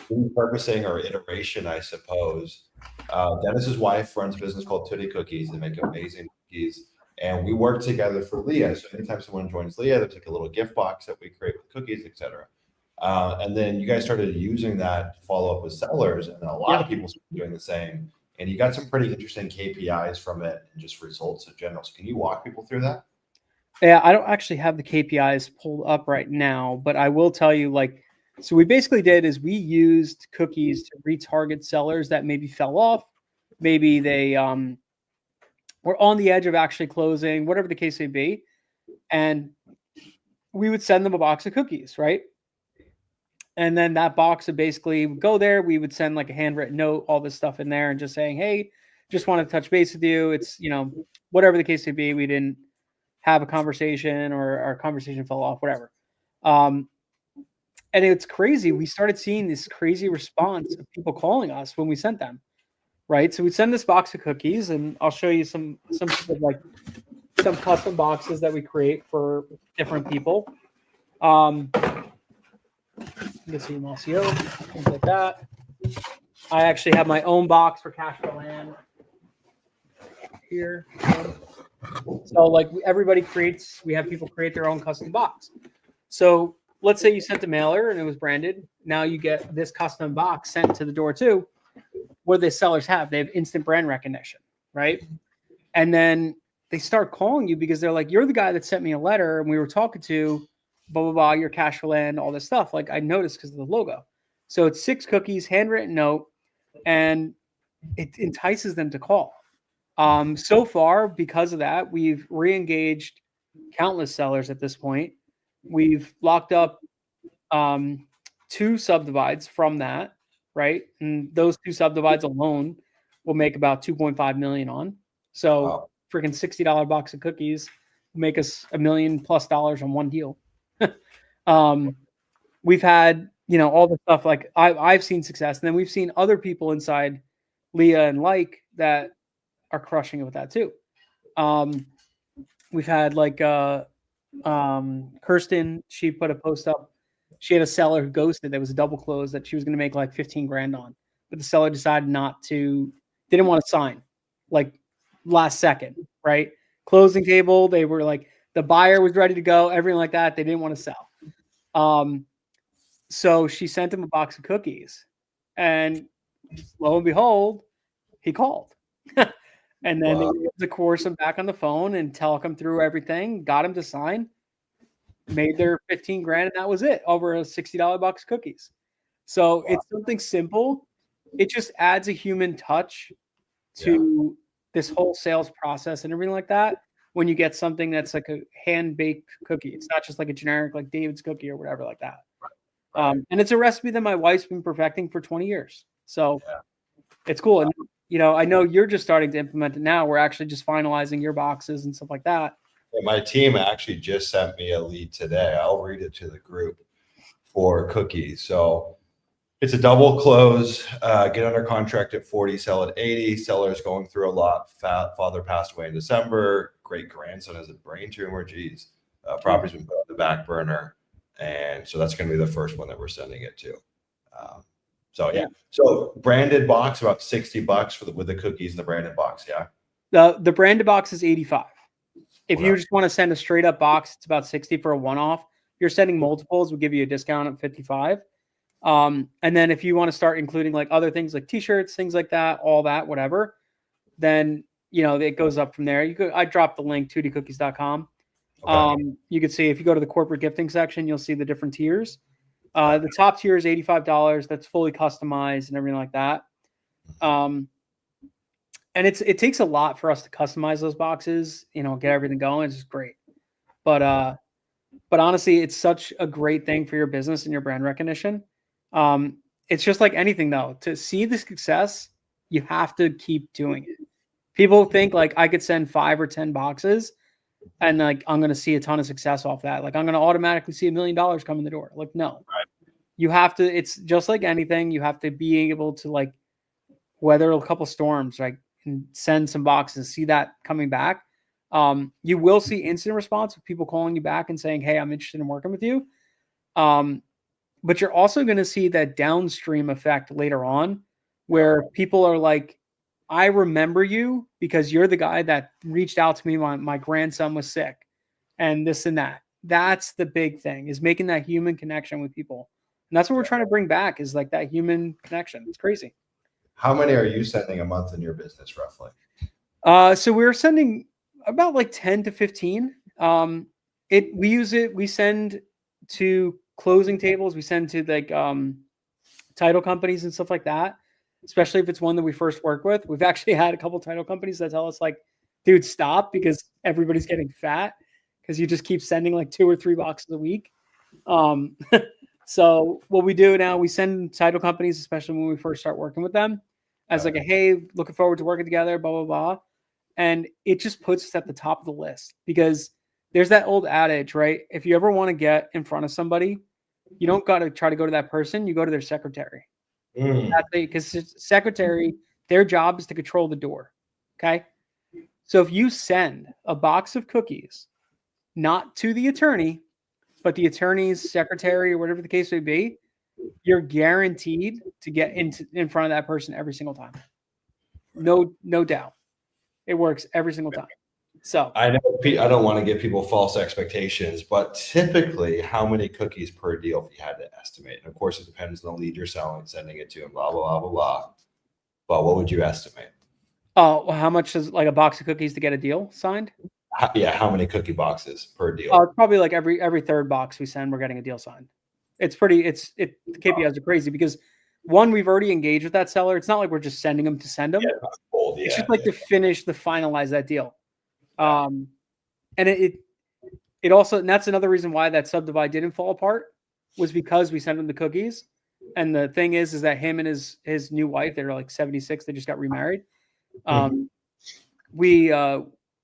repurposing or iteration, I suppose. Dennis's wife runs a business called Tootie Cookies. They make amazing cookies. And we work together for LIA. So anytime someone joins LIA, there's like a little gift box that we create with cookies, etc. And then you guys started using that to follow up with sellers, and a lot of people started doing the same. And you got some pretty interesting KPIs from it and just results in general. So can you walk people through that? Yeah, I don't actually have the KPIs pulled up right now, but I will tell you, so we basically did is we used cookies to retarget sellers that maybe fell off, maybe they were on the edge of actually closing, whatever the case may be, and we would send them a box of cookies, right? And then that box would basically go there. We would send like a handwritten note, all this stuff in there, and just saying, hey, just want to touch base with you. It's, whatever the case may be, we didn't have a conversation or our conversation fell off, whatever. And it's crazy. We started seeing this crazy response of people calling us when we sent them, right? So we send this box of cookies, and I'll show you some like some custom boxes that we create for different people. You can see SEO, things like that. I actually have my own box for cash for land here. So like everybody we have people create their own custom box. So let's say you sent a mailer and it was branded. Now you get this custom box sent to the door too. What do the sellers have? They have instant brand recognition, right? And then they start calling you because they're like, you're the guy that sent me a letter and we were talking to blah, blah, blah, your cash for land, all this stuff. Like I noticed because of the logo. So it's 6 cookies, handwritten note, and it entices them to call. So far, because of that, we've re-engaged countless sellers at this point. We've locked up 2 subdivides from that, right? And those 2 subdivides alone will make about 2.5 million on. So freaking $60 box of cookies will make us $1 million+ on one deal. We've had, all the stuff like I've seen success, and then we've seen other people inside LIA and that are crushing it with that too. We've had like Kirsten, she put a post up. She had a seller who ghosted that was a double close that she was going to make like 15 grand on, but the seller decided didn't want to sign like last second, right? Closing table, they were like, the buyer was ready to go, everything like that. They didn't want to sell. So she sent him a box of cookies, and lo and behold, he called. And then they were able to coerce him back on the phone and talk him through everything, got him to sign, made their 15 grand, and that was it, over a $60 box of cookies. So it's something simple. It just adds a human touch to this whole sales process and everything like that. When you get something that's like a hand-baked cookie, it's not just like a generic like David's cookie or whatever like that. And it's a recipe that my wife's been perfecting for 20 years. So it's cool. And, I know you're just starting to implement it now. We're actually just finalizing your boxes and stuff like that. My team actually just sent me a lead today. I'll read it to the group. for cookies. So it's a double close, get under contract at 40, sell at 80. Seller's going through a lot. Father passed away in December. Great grandson has a brain tumor. Geez, property's been put on the back burner. And so that's going to be the first one that we're sending it to. So yeah, so branded box about $60 with the cookies and the branded box. Yeah. The branded box is 85. If you just want to send a straight up box, it's about 60 for a one-off. If you're sending multiples, we'll give you a discount at 55. And then if you want to start including like other things like t-shirts, things like that, all that, whatever, then, you know, it goes up from there. I dropped the link, 2dcookies.com. Okay. You can see if you go to the corporate gifting section, you'll see the different tiers. The top tier is $85. That's fully customized and everything like that. And it takes a lot for us to customize those boxes, you know, get everything going. It's just great. But honestly, it's such a great thing for your business and your brand recognition. It's just like anything though, to see the success, you have to keep doing it. People think like I could send 5 or 10 boxes and like, I'm going to see a ton of success off that. Like I'm going to automatically see $1 million come in the door. Like, no, you have to, it's just like anything. You have to be able to like weather a couple storms, like, and send some boxes, see that coming back. You will see instant response with people calling you back and saying, hey, I'm interested in working with you. But you're also going to see that downstream effect later on where people are like, I remember you because you're the guy that reached out to me. My grandson was sick and this and that. That's the big thing, is making that human connection with people. And that's what we're trying to bring back, is like that human connection. It's crazy. How many are you sending a month in your business roughly? So we're sending about like 10 to 15. We send to closing tables. We send to like title companies and stuff like that, especially if it's one that we first work with. We've actually had a couple title companies that tell us like, dude, stop, because everybody's getting fat because you just keep sending like 2 or 3 boxes a week. So what we do now, we send title companies, especially when we first start working with them, as like a, hey, looking forward to working together, blah, blah, blah. And it just puts us at the top of the list, because there's that old adage, right? If you ever want to get in front of somebody, you don't got to try to go to that person. You go to their secretary. Because secretary, their job is to control the door. Okay. So if you send a box of cookies, not to the attorney, but the attorney's secretary or whatever the case may be, you're guaranteed to get in front of that person every single time. No doubt. It works every single time. So I know I don't want to give people false expectations, but typically how many cookies per deal if you had to estimate? And of course, it depends on the lead you're selling, sending it to, and blah, blah, blah, blah, blah. But what would you estimate? Oh, how much is like a box of cookies to get a deal signed? How many cookie boxes per deal? It's probably like every third box we send, we're getting a deal signed. It's pretty, the KPIs are crazy because one, we've already engaged with that seller. It's not like we're just sending them to send them. It's just like to finalize that deal. And it also, and that's another reason why that subdivide didn't fall apart, was because we sent him the cookies. And the thing is that him and his new wife, they're like 76. They just got remarried.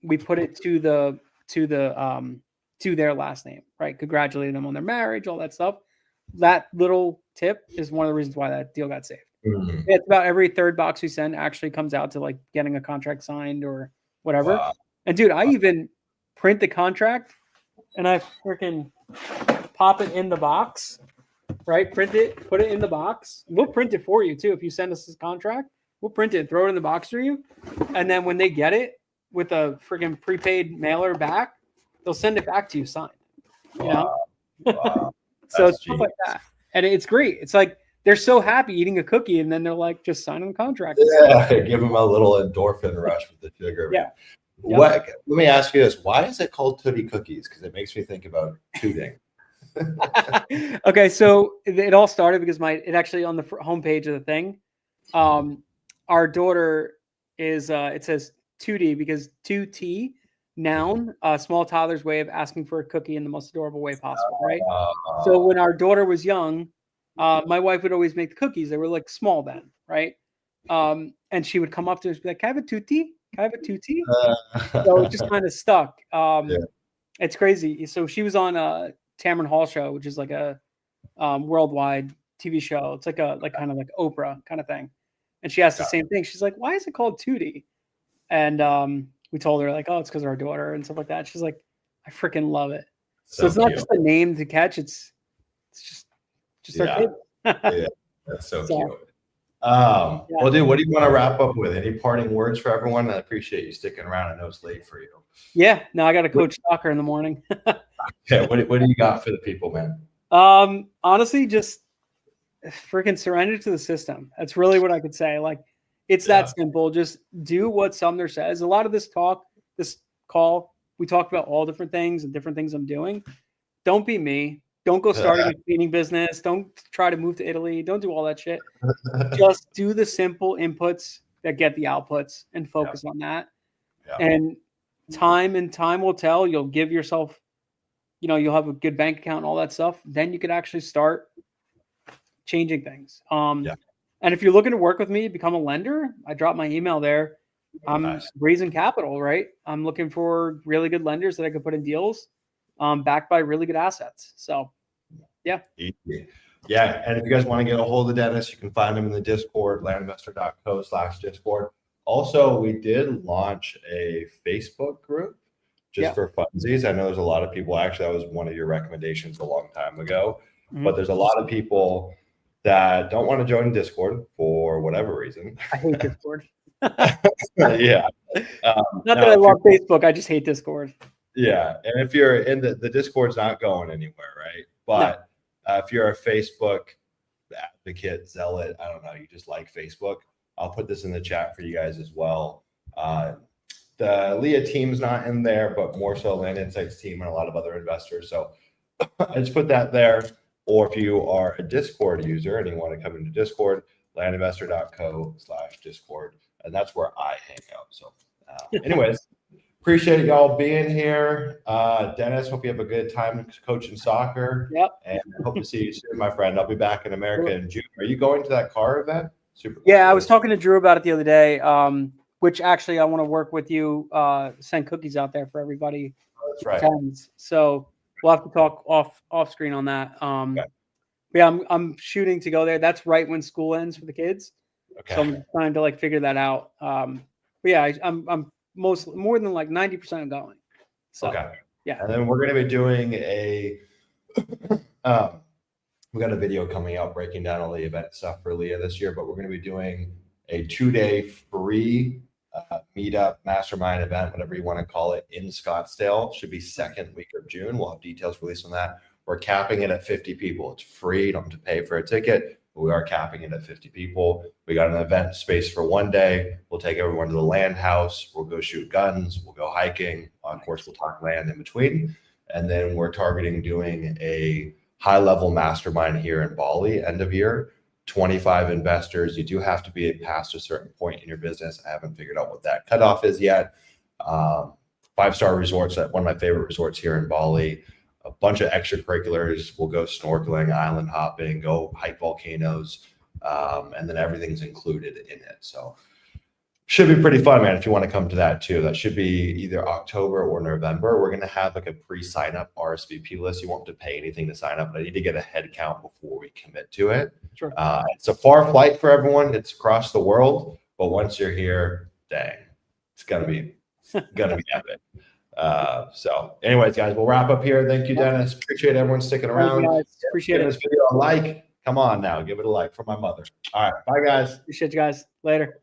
We put it to their last name, right? Congratulating them on their marriage, all that stuff. That little tip is one of the reasons why that deal got saved. It's about every third box we send actually comes out to like getting a contract signed or whatever. Wow. And dude, I even print the contract and I freaking pop it in the box, right? Print it, put it in the box. We'll print it for you too. If you send us this contract, we'll print it, throw it in the box for you. And then when they get it with a freaking prepaid mailer back, they'll send it back to you signed. You know? Wow. So it's stuff like that. And it's great. It's like they're so happy eating a cookie, and then they're like just signing a contract. Yeah, give them a little endorphin rush with the sugar. Yeah. Let me ask you this. Why is it called Tootie Cookies? Because it makes me think about tooting. Okay, so it all started because it actually on the homepage of the thing, our daughter is it says 2D because 2T, noun, small toddler's way of asking for a cookie in the most adorable way possible, right? So when our daughter was young, my wife would always make the cookies. They were like small then, right? And she would come up to us and be like, "Can I have a tutti? Can I have a tutti?" So it just kind of stuck. It's crazy. So she was on a Tamron Hall show, which is like a worldwide TV show. It's like kind of like Oprah kind of thing. And she asked the same thing. She's like, "Why is it called 2D?" And we told her like, "Oh, it's because of our daughter and stuff like that." She's like, "I freaking love it." So it's not cute. just a name to catch. It's just our kid. Yeah, that's so cute. Well, dude, what do you want to wrap up with? Any parting words for everyone? I appreciate you sticking around. I know it's late for you. Yeah, no, I got to coach soccer in the morning. Yeah, what do you got for the people, man? Honestly, just freaking surrender to the system. That's really what I could say. Like, it's that simple. Just do what Sumner says. A lot of this call, we talked about all different things and different things I'm doing. Don't be me. Don't go starting a cleaning business. Don't try to move to Italy. Don't do all that shit. Just do the simple inputs that get the outputs and focus on that. And time will tell. You'll give yourself, you'll have a good bank account and all that stuff. Then you could actually start changing things. And if you're looking to work with me, become a lender, I dropped my email there. I'm raising capital, right? I'm looking for really good lenders that I could put in deals backed by really good assets. So, yeah. Yeah. And if you guys want to get a hold of Dennis, you can find him in the Discord, landinvestor.co/Discord. Also, we did launch a Facebook group just for funsies. I know there's a lot of people, actually, that was one of your recommendations a long time ago, but there's a lot of people that don't want to join Discord for whatever reason. I hate Discord. Not that I love Facebook. I just hate Discord. Yeah. And if you're in the Discord's not going anywhere, right? But if you're a Facebook advocate, zealot, I don't know, you just like Facebook, I'll put this in the chat for you guys as well. The LIA team's not in there, but more so Land Insights team and a lot of other investors. So I just put that there. Or if you are a Discord user and you want to come into Discord, landinvestor.co/Discord. And that's where I hang out. So anyways, appreciate y'all being here. Dennis, hope you have a good time coaching soccer. And hope to see you soon, my friend. I'll be back in America in June. Are you going to that car event? Super cool. Yeah, I was talking to Drew about it the other day, which actually I want to work with you, send cookies out there for everybody. That's right. Attends. So we'll have to talk off screen on that. Yeah, I'm shooting to go there. That's right when school ends for the kids. So I'm trying to figure that out. But yeah, I'm more than 90% going. So yeah. And then we're going to be doing we got a video coming out breaking down all the event stuff for LIA this year, but we're going to be doing a 2-day free meetup, mastermind event, whatever you want to call it, in Scottsdale. Should be second week of June. We'll have details released on that. We're capping it at 50 people. It's free. You don't have to pay for a ticket, but we are capping it at 50 people. We got an event space for 1 day. We'll take everyone to the land house. We'll go shoot guns. We'll go hiking. Of course, we'll talk land in between. And then we're targeting doing a high-level mastermind here in Bali, end of year. 25 investors. You do have to be past a certain point in your business. I haven't figured out what that cutoff is yet. 5-star resorts, one of my favorite resorts here in Bali. A bunch of extracurriculars. We'll go snorkeling, island hopping, go hike volcanoes, and then everything's included in it. So should be pretty fun, man, if you want to come to that too. That should be either October or November. We're going to have a pre-sign up RSVP list. You won't have to pay anything to sign up, but I need to get a head count before we commit to it. Sure. It's a far flight for everyone. It's across the world, but once you're here, dang, it's going to be epic. So anyways, guys, we'll wrap up here. Thank you, Dennis. Appreciate everyone sticking around. Appreciate it. This video a like. Come on now, give it a like for my mother. All right. Bye, guys. Appreciate you guys. Later.